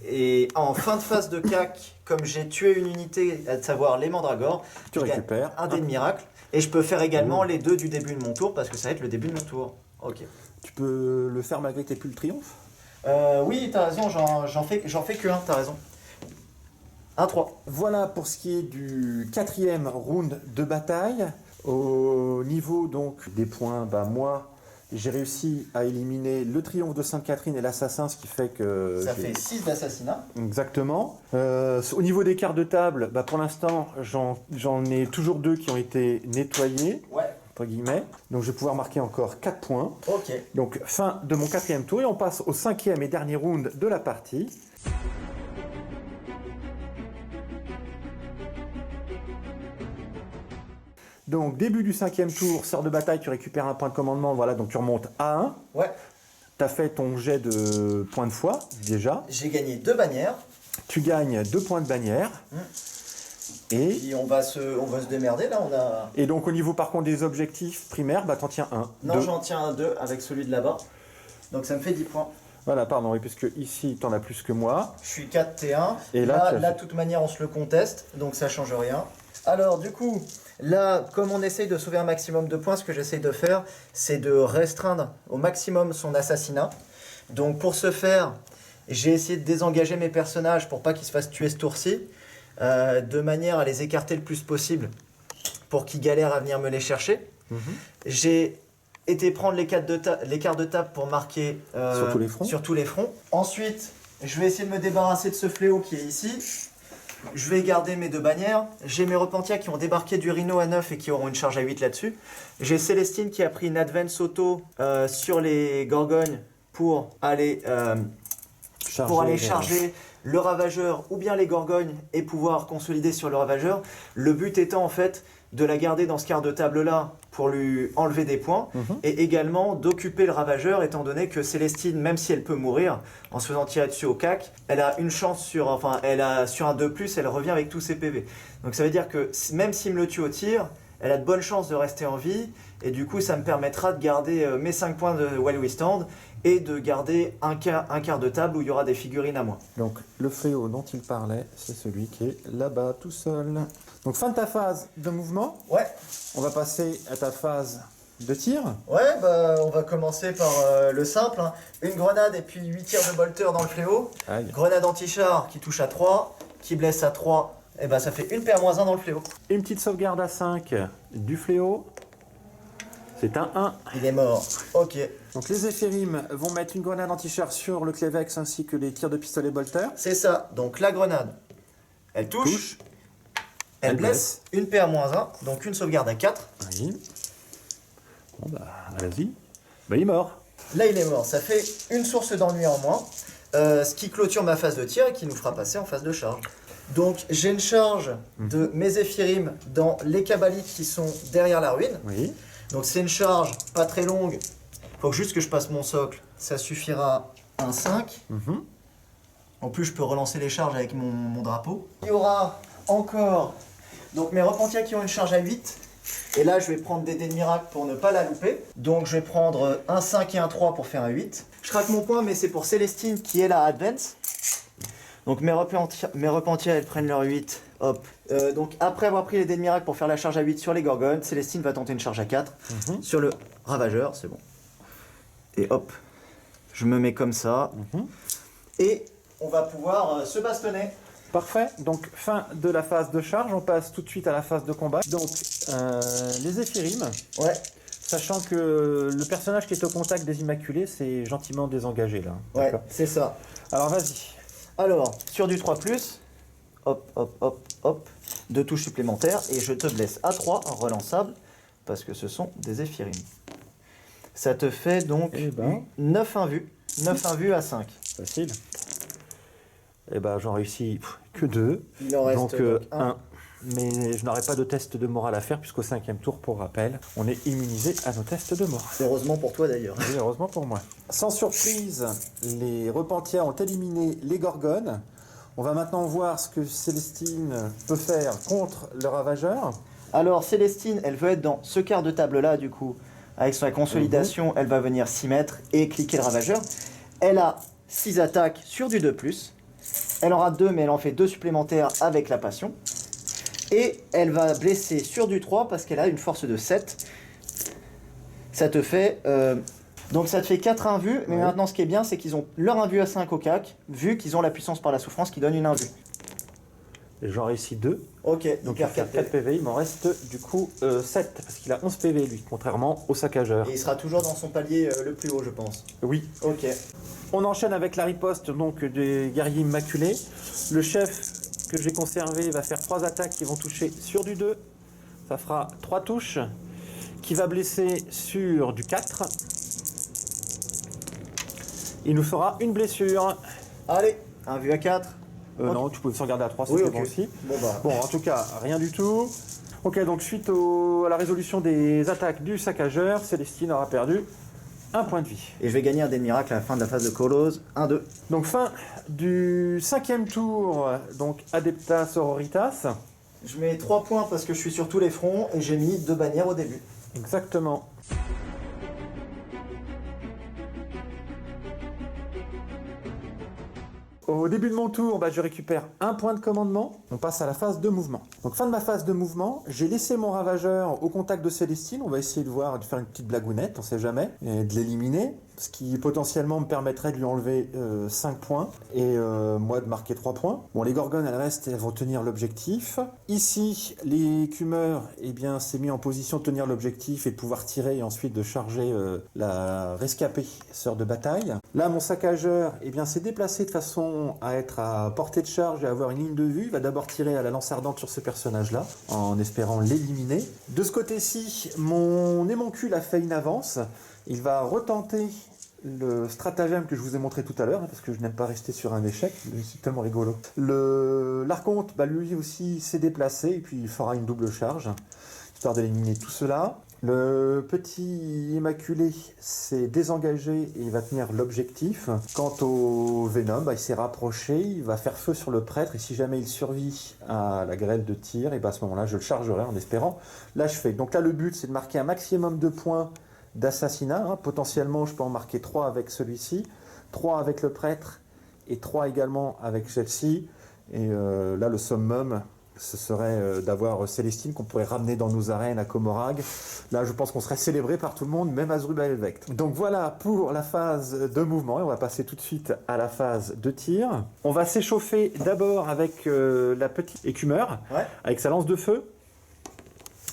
Et en fin de phase de CAC, comme j'ai tué une unité, à savoir les mandragores, Tu je gagne récupères un dé de miracle. Et je peux faire également les 2 du début de mon tour, parce que ça va être le début de mon tour. Ok. Tu peux le faire malgré que t'aies plus le triomphe. Oui, t'as raison, j'en fais que 1, t'as raison. 1-3. Voilà pour ce qui est du 4e round de bataille. Au niveau donc des points, moi j'ai réussi à éliminer le triomphe de Sainte-Catherine et l'assassin, ce qui fait que... Ça fait 6 d'assassinat. Exactement. Au niveau des cartes de table, pour l'instant j'en ai toujours 2 qui ont été nettoyés, Ouais. entre guillemets. Donc je vais pouvoir marquer encore 4 points. Ok. Donc fin de mon 4e tour et on passe au 5e et dernier round de la partie. Donc début du 5e tour, sort de bataille, tu récupères un point de commandement, voilà, donc tu remontes à 1. Ouais. Tu as fait ton jet de points de foi, déjà. J'ai gagné 2 bannières. Tu gagnes 2 points de bannière. Et, Puis on va se démerder là, on a... et donc au niveau par contre des objectifs primaires, t'en tiens un. Non, deux. j'en tiens un 2 avec celui de là-bas. Donc ça me fait 10 points. Voilà, pardon, oui, puisque ici t'en as plus que moi. Je suis 4 T1. Et là, Là, de toute manière, on se le conteste, donc ça change rien. Alors, du coup, là, comme on essaye de sauver un maximum de points, ce que j'essaye de faire, c'est de restreindre au maximum son assassinat. Donc, pour ce faire, j'ai essayé de désengager mes personnages pour pas qu'ils se fassent tuer ce tour-ci, de manière à les écarter le plus possible pour qu'ils galèrent à venir me les chercher. J'ai été prendre les cartes de table pour marquer sur tous les fronts. Ensuite, je vais essayer de me débarrasser de ce fléau qui est ici. Je vais garder mes 2 bannières. J'ai mes repentias qui ont débarqué du Rhino à 9 et qui auront une charge à 8 là-dessus. J'ai Célestine qui a pris une Advance Auto sur les Gorgognes pour aller charger le Ravageur ou bien les Gorgognes et pouvoir consolider sur le Ravageur. Le but étant en fait de la garder dans ce quart de table-là pour lui enlever des points, et également d'occuper le Ravageur, étant donné que Célestine, même si elle peut mourir, en se faisant tirer dessus au cac, elle a une chance sur un 2+, elle revient avec tous ses PV. Donc ça veut dire que même s'il me le tue au tir, elle a de bonnes chances de rester en vie, et du coup ça me permettra de garder mes 5 points de While We Stand, et de garder un quart de table où il y aura des figurines à moi. Donc le fléau dont il parlait, c'est celui qui est là-bas tout seul. Donc fin de ta phase de mouvement. Ouais. On va passer à ta phase de tir. Ouais, on va commencer par le simple. Hein. Une grenade et puis 8 tirs de bolter dans le fléau. Aïe. Grenade anti-char qui touche à 3, qui blesse à 3. Et ça fait une PA-1 dans le fléau. Une petite sauvegarde à 5 du fléau. C'est un 1. Il est mort. Ok. Donc les éphérim vont mettre une grenade anti-char sur le Clévex ainsi que les tirs de pistolet bolter. C'est ça. Donc la grenade, elle touche. Elle blesse. Une PA-1, donc une sauvegarde à 4. Oui. Bon allez-y. Il est mort. Là il est mort. Ça fait une source d'ennui en moins. Ce qui clôture ma phase de tir et qui nous fera passer en phase de charge. Donc j'ai une charge de mes éphérim dans les cabalites qui sont derrière la ruine. Oui. Donc c'est une charge pas très longue. Faut juste que je passe mon socle. Ça suffira un 5. En plus je peux relancer les charges avec mon drapeau. Il y aura encore donc mes repentias qui ont une charge à 8. Et là je vais prendre des dés de miracle pour ne pas la louper. Donc je vais prendre un 5 et un 3 pour faire un 8. Je craque mon point mais c'est pour Célestine qui est la advance. Donc mes repentias elles prennent leur 8. Hop. Donc après avoir pris les dés de miracle pour faire la charge à 8 sur les Gorgones, Célestine va tenter une charge à 4 sur le Ravageur, c'est bon. Et hop, je me mets comme ça. Et on va pouvoir se bastonner. Parfait, donc fin de la phase de charge, on passe tout de suite à la phase de combat. Donc les éphérim, Ouais, sachant que le personnage qui est au contact des Immaculés, c'est gentiment désengagé là. ouais, D'accord. c'est ça. Alors vas-y. Alors, sur du 3+, hop, hop, hop, hop, 2 touches supplémentaires, et je te blesse à 3 en relançable, parce que ce sont des éphérim. Ça te fait donc 9 invus, 9 invus à 5. Facile. Et ben j'en réussis que 2. Il en reste Donc donc un. 1. Mais je n'aurai pas de test de morale à faire puisqu'au 5e tour, pour rappel, on est immunisé à nos tests de morale. Heureusement pour toi d'ailleurs. Oui, heureusement pour moi. Sans surprise, les repentiers ont éliminé les gorgones. On va maintenant voir ce que Célestine peut faire contre le ravageur. Alors Célestine, elle veut être dans ce quart de table là du coup. Avec sa consolidation, elle va venir s'y mettre et cliquer le ravageur. Elle a 6 attaques sur du 2+. Elle aura 2 mais elle en fait 2 supplémentaires avec la passion. Et elle va blesser sur du 3 parce qu'elle a une force de 7. Ça te fait... Donc ça te fait 4 invus, mais maintenant ce qui est bien c'est qu'ils ont leur invu à 5 au CAC, vu qu'ils ont la puissance par la souffrance qui donne une invue. Et j'en réussis 2. Ok, Donc il il va perd faire 4 PV, il m'en reste du coup 7, parce qu'il a 11 PV lui, contrairement au saccageur. Et il sera toujours dans son palier le plus haut je pense. Oui. Ok. On enchaîne avec la riposte donc des guerriers immaculés. Le chef que j'ai conservé va faire 3 attaques qui vont toucher sur du 2. Ça fera 3 touches. Qui va blesser sur du 4. Il nous fera une blessure. Allez, invue à 4. Non, tu pouvais s'en garder à 3, c'était bon aussi. Bon, en tout cas, rien du tout. Ok, donc suite à la résolution des attaques du saccageur, Célestine aura perdu un point de vie. Et je vais gagner un dé de miracle à la fin de la phase de Colose. 1-2. Donc fin du 5e tour, donc Adepta Sororitas. Je mets 3 points parce que je suis sur tous les fronts et j'ai mis 2 bannières au début. Exactement. Au début de mon tour, je récupère un point de commandement. On passe à la phase de mouvement. Donc fin de ma phase de mouvement, j'ai laissé mon ravageur au contact de Célestine. On va essayer de voir, de faire une petite blagounette, on sait jamais, et de l'éliminer. Ce qui potentiellement me permettrait de lui enlever 5 points et moi de marquer 3 points. Bon, les gorgones, elles restent, elles vont tenir l'objectif. Ici, l'écumeur, s'est mis en position de tenir l'objectif et de pouvoir tirer et ensuite de charger la rescapée sœur de bataille. Là, mon saccageur, s'est déplacé de façon à être à portée de charge et à avoir une ligne de vue. Il va d'abord tirer à la lance ardente sur ce personnage-là, en espérant l'éliminer. De ce côté-ci, mon émoncule a fait une avance. Il va retenter le stratagème que je vous ai montré tout à l'heure, parce que je n'aime pas rester sur un échec, c'est tellement rigolo. L'archonte, lui aussi s'est déplacé, et puis il fera une double charge, histoire d'éliminer tout cela. Le petit immaculé s'est désengagé et il va tenir l'objectif. Quant au Venom, il s'est rapproché, il va faire feu sur le prêtre, et si jamais il survit à la grêle de tir, et à ce moment-là, je le chargerai en espérant l'achever. Donc là, le but, c'est de marquer un maximum de points d'assassinat. Potentiellement, je peux en marquer 3 avec celui-ci, 3 avec le prêtre, et 3 également avec celle-ci. Et là, le summum, ce serait d'avoir Célestine qu'on pourrait ramener dans nos arènes à Comorag. Là, je pense qu'on serait célébré par tout le monde, même Azrubal Elvect. Donc voilà pour la phase de mouvement, et on va passer tout de suite à la phase de tir. On va s'échauffer d'abord avec la petite écumeur, avec sa lance de feu.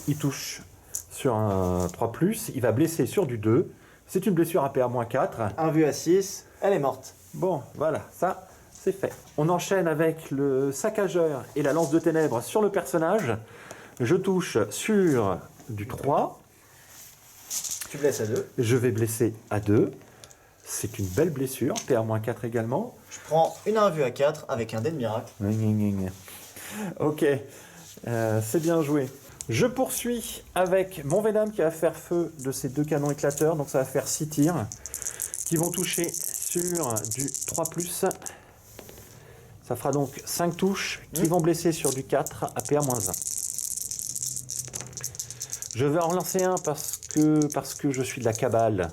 Il touche sur un 3+, il va blesser sur du 2. C'est une blessure à PA-4. Un vu à 6, elle est morte. Bon, voilà, ça, c'est fait. On enchaîne avec le saccageur et la lance de ténèbres sur le personnage. Je touche sur du 3. Tu blesses à 2. Je vais blesser à 2. C'est une belle blessure, PA-4 également. Je prends une invue à 4 avec un dé de miracle. Ok, c'est bien joué. Je poursuis avec mon Venom qui va faire feu de ces 2 canons éclateurs. Donc ça va faire 6 tirs qui vont toucher sur du 3+. Ça fera donc 5 touches qui vont blesser sur du 4 à PA-1. Je vais en relancer un parce que je suis de la cabale.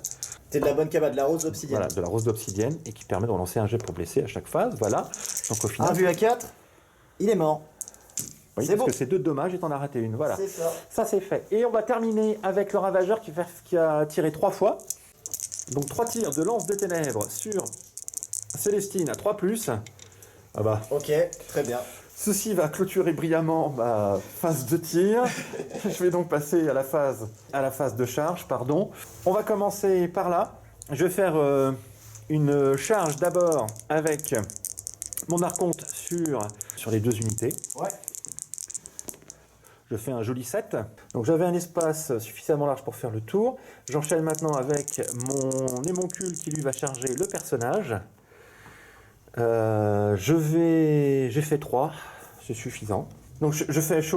T'es de la bonne cabane, de la rose d'obsidienne. Voilà, de la rose d'obsidienne et qui permet de relancer un jet pour blesser à chaque phase. Voilà. Donc au final. Un vu à 4, il est mort. Oui, c'est parce beau. que c'est 2 dommages et t'en as raté une. Voilà. C'est ça. Ça c'est fait. Et on va terminer avec le ravageur qui a tiré 3 fois. Donc 3 tirs de lance des ténèbres sur Célestine à 3+. Ah bah. Ok, très bien. Ceci va clôturer brillamment ma phase de tir. Je vais donc passer à la phase de charge, pardon. On va commencer par là. Je vais faire une charge d'abord avec mon archonte sur les 2 unités. Ouais. Je fais un joli 7. Donc j'avais un espace suffisamment large pour faire le tour. J'enchaîne maintenant avec mon émoncule qui lui va charger le personnage. J'ai fait 3, c'est suffisant. Donc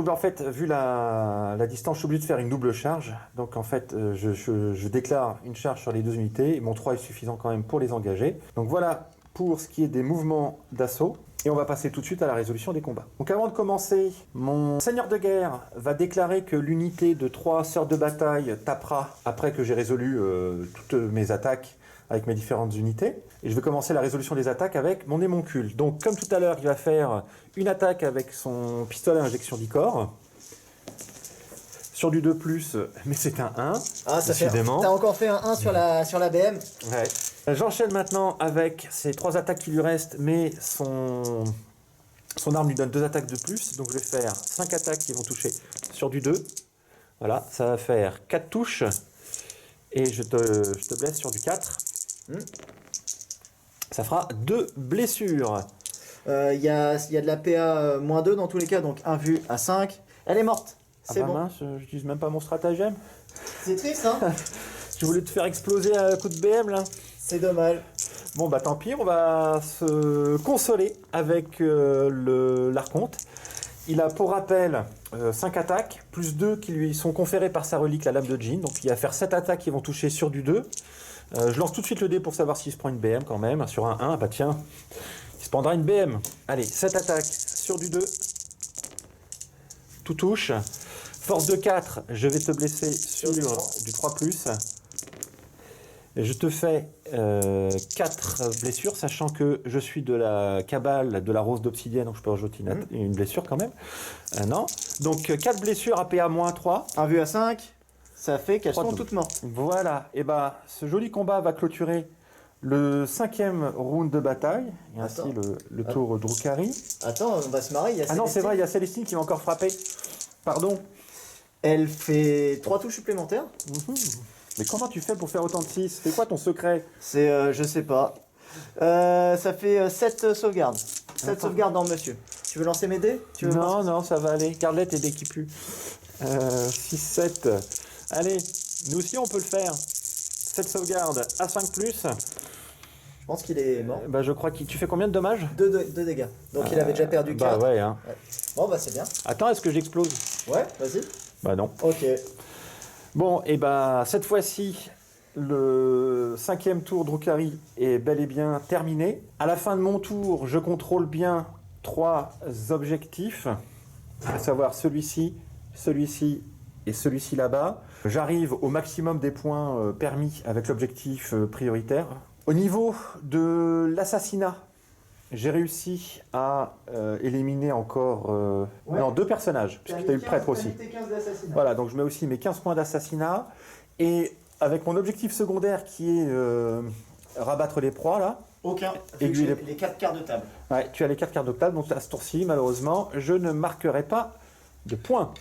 en fait, vu la distance, je suis obligé de faire une double charge. Donc en fait, je déclare une charge sur les 2 unités, et mon 3 est suffisant quand même pour les engager. Donc voilà pour ce qui est des mouvements d'assaut. Et on va passer tout de suite à la résolution des combats. Donc avant de commencer, mon seigneur de guerre va déclarer que l'unité de 3 sœurs de bataille tapera après que j'ai résolu toutes mes attaques avec mes différentes unités. Et je vais commencer la résolution des attaques avec mon émoncule. Donc comme tout à l'heure, il va faire une attaque avec son pistolet à injection d'Icor. Sur du 2+, mais c'est un 1, Ah, ça fait. décidément. T'as encore fait un 1 sur la BM. Ouais. J'enchaîne maintenant avec ces 3 attaques qui lui restent, mais son arme lui donne 2 attaques de plus. Donc je vais faire 5 attaques qui vont toucher sur du 2. Voilà, ça va faire 4 touches. Et je te blesse sur du 4. Ça fera 2 blessures. Il y a de la PA -2 dans tous les cas, donc 1 vu à 5. Elle est morte. Ah C'est bah bon. mince, j'utilise même pas mon stratagème. C'est triste, hein. Je voulais te faire exploser un coup de BM là. C'est dommage. Bon bah tant pis, on va se consoler avec l'archonte. Il a pour rappel 5 attaques, plus 2 qui lui sont conférées par sa relique, la lame de Djinn. Donc il va faire 7 attaques qui vont toucher sur du 2. Je lance tout de suite le dé pour savoir s'il se prend une BM quand même. Sur un 1, bah tiens, il se prendra une BM. Allez, 7 attaques sur du 2. Tout touche. Force de 4, je vais te blesser sur du 3+. Et je te fais 4 blessures, sachant que je suis de la cabale de la rose d'obsidienne, donc je peux rajouter une blessure quand même. Non. Donc 4 blessures à PA -3. 1 vu à 5. Ça fait qu'elles 3 sont doubles. toutes mortes. Voilà, et bah ce joli combat va clôturer le 5e round de bataille, et ainsi Attends. le tour Drukhari. Attends, on va se marrer. Il y a Ah non, c'est Célestine. vrai, il y a Célestine qui va encore frapper. Pardon. Elle fait 3 touches supplémentaires. Mais comment tu fais pour faire autant de 6? C'est quoi ton secret? C'est, je sais pas. Ça fait 7 sauvegardes. 7 Attends. sauvegardes dans monsieur. Tu veux lancer mes dés? Tu veux voir Non, ça va aller. Carlette est dès qui pue. 6, 7. Allez, nous aussi on peut le faire. 7 sauvegardes à 5+. Je pense qu'il est mort. Bah je crois que tu fais combien de dommages? 2 dégâts. Donc il avait déjà perdu 4. Bah ouais, hein. Bon, bah c'est bien. Attends, est-ce que j'explose? Ouais, vas-y. Bah non. Ok. Bon, et bah cette fois-ci, le 5e tour Drukhari est bel et bien terminé. À la fin de mon tour, je contrôle bien 3 objectifs, à savoir celui-ci, celui-ci et celui-ci là-bas. J'arrive au maximum des points permis avec l'objectif prioritaire. Au niveau de l'assassinat, j'ai réussi à éliminer encore 2 personnages, puisque tu as eu le prêtre aussi. Voilà, donc je mets aussi mes 15 points d'assassinat. Et avec mon objectif secondaire qui est rabattre les proies, là. Aucun. Aiguille Les 4 quarts de table. Ouais, tu as les 4 cartes de table, donc à ce tour-ci, malheureusement, je ne marquerai pas de points.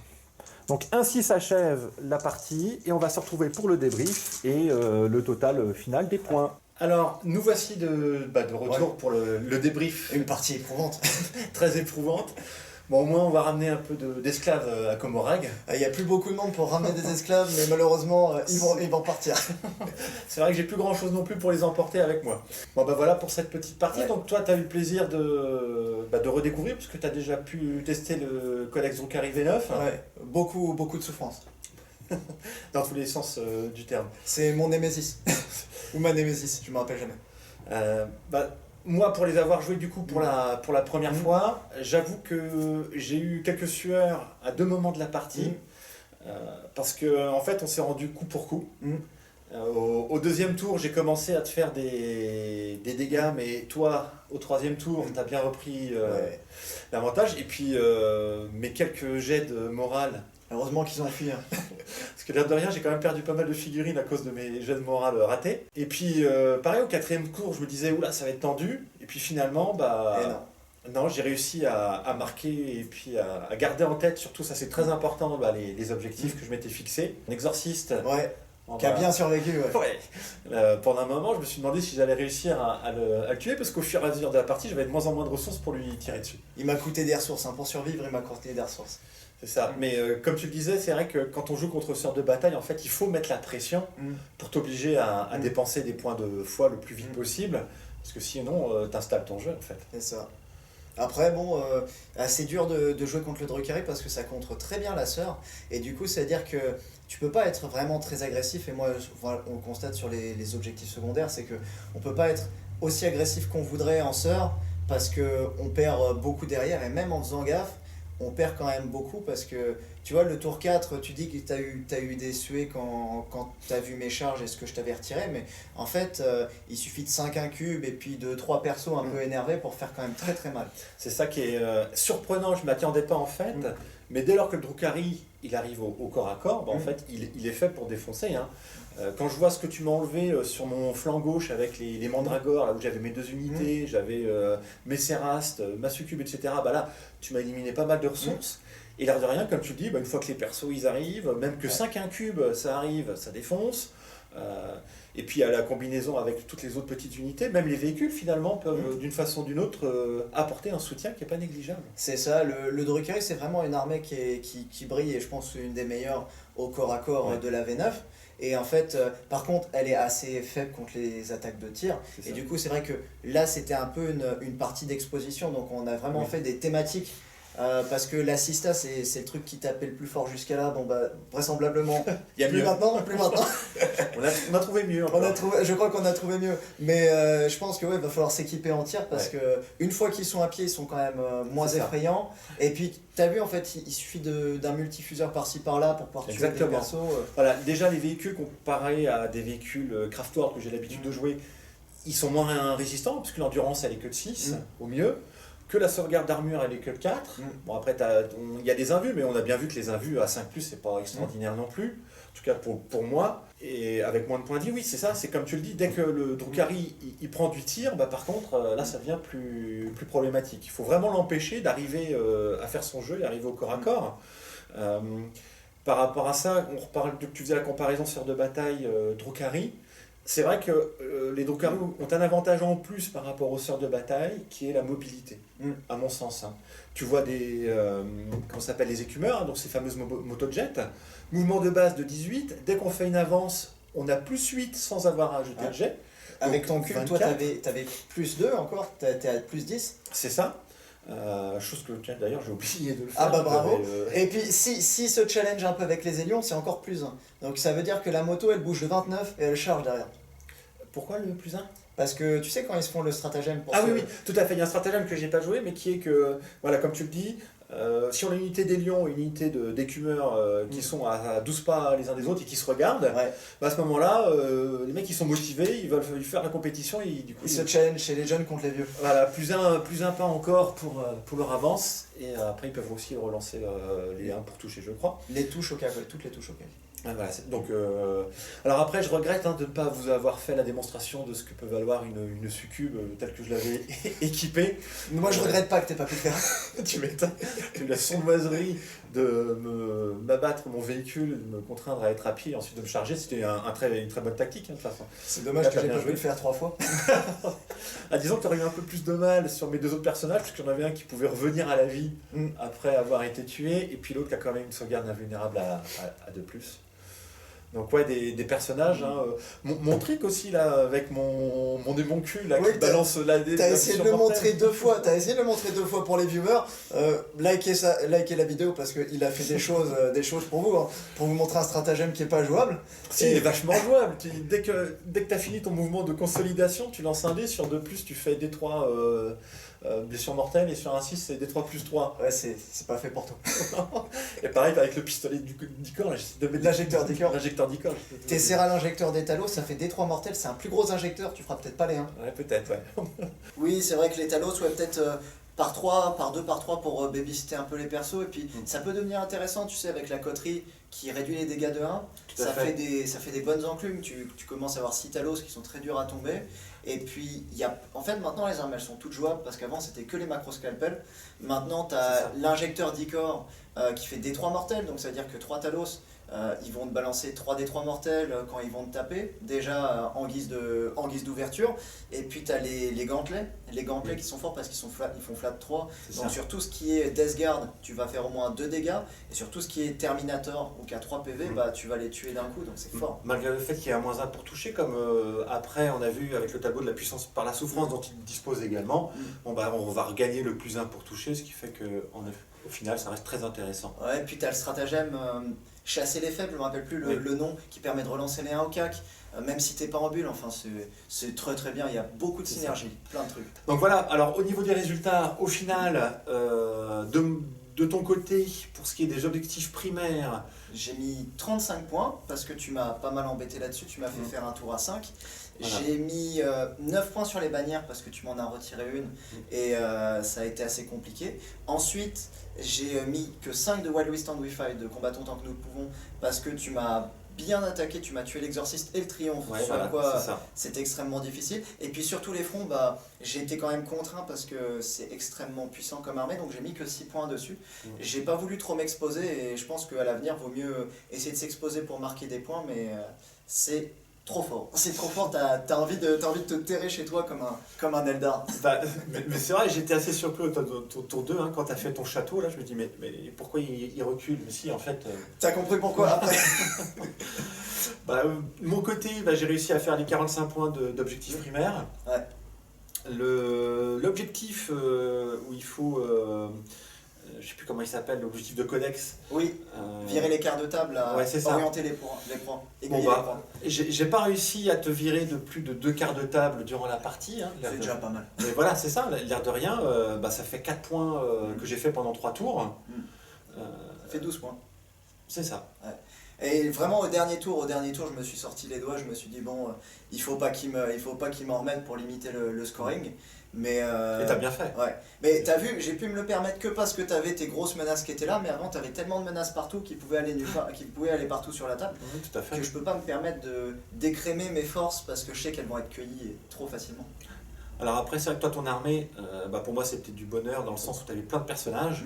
Donc ainsi s'achève la partie, et on va se retrouver pour le débrief et le total final des points. Alors, nous voici de retour pour le débrief. Une partie éprouvante. Très éprouvante. Bon, au moins, on va ramener un peu d'esclaves à Comorag. Il n'y a plus beaucoup de monde pour ramener des esclaves, mais malheureusement, ils vont partir. C'est vrai que j'ai plus grand chose non plus pour les emporter avec moi. Bon, bah voilà pour cette petite partie. Ouais. Donc, toi, tu as eu le plaisir de redécouvrir, puisque tu as déjà pu tester le Codex Drukhari V9. Ouais, beaucoup de souffrance. Dans tous les sens du terme. C'est mon némésis. Ou ma némésis, je me rappelle jamais. Moi, pour les avoir joués du coup pour la première fois, j'avoue que j'ai eu quelques sueurs à 2 moments de la partie. Parce que en fait, on s'est rendu coup pour coup. Au 2e tour, j'ai commencé à te faire des dégâts, mais toi, au 3e tour, tu as bien repris l'avantage. Et puis, mes quelques jets de morale. Heureusement qu'ils ont fui. Hein. Parce que l'air de rien, j'ai quand même perdu pas mal de figurines à cause de mes jets de morale ratés. Et puis, pareil, au 4e tour, je me disais, oula, ça va être tendu. Et puis finalement, non, j'ai réussi à marquer et puis à garder en tête, surtout ça c'est très important, les objectifs que je m'étais fixés. Un exorciste. Ouais. Qui a bien survécu. Ouais. Pendant un moment, je me suis demandé si j'allais réussir à le tuer, parce qu'au fur et à mesure de la partie, j'avais de moins en moins de ressources pour lui tirer dessus. Il m'a coûté des ressources. Pour survivre, il m'a coûté des ressources. C'est ça. Mais comme tu le disais, c'est vrai que quand on joue contre sœur de bataille, en fait, il faut mettre la pression pour t'obliger à dépenser des points de foi le plus vite possible. Parce que sinon, t'installes ton jeu en fait. C'est ça. Après, bon, assez dur de jouer contre le Drukhari parce que ça contre très bien la sœur. Et du coup, c'est-à-dire que tu peux pas être vraiment très agressif. Et moi, voilà, on le constate sur les objectifs secondaires, c'est que on peut pas être aussi agressif qu'on voudrait en sœur parce que on perd beaucoup derrière. Et même en faisant gaffe, on perd quand même beaucoup parce que, tu vois, le tour 4, tu dis que t'as eu des suées quand t'as vu mes charges et ce que je t'avais retiré, mais en fait, il suffit de 5 incubes et puis de 3 persos un peu énervés pour faire quand même très très mal. C'est ça qui est surprenant, je ne m'y attendais pas en fait, mais dès lors que le Drukhari il arrive au corps à corps, bah, en fait il est fait pour défoncer. Hein. Quand je vois ce que tu m'as enlevé sur mon flanc gauche avec les mandragores, là où j'avais mes 2 unités, j'avais mes Cérastes, ma succube, etc., bah là tu m'as éliminé pas mal de ressources. Et l'air de rien, comme tu le dis, bah, une fois que les persos ils arrivent, même que 5 incubes ça arrive, ça défonce. Et puis à la combinaison avec toutes les autres petites unités, même les véhicules finalement peuvent d'une façon ou d'une autre apporter un soutien qui n'est pas négligeable. C'est ça, le Drukhari c'est vraiment une armée qui brille et je pense une des meilleures au corps à corps de la V9. Et en fait, par contre, elle est assez faible contre les attaques de tir. Et du coup, c'est vrai que là, c'était un peu une partie d'exposition. Donc, on a vraiment fait des thématiques. Parce que l'assista, c'est le truc qui tapait le plus fort jusqu'à là. Bon, bah, vraisemblablement, il y a plus mieux. maintenant. on a trouvé mieux. Je crois qu'on a trouvé mieux. Mais je pense que va falloir s'équiper en tir parce que une fois qu'ils sont à pied, ils sont quand même moins effrayants. Et puis, t'as vu, en fait, il suffit d'un multifuseur par-ci par-là pour pouvoir tuer des persos. Voilà, déjà les véhicules comparés à des véhicules Craftworld que j'ai l'habitude de jouer, ils sont moins résistants parce que l'endurance elle est que de 6 au mieux. Que la sauvegarde d'armure elle est que de 4. Bon après il y a des invus, mais on a bien vu que les invus à 5+, c'est pas extraordinaire non plus. En tout cas pour moi. Et avec moins de points de vie, oui c'est ça, c'est comme tu le dis, dès que le Drukhari il prend du tir, bah, par contre là ça devient plus problématique. Il faut vraiment l'empêcher d'arriver à faire son jeu et arriver au corps à corps. Par rapport à ça, on reparle de que tu faisais la comparaison sphère de bataille Drukhari. C'est vrai que les Drukhari ont un avantage en plus par rapport aux sœurs de bataille, qui est la mobilité, à mon sens. Hein. Tu vois comment ça s'appelle, les écumeurs, hein, donc ces fameuses motojets, mouvement de base de 18, dès qu'on fait une avance, on a +8 sans avoir à ajouter de jet. Avec ton cube, toi t'avais +2 encore, t'es à +10. C'est ça. Chose que d'ailleurs j'ai oublié de le faire. Ah bah bravo. Et puis si ce challenge un peu avec les Hélions, c'est encore +1. Donc ça veut dire que la moto elle bouge de 29 et elle charge derrière. Pourquoi le +1 ? Parce que tu sais quand ils se font le stratagème pour oui, tout à fait. Il y a un stratagème que j'ai pas joué, mais qui est que, voilà, comme tu le dis, si on a une unité des lions et une unité d'écumeurs qui sont à 12 pas les uns des autres et qui se regardent, bah à ce moment-là, les mecs ils sont motivés, ils veulent faire la compétition et du coup ils se challenge chez les jeunes contre les vieux. Voilà, plus un pas encore pour leur avance, et après ils peuvent aussi relancer les 1 pour toucher, je crois. Les touches au cas, toutes les touches au cas. Ah, voilà, donc, alors après je regrette de ne pas vous avoir fait la démonstration de ce que peut valoir une succube telle que je l'avais équipée. Moi je regrette pas que t'aies pas pu le faire. Tu m'étonnes. La sournoiserie de m'abattre mon véhicule, de me contraindre à être à pied et ensuite de me charger, c'était une très bonne tactique de toute façon. C'est dommage que j'ai pas pu le faire 3 fois. Disons que tu aurais eu un peu plus de mal sur mes 2 autres personnages, parce qu'il y en avait un qui pouvait revenir à la vie après avoir été tué, et puis l'autre qui a quand même une sauvegarde invulnérable à 2+. Donc ouais, des personnages. Hein, mon trick aussi là, avec mon démon cul là, qui balance la T'as essayé de le montrer 2 fois. T'as essayé de le montrer 2 fois pour les viewers. Likez la vidéo parce qu'il a fait des choses pour vous, hein, pour vous montrer un stratagème qui est pas jouable. Si, il est vachement jouable. Dès que t'as fini ton mouvement de consolidation, tu lances un dé, sur 2+, tu fais D3 blessure mortelle, et sur un 6 c'est D3+3. Ouais, c'est pas fait pour toi. Et pareil avec le pistolet d'Icor, j'essaie de mettre l'injecteur d'Icor. T'essaieras l'injecteur d'Étalos, ça fait D3 mortels, c'est un plus gros injecteur, tu feras peut-être pas les 1. Ouais, peut-être, ouais. Oui, c'est vrai que les Talos, peut-être par 3, par 2, par 3 pour babysitter un peu les persos, et puis ça peut devenir intéressant, tu sais, avec la coterie qui réduit les dégâts de 1, ça fait des bonnes enclumes, tu commences à avoir 6 Talos qui sont très durs à tomber, et puis en fait maintenant les armes elles sont toutes jouables, parce qu'avant c'était que les macro-scalpels, maintenant tu as l'injecteur d'Icor qui fait D3 mortels, donc ça veut dire que 3 Talos, ils vont te balancer 3d3 mortels quand ils vont te taper, déjà en guise d'ouverture, et puis tu as les gantelets qui sont forts parce qu'ils font flat 3, donc sur tout ce qui est Death Guard, tu vas faire au moins 2 dégâts, et sur tout ce qui est Terminator ou qui a 3 PV, bah, tu vas les tuer d'un coup, donc c'est fort. Malgré le fait qu'il y a un -1 pour toucher, comme après on a vu avec le tableau tableau de la puissance par la souffrance dont il dispose également, bon, bah, on va regagner le +1 pour toucher, ce qui fait qu'au final, ça reste très intéressant. Ouais, et puis tu as le stratagème chasser les faibles, je me rappelle plus Oui. le nom, qui permet de relancer les 1 au cac, même si t'es pas en bulle, enfin c'est très très bien, il y a beaucoup de C'est synergie, plein de trucs. Donc voilà, alors au niveau des résultats, au final, de ton côté, pour ce qui est des objectifs primaires, J'ai mis 35 points, parce que tu m'as pas mal embêté là-dessus, tu m'as fait faire un tour à 5. Voilà. J'ai mis 9 points sur les bannières, parce que tu m'en as retiré une, et ça a été assez compliqué. Ensuite, j'ai mis que 5 de Wild We Stand We Fight, de combattants tant que nous le pouvons, parce que tu m'as bien attaqué, tu m'as tué l'exorciste et le triomphe, ouais, sur voilà, quoi c'est ça. c'était extrêmement difficile. Et puis sur tous les fronts, bah, j'ai été quand même contraint parce que c'est extrêmement puissant comme armée, donc j'ai mis que 6 points dessus. J'ai pas voulu trop m'exposer et je pense qu'à l'avenir, vaut mieux essayer de s'exposer pour marquer des points, mais c'est trop fort. C'est trop fort, t'as envie de te terrer chez toi comme un Eldar. Bah, mais c'est vrai, j'étais assez surpris au tour 2, hein, quand tu as fait ton château, là, je me dis, mais pourquoi il recule? Mais si, en fait... T'as compris pourquoi après? Bah, de mon côté, bah, j'ai réussi à faire les 45 points d'objectif primaire. Ouais. L'objectif où il faut, je sais plus comment il s'appelle, l'objectif de codex. Oui, virer les quarts de table, à ouais, c'est ça. orienter les points, Bon, égayer les bah, points. j'ai pas réussi à te virer de plus de 2 quarts de table durant la partie. Hein, C'est déjà pas mal. mais voilà, c'est ça, l'air de rien, bah, ça fait 4 points que j'ai fait pendant 3 tours. Fait 12 points. C'est ça. Et vraiment au dernier tour, je me suis sorti les doigts, je me suis dit bon, il faut pas qu'il m'en remette pour limiter le scoring. Mais Et t'as bien fait. ouais. Mais t'as vu, j'ai pu me le permettre que parce que t'avais tes grosses menaces qui étaient là, mais avant t'avais tellement de menaces partout qui pouvaient aller nulle part, qui pouvaient aller partout sur la table, Tout à fait. que je peux pas me permettre de d'écrémer mes forces parce que je sais qu'elles vont être cueillies trop facilement. Alors après, c'est vrai que toi, ton armée, bah, pour moi, c'était du bonheur dans le sens où tu avais plein de personnages.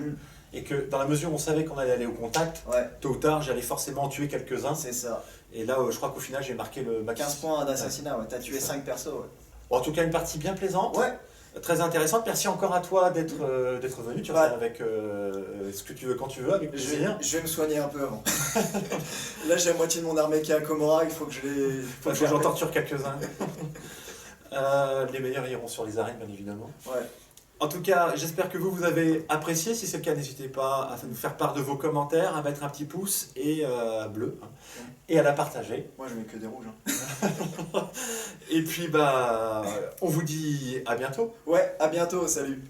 Et que dans la mesure où on savait qu'on allait aller au contact, Ouais, tôt ou tard, j'allais forcément en tuer quelques-uns. c'est ça. Et là, je crois qu'au final, j'ai marqué le max. 15 points d'assassinat, ouais. T'as tué C'est ça. 5 persos, ouais. Bon, en tout cas, une partie bien plaisante, Ouais, très intéressante. Merci encore à toi d'être venu. Tu Ouais. reviens avec ce que tu veux quand tu veux, avec plaisir. je vais me soigner un peu avant. Là, j'ai la moitié de mon armée qui est à Komora, il faut que je les. Faut que j'en torture quelques-uns. Les meilleurs iront sur les arènes, bien évidemment. Ouais. En tout cas, j'espère que vous avez apprécié. Si c'est le cas, n'hésitez pas à nous faire part de vos commentaires, à mettre un petit pouce et bleu, hein, et à la partager. Moi, je mets que des rouges. Hein. Et puis, bah, on vous dit à bientôt. Ouais, à bientôt, salut.